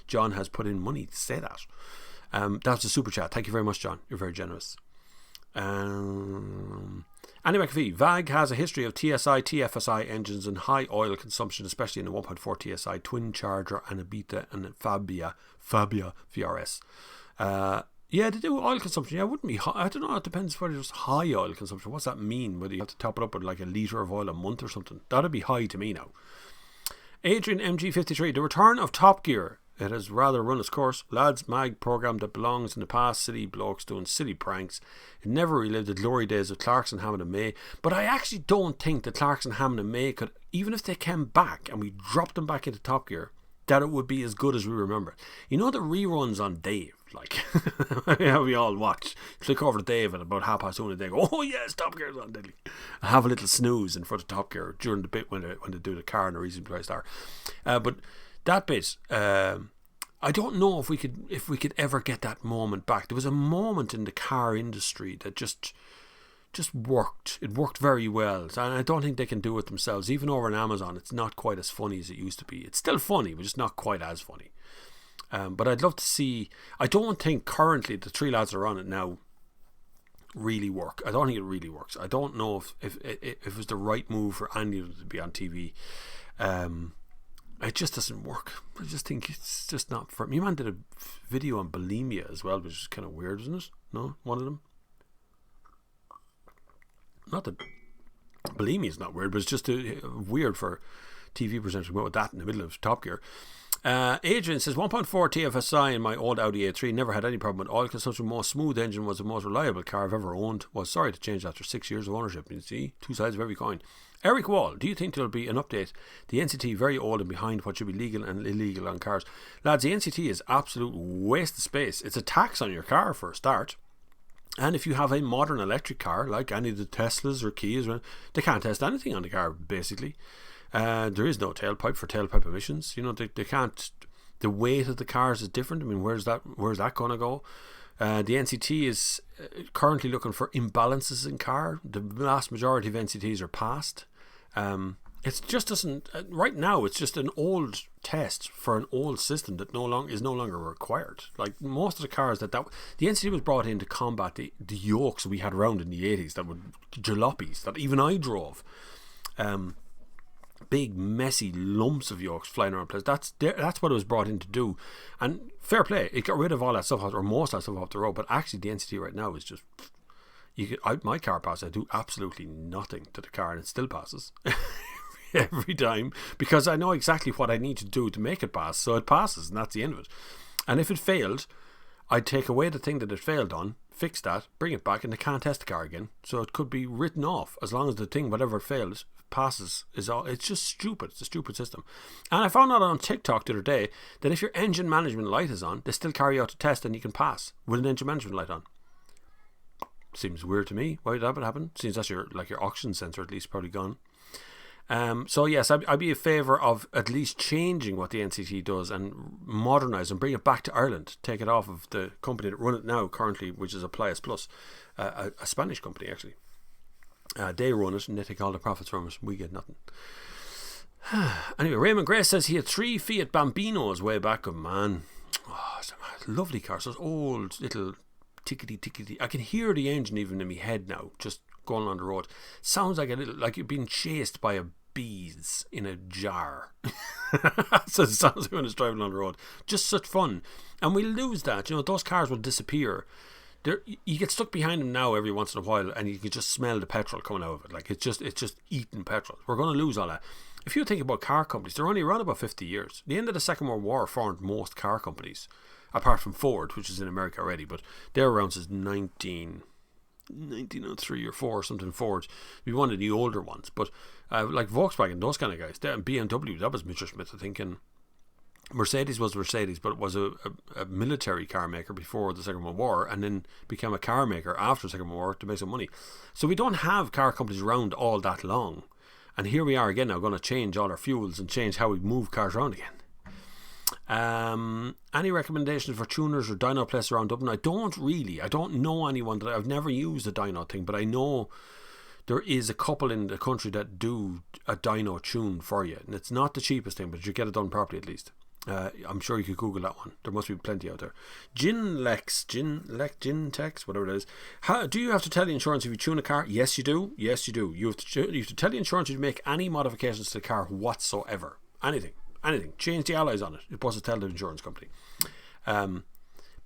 Speaker 1: John has put in money to say that. That was a super chat. Thank you very much, John. You're very generous. Anyway, McAfee, VAG has a history of TSI, TFSI engines and high oil consumption, especially in the 1.4 TSI, twin charger, and Abita and Fabia VRS. Yeah, they do oil consumption. Yeah, it wouldn't be high. I don't know. It depends whether it's high oil consumption. What's that mean? Whether you have to top it up with like a litre of oil a month or something. That'd be high to me now. Adrian MG53, the return of Top Gear. It has rather run its course. Lads mag programme that belongs in the past, silly blokes doing silly pranks. It never relived the glory days of Clarkson, Hammond and May. But I actually don't think that Clarkson, Hammond and May could, even if they came back and we dropped them back into Top Gear, that it would be as good as we remember. You know the reruns on Dave, like yeah, we all watch. Click over to Dave at about 2:30 and they go, oh yes, Top Gear's on daily. I have a little snooze in front of Top Gear during the bit when they do the car in a reasonably priced hour. But that bit, I don't know if we could ever get that moment back. There was a moment in the car industry that just worked. It worked very well, and I don't think they can do it themselves. Even over on Amazon, it's not quite as funny as it used to be. It's still funny, but just not quite as funny. But I'd love to see. I don't think currently the three lads that are on it now really work. I don't think it really works. I don't know if it was the right move for any of them to be on TV. it just doesn't work. I just think it's just not for me. Man did a video on bulimia as well, which is kind of weird, isn't it? No, one of them. Not that bulimia is not weird, but it's just weird for TV presenters to go with that in the middle of Top Gear. Adrian says 1.4 TFSI in my old Audi A3, never had any problem with oil consumption. Most smooth engine, was the most reliable car I've ever owned. Was sorry to change after 6 years of ownership. You see, two sides of every coin. Eric Wall, do you think there'll be an update? The NCT very old and behind what should be legal and illegal on cars. Lads, the NCT is absolute waste of space. It's a tax on your car for a start. And if you have a modern electric car, like any of the Teslas or Kias, they can't test anything on the car, basically. There is no tailpipe for tailpipe emissions. You know, they can't. The weight of the cars is different. I mean, where's that going to go? The NCT is currently looking for imbalances in car. The vast majority of NCTs are passed. It just doesn't. Right now, it's just an old test for an old system that is no longer required. Like most of the cars the NCT was brought in to combat the yokes we had around in the 80s that would jalopies that even I drove. Big messy lumps of yokes flying around the place. That's what it was brought in to do, and fair play, it got rid of all that stuff or most of that stuff off the road. But actually the NCT right now is just, my car passes, I do absolutely nothing to the car and it still passes every time, because I know exactly what I need to do to make it pass, so it passes, and that's the end of it. And if it failed, I'd take away the thing that it failed on, fix that, bring it back, and they can't test the car again, so it could be written off as long as the thing, whatever it failed, passes. It's just stupid. It's a stupid system. And I found out on TikTok the other day that if your engine management light is on, they still carry out a test and you can pass with an engine management light on. Seems weird to me. Why would that happen? Seems that's your oxygen sensor at least probably gone. So yes, I'd be in favour of at least changing what the NCT does and modernise and bring it back to Ireland. Take it off of the company that run it now currently, which is Appliance Plus, a Spanish company actually. They run it and they take all the profits from it. We get nothing. Anyway, Raymond Gray says he had 3 Fiat Bambinos way back. Oh man, it's a lovely cars. Those old little tickety. I can hear the engine even in my head now, just going on the road. Sounds like like you're being chased by bees in a jar. So it sounds like when it's driving on the road. Just such fun, and we lose that. You know, those cars will disappear. You get stuck behind them now every once in a while, and you can just smell the petrol coming out of it. Like it's just eating petrol. We're going to lose all that. If you think about car companies, they're only around about 50 years. The end of the Second World War formed most car companies, apart from Ford, which is in America already, but they're around since 1903 or 4 or something. Ford be one of the older ones, but like Volkswagen, those kind of guys, and BMW, that was Mr. Smith, I think, and Mercedes was Mercedes, but it was a military car maker before the Second World War, and then became a car maker after the Second World War to make some money. So we don't have car companies around all that long, and here we are again now going to change all our fuels and change how we move cars around again. Any recommendations for tuners or dyno places around Dublin? I don't know anyone. I've never used a dyno thing, but I know there is a couple in the country that do a dyno tune for you, and it's not the cheapest thing, but you get it done properly at least. I'm sure you could Google that one. There must be plenty out there. Gintex, whatever it is. Do you have to tell the insurance if you tune a car? Yes, you do. You have to tell the insurance if you make any modifications to the car whatsoever. Anything. Change the alloys on it. You're supposed to tell the insurance company.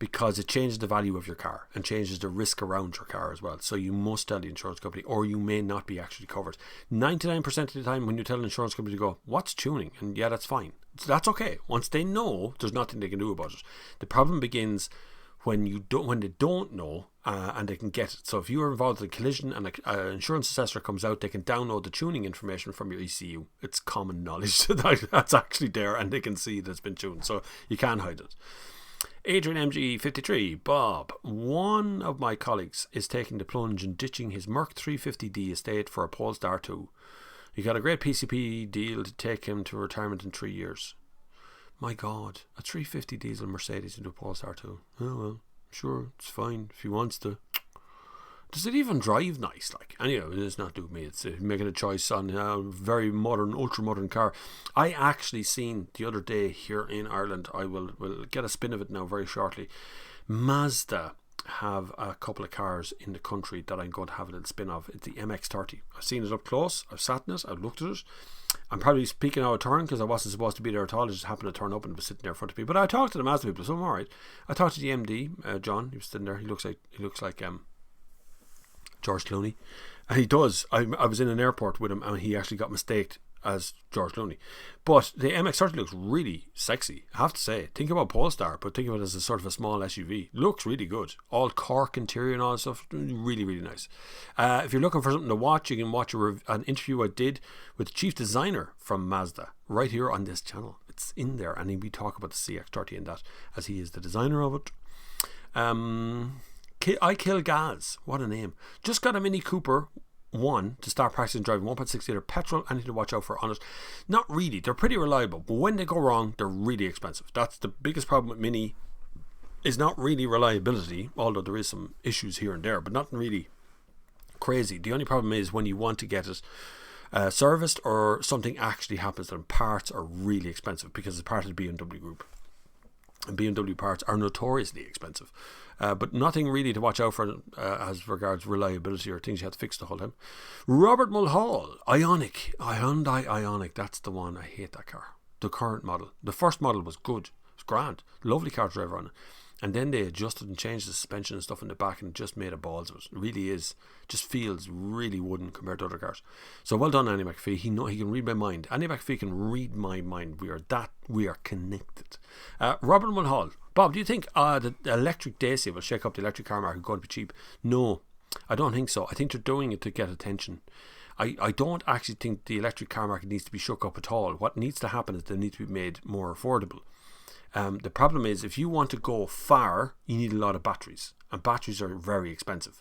Speaker 1: Because it changes the value of your car and changes the risk around your car as well. So you must tell the insurance company, or you may not be actually covered. 99% of the time when you tell an insurance company to go, what's tuning? And yeah, that's fine. So that's okay. Once they know, there's nothing they can do about it. The problem begins when they don't know and they can get it. So if you are involved in a collision and an insurance assessor comes out, they can download the tuning information from your ECU. It's common knowledge that that's actually there, and they can see that it's been tuned. So you can't hide it. Adrian MG53, Bob, one of my colleagues is taking the plunge and ditching his Merc 350D estate for a Polestar 2. He got a great PCP deal to take him to retirement in 3 years. My God, a 350 diesel Mercedes into a Polestar 2. Oh well, sure, it's fine if he wants to. Does it even drive nice? Like, anyway, it's not doing me. It's making a choice on a very modern, ultra modern car. I actually seen the other day here in Ireland. I will get a spin of it now very shortly. Mazda have a couple of cars in the country that I'm going to have a little spin of. It's the MX-30. I've seen it up close. I've sat in it. I've looked at it. I'm probably speaking out of turn because I wasn't supposed to be there at all. I just happened to turn up and was sitting there in front of me. But I talked to the Mazda people, so I'm all right. I talked to the MD, John. He was sitting there. He looks like George Clooney. And he does. I was in an airport with him, and he actually got mistaked as George Clooney. But the MX-30 looks really sexy, I have to say. Think about Polestar, but think of it as a sort of a small SUV. Looks really good. All cork interior and all that stuff. Really, really nice. If you're looking for something to watch, you can watch an interview I did with the chief designer from Mazda right here on this channel. It's in there, and we talk about the CX-30 and that, as he is the designer of it. I Kill Gas, what a name. Just got a Mini Cooper 1 to start practicing driving. 1.6 litre petrol. Anything to watch out for on it? Not really. They're pretty reliable, but when they go wrong, they're really expensive. That's the biggest problem with Mini, is not really reliability, although there is some issues here and there, but nothing really crazy. The only problem is when you want to get it serviced or something actually happens to them. Parts are really expensive because it's part of the BMW group, and BMW parts are notoriously expensive. But nothing really to watch out for as regards reliability or things you have to fix the whole time. Robert Mulhall, Hyundai Ioniq, that's the one. I hate that car. The current model. The first model was good. It was grand. Lovely car to drive on it. And then they adjusted and changed the suspension and stuff in the back and just made a balls of it. It really is. Just feels really wooden compared to other cars. So well done, Andy McPhee. He can read my mind. Andy McPhee can read my mind. We are connected. Robert Mulhall. Bob, do you think the electric Dacia will shake up the electric car market, going to be cheap? No, I don't think so. I think they're doing it to get attention. I don't actually think the electric car market needs to be shook up at all. What needs to happen is they need to be made more affordable. The problem is, if you want to go far, you need a lot of batteries, and batteries are very expensive.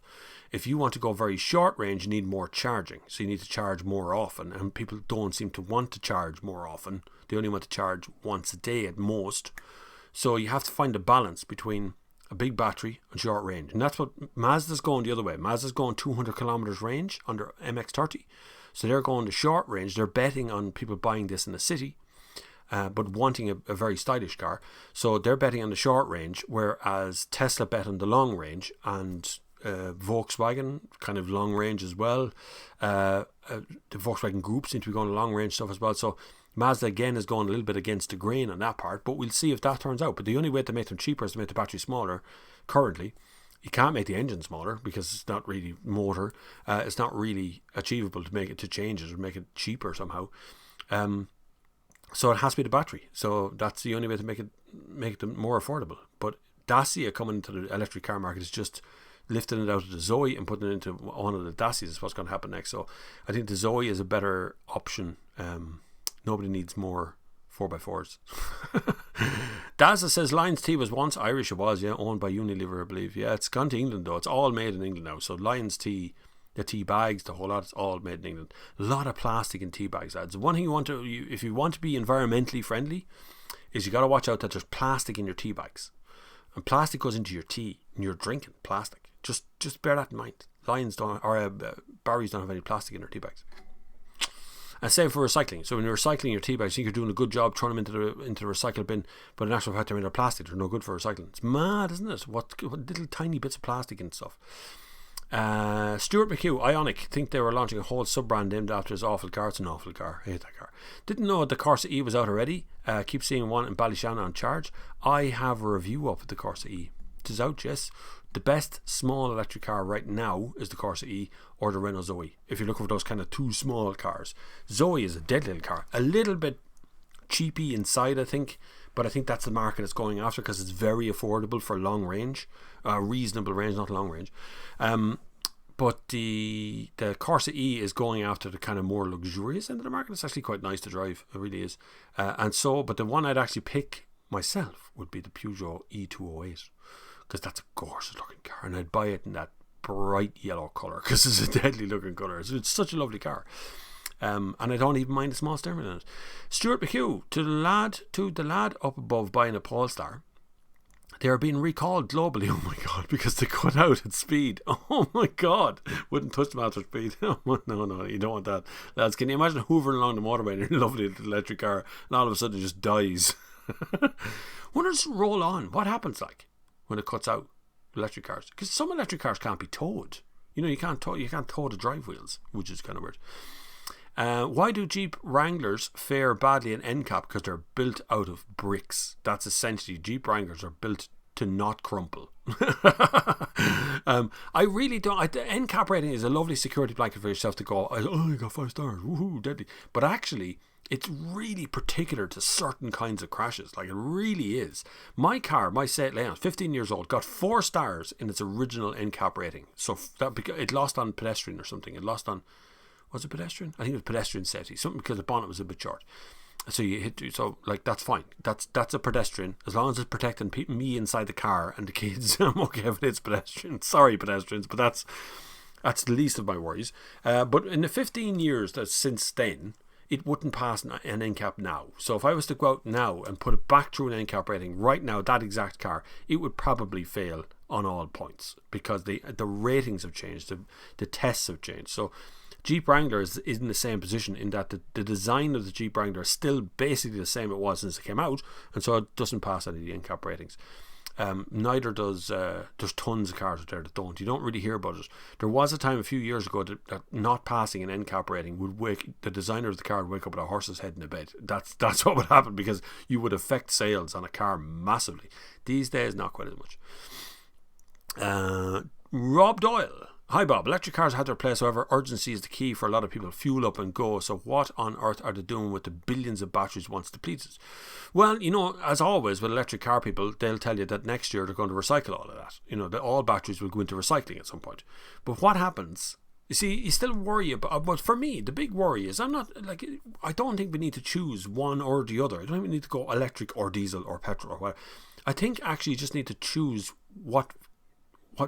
Speaker 1: If you want to go very short range, you need more charging, so you need to charge more often, and people don't seem to want to charge more often. They only want to charge once a day at most. So you have to find a balance between a big battery and short range, and that's what Mazda's going the other way. Mazda's going 200 kilometers range under MX-30, so they're going the short range. They're betting on people buying this in the city, but wanting a very stylish car. So they're betting on the short range, whereas Tesla bet on the long range, and Volkswagen kind of long range as well. The Volkswagen group seem to be going long range stuff as well. So Mazda again is going a little bit against the grain on that part, but we'll see if that turns out. But the only way to make them cheaper is to make the battery smaller. Currently, you can't make the engine smaller because it's not really motor. It's not really achievable to change it or make it cheaper somehow. So it has to be the battery. So that's the only way to make it more affordable. But Dacia coming into the electric car market is just lifting it out of the Zoe and putting it into one of the Dacias is what's going to happen next. So I think the Zoe is a better option. Nobody needs more 4x4s. Daza says Lions Tea was once Irish. It was, yeah, owned by Unilever, I believe. Yeah, it's gone to England though. It's all made in England now. So Lions Tea, the tea bags, the whole lot, it's all made in England. A lot of plastic in tea bags, lads. One thing if you want to be environmentally friendly, is you got to watch out that there's plastic in your tea bags, and plastic goes into your tea and you're drinking plastic. Just bear that in mind. Lions don't, or Barry's don't have any plastic in their tea bags. And same for recycling. So when you're recycling your tea bags, you think you're doing a good job throwing them into the recycle bin, but in actual fact they're made of plastic. They're no good for recycling. It's mad, isn't it? What little tiny bits of plastic and stuff. Stuart McHugh, Ioniq, think they were launching a whole sub-brand named after his awful car. It's an awful car. I hate that car. Didn't know the Corsa E was out already. Keep seeing one in Ballyshannon on charge. I have a review up of the Corsa E. It is out, yes. The best small electric car right now is the Corsa E or the Renault Zoe. If you're looking for those kind of two small cars. Zoe is a dead little car. A little bit cheapy inside, I think. But I think that's the market it's going after because it's very affordable for long range. Reasonable range, not long range. But the Corsa E is going after the kind of more luxurious end of the market. It's actually quite nice to drive. It really is. But the one I'd actually pick myself would be the Peugeot E208. Because that's a gorgeous looking car, and I'd buy it in that bright yellow colour because it's a deadly looking colour. It's such a lovely car, and I don't even mind the small steering wheel in it. Stuart McHugh, to the lad up above buying a Polestar, they are being recalled globally. Oh my god, because they cut out at speed. Oh my god, wouldn't touch them after speed. No, you don't want that, lads. Can you imagine hoovering along the motorway in your lovely little electric car, and all of a sudden it just dies? When does it roll on? What happens like when it cuts out? electric cars, because some electric cars can't be towed. You can't tow the drive wheels, which is kind of weird. Why do Jeep Wranglers fare badly in NCAP? Because they're built out of bricks. That's essentially, Jeep Wranglers are built to not crumple. I really don't. The NCAP rating is a lovely security blanket for yourself to go, I got 5 stars, woohoo, deadly. But actually, it's really particular to certain kinds of crashes. Like, it really is. My car, my Seat Leon, 15 years old, got 4 stars in its original NCAP rating. So it lost on pedestrian or something. It lost on, was it pedestrian? I think it was pedestrian safety. Something because the bonnet was a bit short. So that's fine. That's a pedestrian, as long as it's protecting me inside the car and the kids. I'm okay if it's pedestrian. Sorry, pedestrians, but that's the least of my worries. But in the 15 years that's since then, it wouldn't pass an NCAP now. So if I was to go out now and put it back through an NCAP rating right now, that exact car, it would probably fail on all points, because the ratings have changed, the tests have changed. So Jeep Wrangler is in the same position in that the design of the Jeep Wrangler is still basically the same it was since it came out, and so it doesn't pass any of the NCAP ratings. Neither does, there's tons of cars out there that don't. You don't really hear about it. There was a time a few years ago that not passing an NCAP rating would wake the designer of the car would wake up with a horse's head in a bed. That's what would happen, because you would affect sales on a car massively. These days, not quite as much. Rob Doyle. Hi Bob, electric cars had their place, however urgency is the key for a lot of people. Fuel up and go. So what on earth are they doing with the billions of batteries once depleted? Well, as always with electric car people, they'll tell you that next year they're going to recycle all of that. That all batteries will go into recycling at some point. But what happens? You see, you still worry about, but for me, the big worry is I don't think we need to choose one or the other. I don't think we need to go electric or diesel or petrol or whatever. I think actually you just need to choose what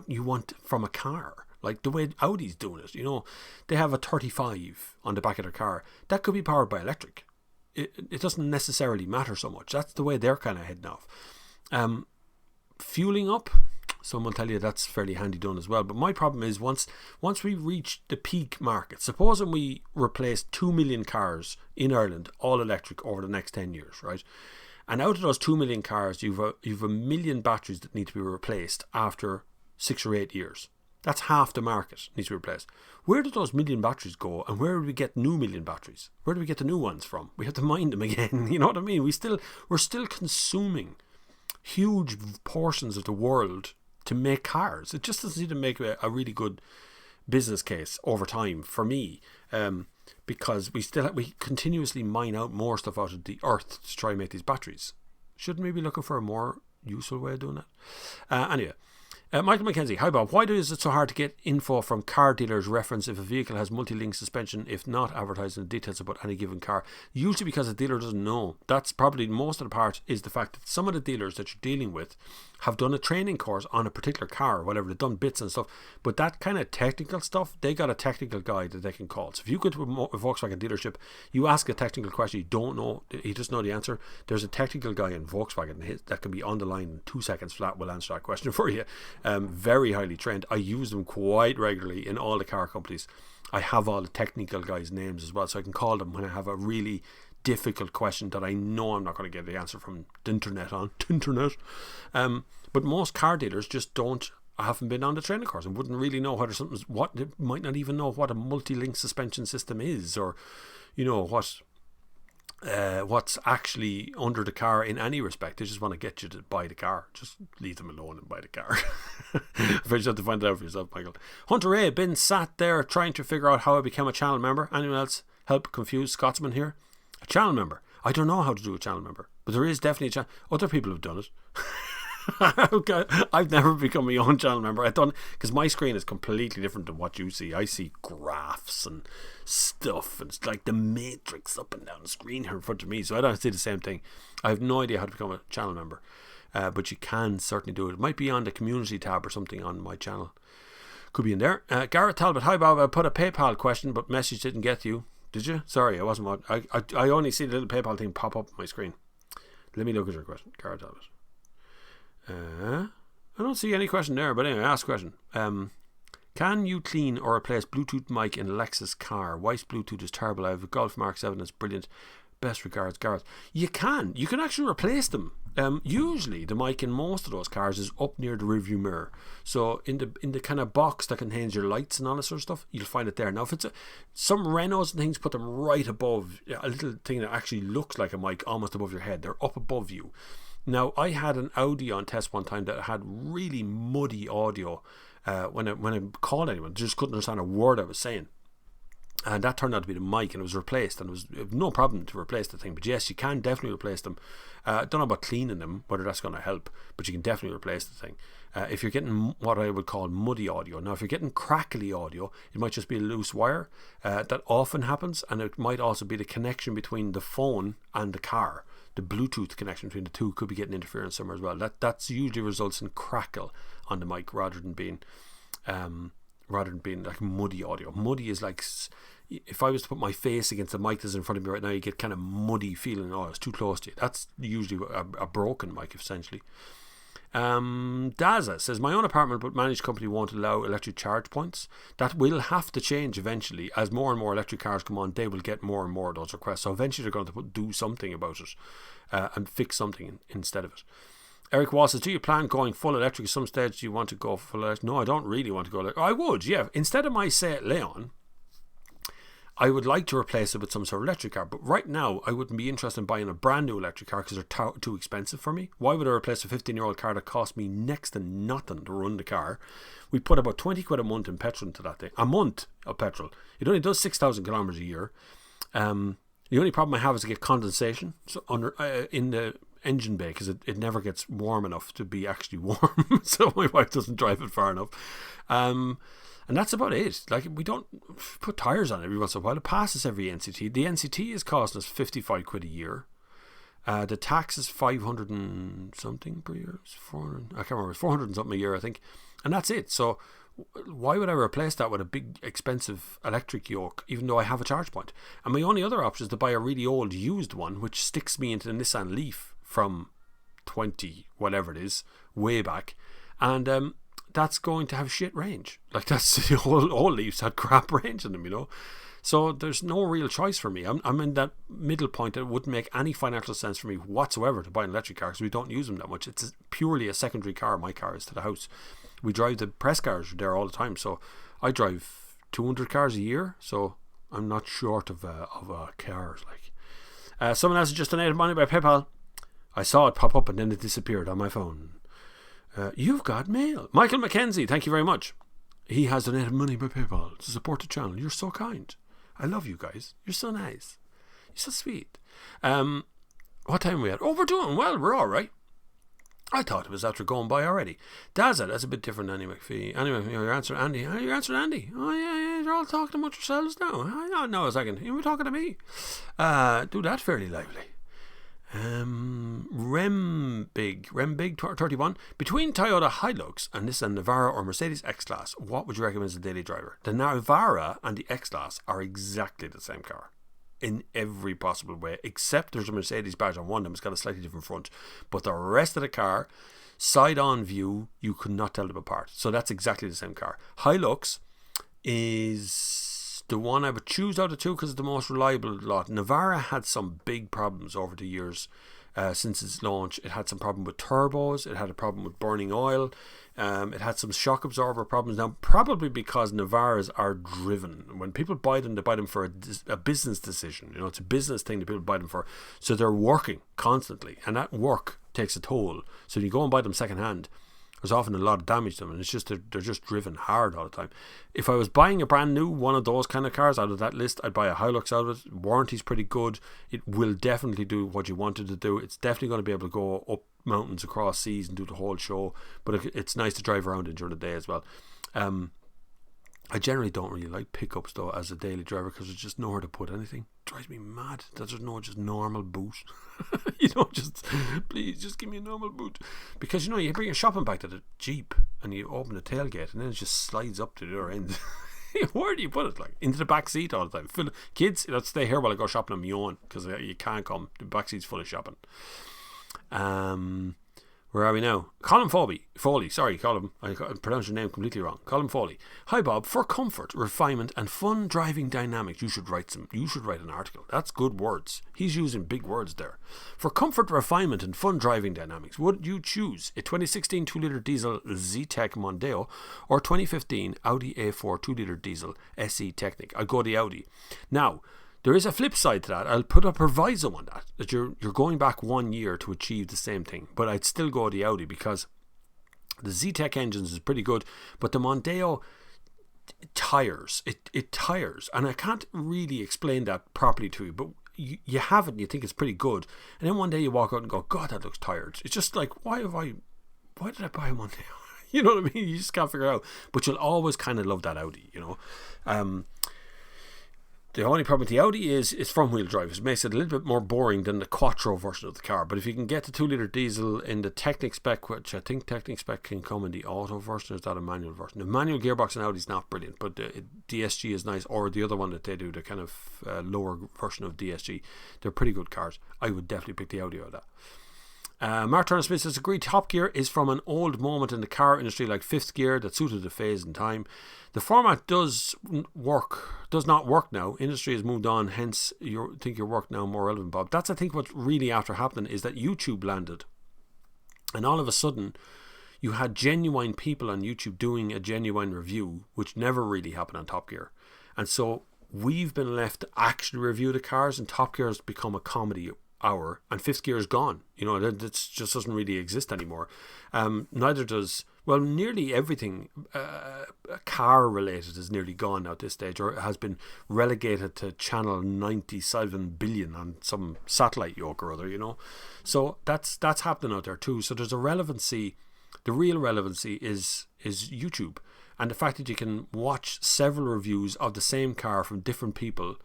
Speaker 1: you want from a car. Like the way Audi's doing it, they have a 35 on the back of their car. That could be powered by electric. It doesn't necessarily matter so much. That's the way they're kind of heading off. Fueling up, some will tell you that's fairly handy done as well. But my problem is once we reach the peak market, supposing we replace 2 million cars in Ireland, all electric, over the next 10 years, right? And out of those 2 million cars, you've a million batteries that need to be replaced after 6 or 8 years. That's half the market needs to be replaced. Where do those million batteries go, and where do we get new million batteries? Where do we get the new ones from? We have to mine them again. You know what I mean? We're still consuming huge portions of the world to make cars. It just doesn't seem to make a really good business case over time for me, because we continuously mine out more stuff out of the earth to try and make these batteries. Shouldn't we be looking for a more useful way of doing that? Anyway. Michael McKenzie, hi Bob, why is it so hard to get info from car dealers reference if a vehicle has multi-link suspension if not advertising the details about any given car? Usually because the dealer doesn't know. That's probably most of the part, is the fact that some of the dealers that you're dealing with have done a training course on a particular car or whatever. They've done bits and stuff, but that kind of technical stuff, they got a technical guy that they can call. So if you go to a Volkswagen dealership, you ask a technical question, you don't know, he doesn't know the answer, there's a technical guy in Volkswagen that can be on the line in 2 seconds flat, will answer that question for you. Very highly trained. I use them quite regularly in all the car companies. I have all the technical guys' names as well, so I can call them when I have a really difficult question that I know I'm not going to get the answer from the internet on. But most car dealers just haven't been on the training course and wouldn't really know whether something's they might not even know what a multi-link suspension system is, or what's actually under the car in any respect. They just want to get you to buy the car. Just leave them alone and buy the car. You have to find it out for yourself, Michael. Hunter A. been sat there trying to figure out how I became a channel member. Anyone else help confuse Scotsman here? A channel member. I don't know how to do a channel member, but there is definitely a channel. Other people have done it. I've never become my own channel member. I've done, because my screen is completely different than what you see. I see graphs and stuff, and it's like the matrix up and down the screen here in front of me, so I don't see the same thing. I have no idea how to become a channel member, but you can certainly do it. It might be on the community tab or something on my channel. Could be in there. Garrett Talbot, hi Bob, I put a PayPal question but message didn't get to you. Did you? Sorry, I wasn't. I only see the little PayPal thing pop up on my screen. Let me look at your question, Garrett Talbot. I don't see any question there, but anyway, ask a question. Can you clean or replace Bluetooth mic in a Lexus car? Wife's Bluetooth is terrible. I have a Golf Mark 7 that's brilliant. best regards, Gareth. You can actually replace them. Usually the mic in most of those cars is up near the rearview mirror. So in the kind of box that contains your lights and all that sort of stuff, you'll find it there. Now if it's some Renaults and things put them right above, a little thing that actually looks like a mic almost above your head. They're up above you. Now I had an Audi on test one time that had really muddy audio. When I called anyone, they just couldn't understand a word I was saying. And that turned out to be the mic, and it was replaced, and it was no problem to replace the thing. But yes, you can definitely replace them. I don't know about cleaning them, whether that's going to help, but you can definitely replace the thing. If you're getting what I would call muddy audio. Now if you're getting crackly audio, it might just be a loose wire. That often happens, and it might also be the connection between the phone and the car. The Bluetooth connection between the two could be getting interference somewhere as well. That's usually results in crackle on the mic rather than being like muddy audio. Muddy is like, if I was to put my face against the mic that's in front of me right now, you get kind of muddy feeling. Oh, it's too close to you. That's usually a broken mic, essentially. Daza says, my own apartment but managed company won't allow electric charge points. That will have to change eventually. As more and more electric cars come on, they will get more and more of those requests. So eventually they're going to do something about it and fix something instead of it. Eric Wall says, do you plan going full electric at some stage? Do you want to go full electric? No, I don't really want to go electric. I would, yeah. Instead of my Seat Leon, I would like to replace it with some sort of electric car. But right now, I wouldn't be interested in buying a brand new electric car because they're too expensive for me. Why would I replace a 15-year-old car that cost me next to nothing to run the car? We put about 20 quid a month in petrol into that thing. A month of petrol. It only does 6,000 kilometres a year. The only problem I have is I get condensation in the engine bay because it never gets warm enough to be actually warm. So my wife doesn't drive it far enough. And that's about it. Like, we don't put tyres on it every once in a while. It passes every NCT. The NCT is costing us 55 quid a year. The tax is 500 and something per year. It's 400, I can't remember. It's 400 and something a year, I think. And that's it. So why would I replace that with a big expensive electric yoke, even though I have a charge point? And my only other option is to buy a really old used one, which sticks me into the Nissan Leaf from 20 whatever it is, way back. And that's going to have shit range. Like, that's the old Leafs had crap range in them, you know. So there's no real choice for me. I'm in that middle point that it wouldn't make any financial sense for me whatsoever to buy an electric car because we don't use them that much. It's purely a secondary car. My car is to the house. We drive the press cars there all the time. So I drive 200 cars a year. So I'm not short of cars. Like, someone else just donated money by PayPal. I saw it pop up and then it disappeared on my phone. You've got mail. Michael McKenzie, thank you very much. He has donated money by PayPal to support the channel. You're so kind. I love you guys. You're so nice. You're so sweet. What time are we at? Oh, we're doing well. We're all right. I thought it was after going by already. That's a bit different than Andy McPhee. Anyway, you're answering Andy. You're answering Andy. Oh, yeah, you're all talking amongst yourselves now. No, a second. You were talking to me. Do that fairly lively. Rembig 31. Between Toyota Hilux and Nissan Navara or Mercedes X-Class, what would you recommend as a daily driver? The Navara and the X-Class are exactly the same car in every possible way, except there's a Mercedes badge on one of them. It's got a slightly different front, but the rest of the car, side-on view, you could not tell them apart. So that's exactly the same car. Hilux is the one I would choose out of two because it's the most reliable lot. Navara had some big problems over the years since its launch. It had some problem with turbos. It had a problem with burning oil. It had some shock absorber problems. Now, probably because Navaras are driven. When people buy them, they buy them for a business decision. You know, it's a business thing that people buy them for. So they're working constantly, and that work takes a toll. So when you go and buy them second hand, there's often a lot of damage to them, and it's just they're just driven hard all the time. If I was buying a brand new one of those kind of cars out of that list, I'd buy a Hilux out of it. Warranty's pretty good. It will definitely do what you wanted to do. It's definitely going to be able to go up mountains, across seas, and do the whole show. But it's nice to drive around in during the day as well. I generally don't really like pickups though as a daily driver because there's just nowhere to put anything. It drives me mad that there's no just normal boot. You know, please just give me a normal boot. Because, you know, you bring a shopping bag to the Jeep and you open the tailgate and then it just slides up to the other end. Where do you put it? Like, into the back seat all the time. Kids, let's stay here while I go shopping on my own because you can't come. The back seat's full of shopping. Where are we now? Colin Foley. Sorry, Colin. I pronounced your name completely wrong. Colin Foley. Hi, Bob. For comfort, refinement, and fun driving dynamics, you should write an article. That's good words. He's using big words there. For comfort, refinement, and fun driving dynamics, would you choose a 2016 2-litre diesel Z-Tech Mondeo or 2015 Audi A4 2-litre diesel SE Technic? I'll go the Audi. Now, there is a flip side to that. I'll put a proviso on that you're going back 1 year to achieve the same thing. But I'd still go the Audi because the Z-Tech engines is pretty good, but the Mondeo tires. It tires, and I can't really explain that properly to you. But you have it, and you think it's pretty good, and then one day you walk out and go, God, that looks tired. It's just like, why did I buy a Mondeo? You know what I mean? You just can't figure it out. But you'll always kind of love that Audi, you know. The only problem with the Audi is it's front-wheel drive. It makes it a little bit more boring than the Quattro version of the car. But if you can get the 2-litre diesel in the Technic spec, which I think Technic spec can come in the auto version, or is that a manual version? The manual gearbox in Audi is not brilliant, but the DSG is nice, or the other one that they do, the kind of lower version of DSG. They're pretty good cars. I would definitely pick the Audi over that. Mark Turner Smith says, agreed, Top Gear is from an old moment in the car industry like fifth gear that suited the phase and time. The format does not work now. Industry has moved on, hence you think your work now more relevant, Bob. That's, I think, what's really after happening is that YouTube landed, and all of a sudden you had genuine people on YouTube doing a genuine review, which never really happened on Top Gear. And so we've been left to actually review the cars, and Top Gear has become a comedy hour, and fifth gear is gone. You know, that just doesn't really exist anymore. Neither does, well, nearly everything car related is nearly gone now at this stage, or has been relegated to channel 97 billion on some satellite yoke or other, you know. So that's happening out there too. So there's a relevancy. The real relevancy is YouTube, and the fact that you can watch several reviews of the same car from different people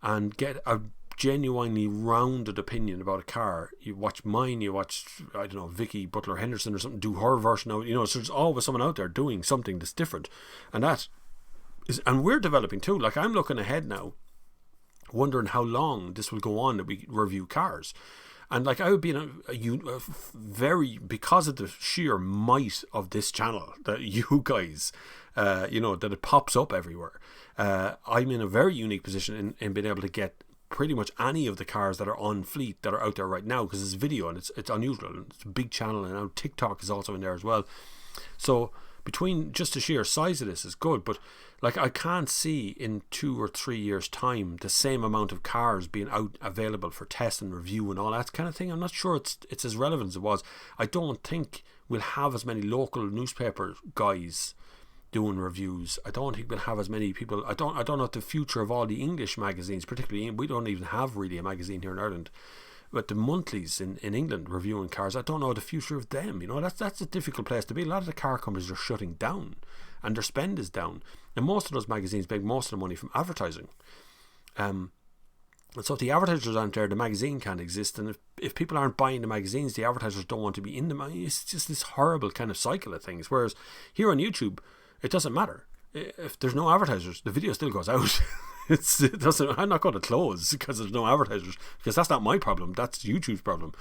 Speaker 1: and get a genuinely rounded opinion about a car. You watch mine, you watch, I don't know, Vicky Butler Henderson or something do her version of, you know. So there's always someone out there doing something that's different, and that is, and we're developing too. Like, I'm looking ahead now, wondering how long this will go on that we review cars. And like, I would be in a very, because of the sheer might of this channel that you guys, you know, that it pops up everywhere. I'm in a very unique position in being able to get pretty much any of the cars that are on fleet that are out there right now, because it's video and it's unusual. It's a big channel, and now TikTok is also in there as well. So between just the sheer size of this is good, but like, I can't see in 2 or 3 years time the same amount of cars being out available for test and review and all that kind of thing. I'm not sure it's as relevant as it was. I don't think we'll have as many local newspaper guys doing reviews. I don't think we'll have as many people. I don't know what the future of all the English magazines, particularly, we don't even have really a magazine here in Ireland, but the monthlies in England reviewing cars, I don't know the future of them. You know, that's a difficult place to be. A lot of the car companies are shutting down, and their spend is down, and most of those magazines make most of the money from advertising. And so if the advertisers aren't there, the magazine can't exist, and if people aren't buying the magazines, the advertisers don't want to be in them. It's just this horrible kind of cycle of things. Whereas here on YouTube, it doesn't matter. If there's no advertisers, the video still goes out. It doesn't. I'm not going to close because there's no advertisers, because that's not my problem. That's YouTube's problem.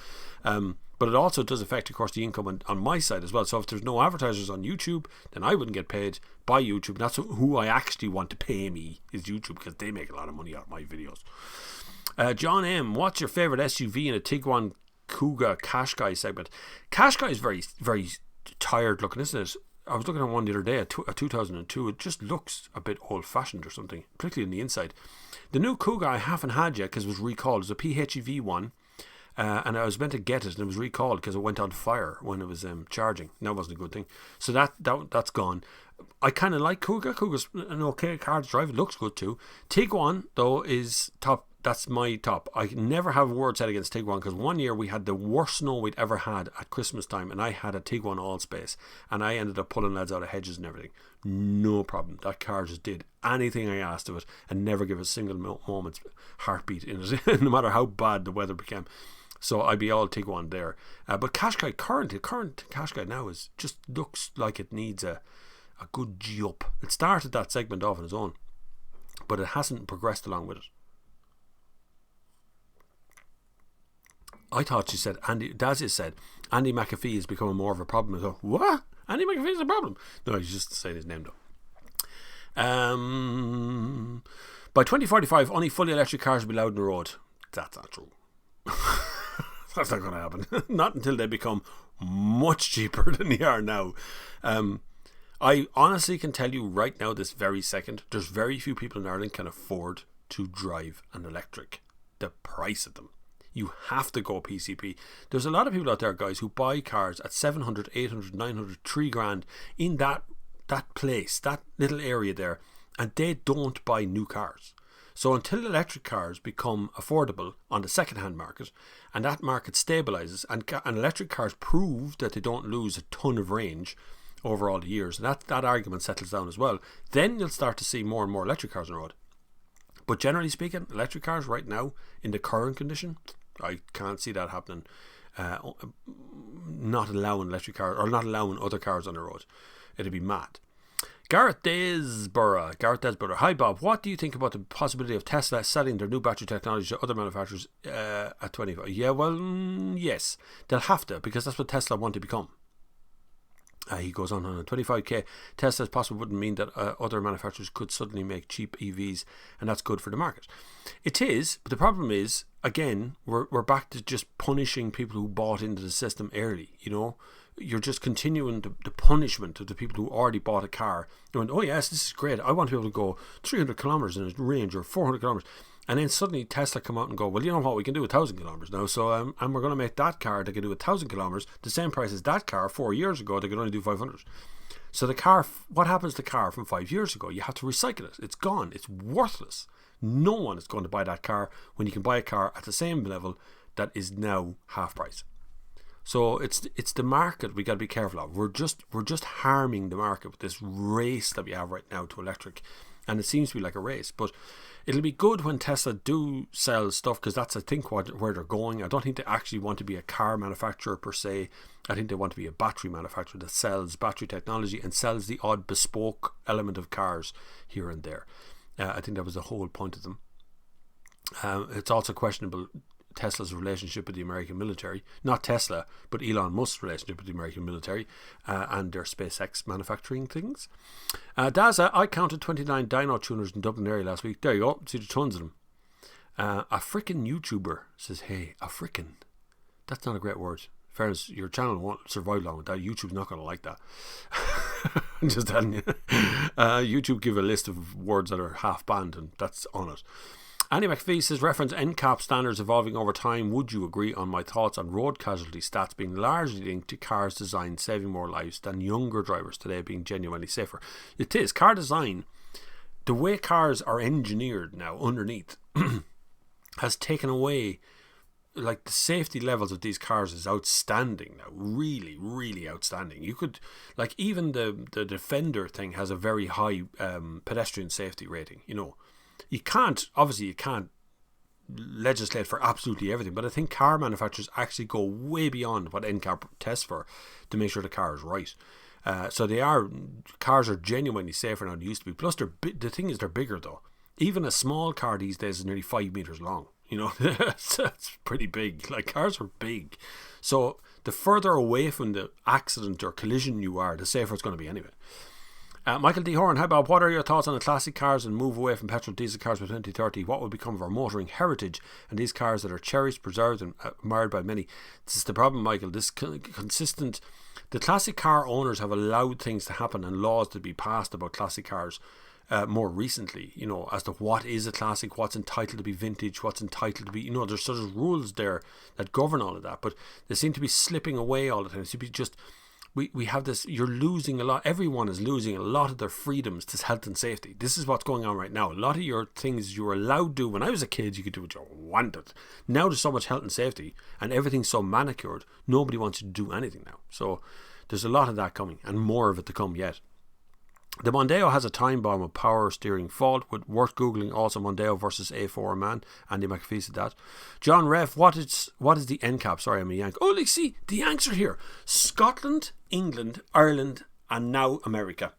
Speaker 1: But it also does affect, of course, the income on my side as well. So if there's no advertisers on YouTube, then I wouldn't get paid by YouTube. That's who I actually want to pay me, is YouTube, because they make a lot of money out of my videos. John M, what's your favourite SUV in a Tiguan Kuga Qashqai segment? Qashqai is very, very tired looking, isn't it? I was looking at one the other day, a 2002. It just looks a bit old-fashioned or something, particularly in the inside. The new Kuga I haven't had yet because it was recalled. It's a PHEV one, and I was meant to get it, and it was recalled because it went on fire when it was charging. That wasn't a good thing. So that's gone. I kind of like Kuga. Kuga's an okay car to drive. It looks good too. Tiguan, though, is top. That's my top. I never have words said against Tiguan, because one year we had the worst snow we'd ever had at Christmas time, and I had a Tiguan Allspace, and I ended up pulling lads out of hedges and everything. No problem. That car just did anything I asked of it and never gave a single moment's heartbeat in it, no matter how bad the weather became. So I'd be all Tiguan there. But Qashqai, current Qashqai now just looks like it needs a good G-up. It started that segment off on its own, but it hasn't progressed along with it. I thought she said, Dazia said, Andy McAfee is becoming more of a problem. I go, what? Andy McAfee is a problem? No, he's just saying his name though. By 2045, only fully electric cars will be allowed on the road. That's not true. That's not going to happen. Not until they become much cheaper than they are now. I honestly can tell you right now, this very second, there's very few people in Ireland can afford to drive an electric. The price of them. You have to go PCP. There's a lot of people out there, guys, who buy cars at 700, 800, 900, 3 grand in that place, that little area there, and they don't buy new cars. So until electric cars become affordable on the second-hand market, and that market stabilises, and electric cars prove that they don't lose a ton of range over all the years, and that argument settles down as well, then you'll start to see more and more electric cars on the road. But generally speaking, electric cars right now, in the current condition, I can't see that happening. Not allowing electric cars, or not allowing other cars on the road. It'd be mad. Gareth Desborough. Hi Bob, what do you think about the possibility of Tesla selling their new battery technology to other manufacturers at 25? Yeah, well, yes. They'll have to, because that's what Tesla want to become. He goes on 25k. Tesla's possible wouldn't mean that other manufacturers could suddenly make cheap EVs, and that's good for the market. It is, but the problem is, again, we're back to just punishing people who bought into the system early, you know. You're just continuing the punishment of the people who already bought a car. They went, oh yes, this is great. I want to be able to go 300 kilometers in a range, or 400 kilometers. And then suddenly Tesla come out and go, well, you know what, we can do 1,000 kilometers now. So and we're going to make that car that can do 1,000 kilometers the same price as that car 4 years ago. They could only do 500. So the car, what happens to the car from 5 years ago? You have to recycle it. It's gone. It's worthless. No one is going to buy that car when you can buy a car at the same level that is now half price. So it's the market we got to be careful of. We're just harming the market with this race that we have right now to electric, and it seems to be like a race. But it'll be good when Tesla do sell stuff, because that's, I think, where they're going. I don't think they actually want to be a car manufacturer per se. I think they want to be a battery manufacturer that sells battery technology and sells the odd bespoke element of cars here and there. I think that was the whole point of them. It's also questionable, Tesla's relationship with the American military. Not Tesla, but Elon Musk's relationship with the American military and their SpaceX manufacturing things. Daza, I counted 29 dyno tuners in Dublin area last week. There you go, see the tons of them. A frickin' YouTuber says, hey, a frickin'. That's not a great word. In fairness, your channel won't survive long with that. YouTube's not going to like that. I'm just telling you. YouTube give a list of words that are half banned, and that's on it. Andy McPhee says, reference NCAP standards evolving over time. Would you agree on my thoughts on road casualty stats being largely linked to cars designed saving more lives than younger drivers today being genuinely safer? It is. Car design, the way cars are engineered now underneath has taken away, like, the safety levels of these cars is outstanding now. Really, really outstanding. You could, like, even the Defender thing has a very high pedestrian safety rating, you know. You can't legislate for absolutely everything, but I think car manufacturers actually go way beyond what NCAP tests for to make sure the car is right. So cars are genuinely safer now than they used to be. Plus, the thing is, they're bigger though. Even a small car these days is nearly 5 meters long. You know, that's pretty big. Like, cars are big. So the further away from the accident or collision you are, the safer it's going to be anyway. Michael D. Horan, hi Bob, what are your thoughts on the classic cars and move away from petrol diesel cars by 2030? What will become of our motoring heritage and these cars that are cherished, preserved and admired by many? This is the problem, Michael. This consistent, the classic car owners have allowed things to happen and laws to be passed about classic cars more recently, you know, as to what is a classic, what's entitled to be vintage, what's entitled to be, you know, there's sort of rules there that govern all of that, but they seem to be slipping away all the time. It seems to be just, we have this, you're losing a lot, everyone is losing a lot of their freedoms to health and safety. This is what's going on right now. A lot of your things you were allowed to do when I was a kid, you could do what you wanted. Now there's so much health and safety and everything's so manicured, nobody wants you to do anything now. So there's a lot of that coming and more of it to come yet. The Mondeo has a time bomb of power steering fault. Worth googling. Also Mondeo versus A4 man. Andy McAfee said that. John Ref, what is the NCAP? Sorry, I'm a Yank. Oh, see, the Yanks are here. Scotland, England, Ireland, and now America.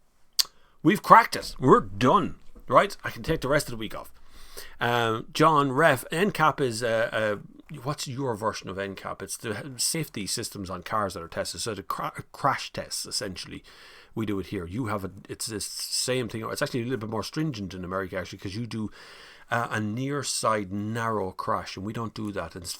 Speaker 1: We've cracked it. We're done. Right? I can take the rest of the week off. John Ref, NCAP is what's your version of NCAP? It's the safety systems on cars that are tested. So the crash tests, essentially, we do it here. You have it's the same thing. It's actually a little bit more stringent in America, actually, because you do a near side narrow crash, and we don't do that. And it's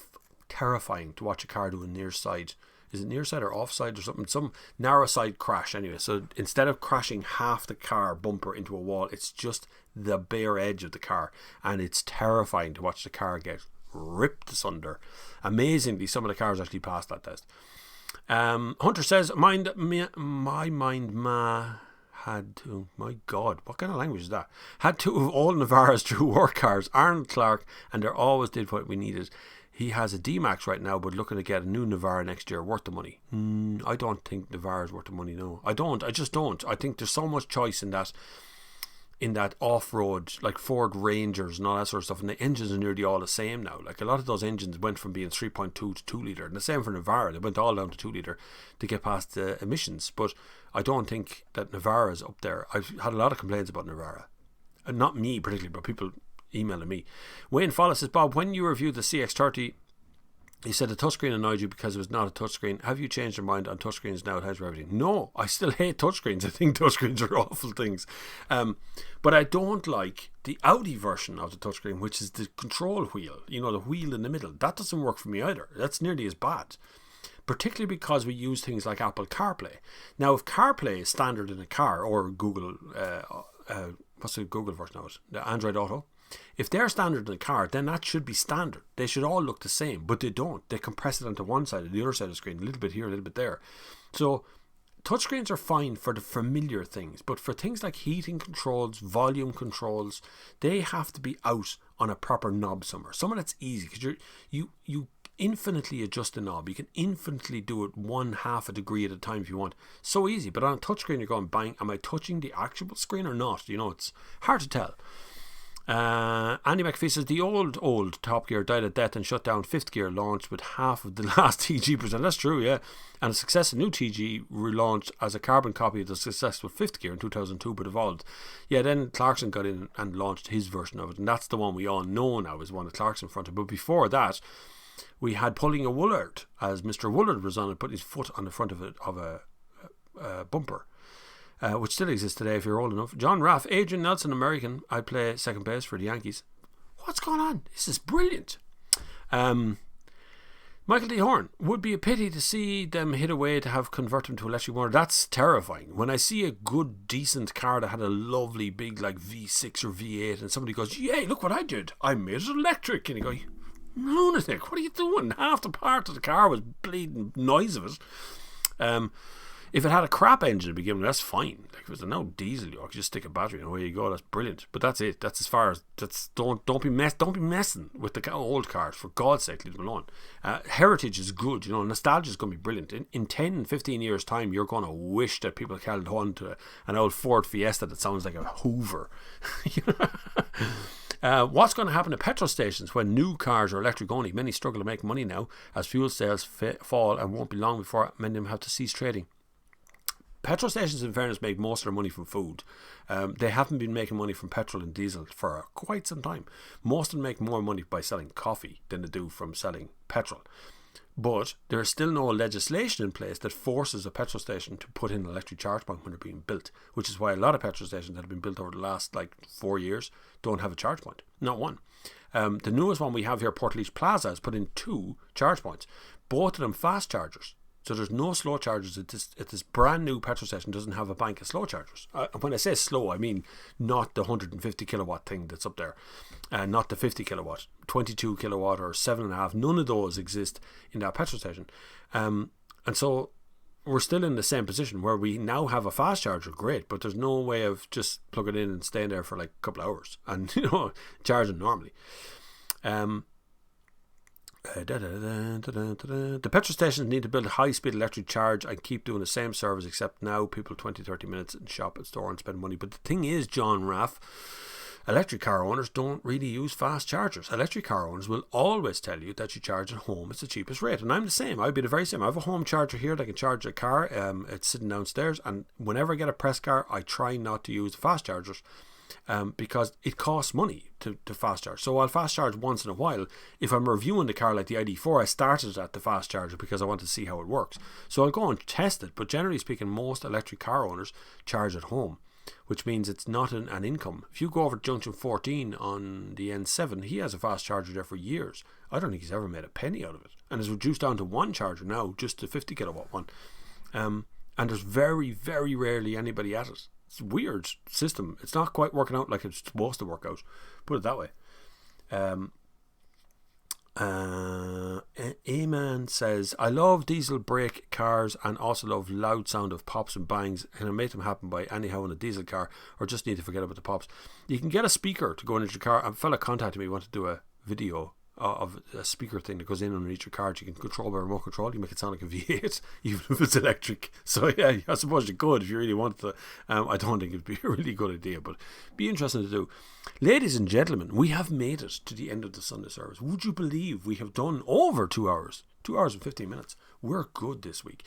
Speaker 1: terrifying to watch a car do a near side. Is it near side or offside or something? Some narrow side crash anyway. So instead of crashing half the car bumper into a wall, it's just the bare edge of the car, and it's terrifying to watch the car get ripped asunder. Amazingly, some of the cars actually passed that test. Hunter says, my mind had to, my God, what kind of language is that? Had two of all Navaras true work cars, Arnold Clark, and they always did what we needed. He has a D-Max right now, but looking to get a new Navara next year, worth the money. I don't think Navara's worth the money, no. I just don't. I think there's so much choice in that off-road, like Ford Rangers and all that sort of stuff, and the engines are nearly all the same now. Like, a lot of those engines went from being 3.2 to 2 litre, and the same for Navara. They went all down to 2 litre to get past the emissions, but I don't think that Navara is up there. I've had a lot of complaints about Navara, and not me particularly, but people emailing me. Wayne Follis says, Bob, when you reviewed the CX-30, you said the touchscreen annoyed you because it was not a touchscreen. Have you changed your mind on touchscreens now? It has for everything. No, I still hate touchscreens. I think touchscreens are awful things. But I don't like the Audi version of the touchscreen, which is the control wheel. You know, the wheel in the middle. That doesn't work for me either. That's nearly as bad. Particularly because we use things like Apple CarPlay. Now, if CarPlay is standard in a car, or Google, what's the Google version of it? The Android Auto. If they're standard in a car, then that should be standard. They should all look the same, but they don't. They compress it onto one side and the other side of the screen, a little bit here, a little bit there. So touchscreens are fine for the familiar things, but for things like heating controls, volume controls, they have to be out on a proper knob somewhere. Somewhere that's easy, because you infinitely adjust the knob. You can infinitely do it 1/2 a degree at a time if you want. So easy. But on a touchscreen, you're going, bang, am I touching the actual screen or not? You know, it's hard to tell. Andy McPhee says, the old Top Gear died at death and shut down. Fifth Gear launched with half of the last TG percent. That's true, yeah. And a successful new TG relaunched as a carbon copy of the successful Fifth Gear in 2002, but evolved. Yeah, then Clarkson got in and launched his version of it, and that's the one we all know now is one that Clarkson fronted. But before that, we had Pulling a Woolard, as Mr. Woolard was on it, putting his foot on the front of a bumper. Which still exists today if you're old enough. John Raff, Adrian Nelson, American. I play second base for the Yankees. What's going on? This is brilliant. Michael D. Horn, would be a pity to see them hit away to have convert them to electric motor. That's terrifying. When I see a good, decent car that had a lovely big like V6 or V8 and somebody goes, yay, look what I did. I made it electric. And you go, lunatic, what are you doing? Half the part of the car was bleeding noise of it. If it had a crap engine to begin with, that's fine. Like if it was a no diesel, you could just stick a battery and away you go. That's brilliant. But that's it. That's as far as don't be messing with the old cars, for God's sake. Leave them alone. Heritage is good. You know, nostalgia is going to be brilliant. In 10, 15 years' time, you're going to wish that people held on to an old Ford Fiesta that sounds like a Hoover. What's going to happen to petrol stations when new cars are electric only? Many struggle to make money now as fuel sales fall, and won't be long before many of them have to cease trading. Petrol stations, in fairness, make most of their money from food. They haven't been making money from petrol and diesel for quite some time. Most of them make more money by selling coffee than they do from selling petrol. But there is still no legislation in place that forces a petrol station to put in an electric charge point when they're being built, which is why a lot of petrol stations that have been built over the last 4 years don't have a charge point. Not one. The newest one we have here, Portlaoise Plaza, has put in 2 charge points. Both of them fast chargers. So there's no slow chargers at this brand new petrol station. Doesn't have a bank of slow chargers. When I say slow, I mean not the 150 kilowatt thing that's up there, not the 50 kilowatt, 22 kilowatt or 7.5. None of those exist in that petrol station, and so we're still in the same position where we now have a fast charger. Great, but there's no way of just plugging in and staying there for like a couple of hours and charging normally. The petrol stations need to build a high-speed electric charge and keep doing the same service, except now people 20-30 minutes and shop at store and spend money. But the thing is, John Raff, electric car owners don't really use fast chargers. Electric car owners will always tell you that you charge at home, it's the cheapest rate. And I'm the same. I'd be the very same. I have a home charger here that I can charge a car. It's sitting downstairs, and whenever I get a press car, I try not to use the fast chargers. because it costs money to fast charge. So I'll fast charge once in a while. If I'm reviewing the car like the ID4, I started at the fast charger because I want to see how it works. So I'll go and test it, but generally speaking, most electric car owners charge at home, which means it's not an income. If you go over to Junction 14 on the N7, he has a fast charger there for years. I don't think he's ever made a penny out of it, and it's reduced down to one charger now, just the 50 kilowatt one. And there's very, very rarely anybody at it. It's a weird system. It's not quite working out like it's supposed to work out. Put it that way. Aman says, I love diesel brake cars and also love loud sound of pops and bangs. Can I make them happen by anyhow in a diesel car, or just need to forget about the pops? You can get a speaker to go into your car. A fella contacted me, wanted to do a video of a speaker thing that goes in underneath your car. You can control by remote control. You make it sound like a V8 even if it's electric. So yeah, I suppose you could if you really wanted to. I don't think it'd be a really good idea, but be interesting to do. Ladies and gentlemen, we have made it to the end of the Sunday service. Would you believe we have done over 2 hours? 2 hours and 15 minutes. We're good this week.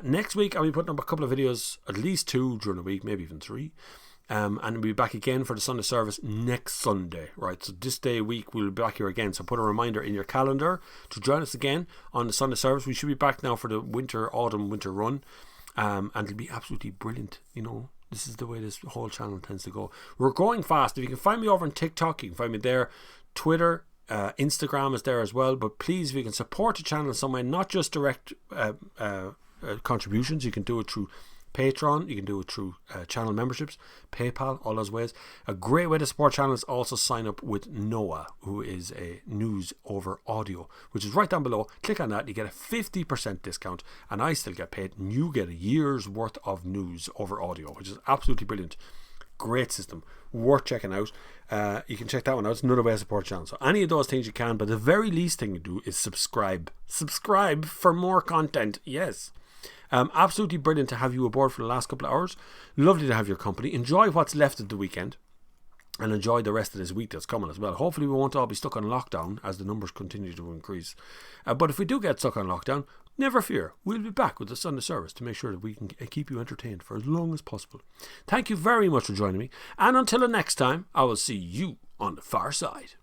Speaker 1: Next week I'll be putting up a couple of videos, at least 2 during the week, maybe even 3. And we'll be back again for the Sunday service next Sunday, right? So this day a week we'll be back here again. So put a reminder in your calendar to join us again on the Sunday service. We should be back now for the autumn winter run, and it'll be absolutely brilliant. You know, this is the way this whole channel tends to go. We're growing fast. If you can find me over on TikTok, you can find me there. Twitter, Instagram is there as well. But please, if you can support the channel in some way, not just direct contributions, you can do it through Patreon, you can do it through channel memberships, PayPal, all those ways. A great way to support channel is also sign up with Noah, who is a news over audio, which is right down below. Click on that, you get a 50% discount, and I still get paid, and you get a year's worth of news over audio, which is absolutely brilliant. Great system, worth checking out. You can check that one out. It's another way to support the channel. So any of those things you can, but the very least thing you do is subscribe for more content. Yes. Absolutely brilliant to have you aboard for the last couple of hours. Lovely to have your company. Enjoy what's left of the weekend, and enjoy the rest of this week that's coming as well. Hopefully we won't all be stuck on lockdown as the numbers continue to increase. But if we do get stuck on lockdown, never fear. We'll be back with the Sunday service to make sure that we can keep you entertained for as long as possible. Thank you very much for joining me, and until the next time, I will see you on the far side.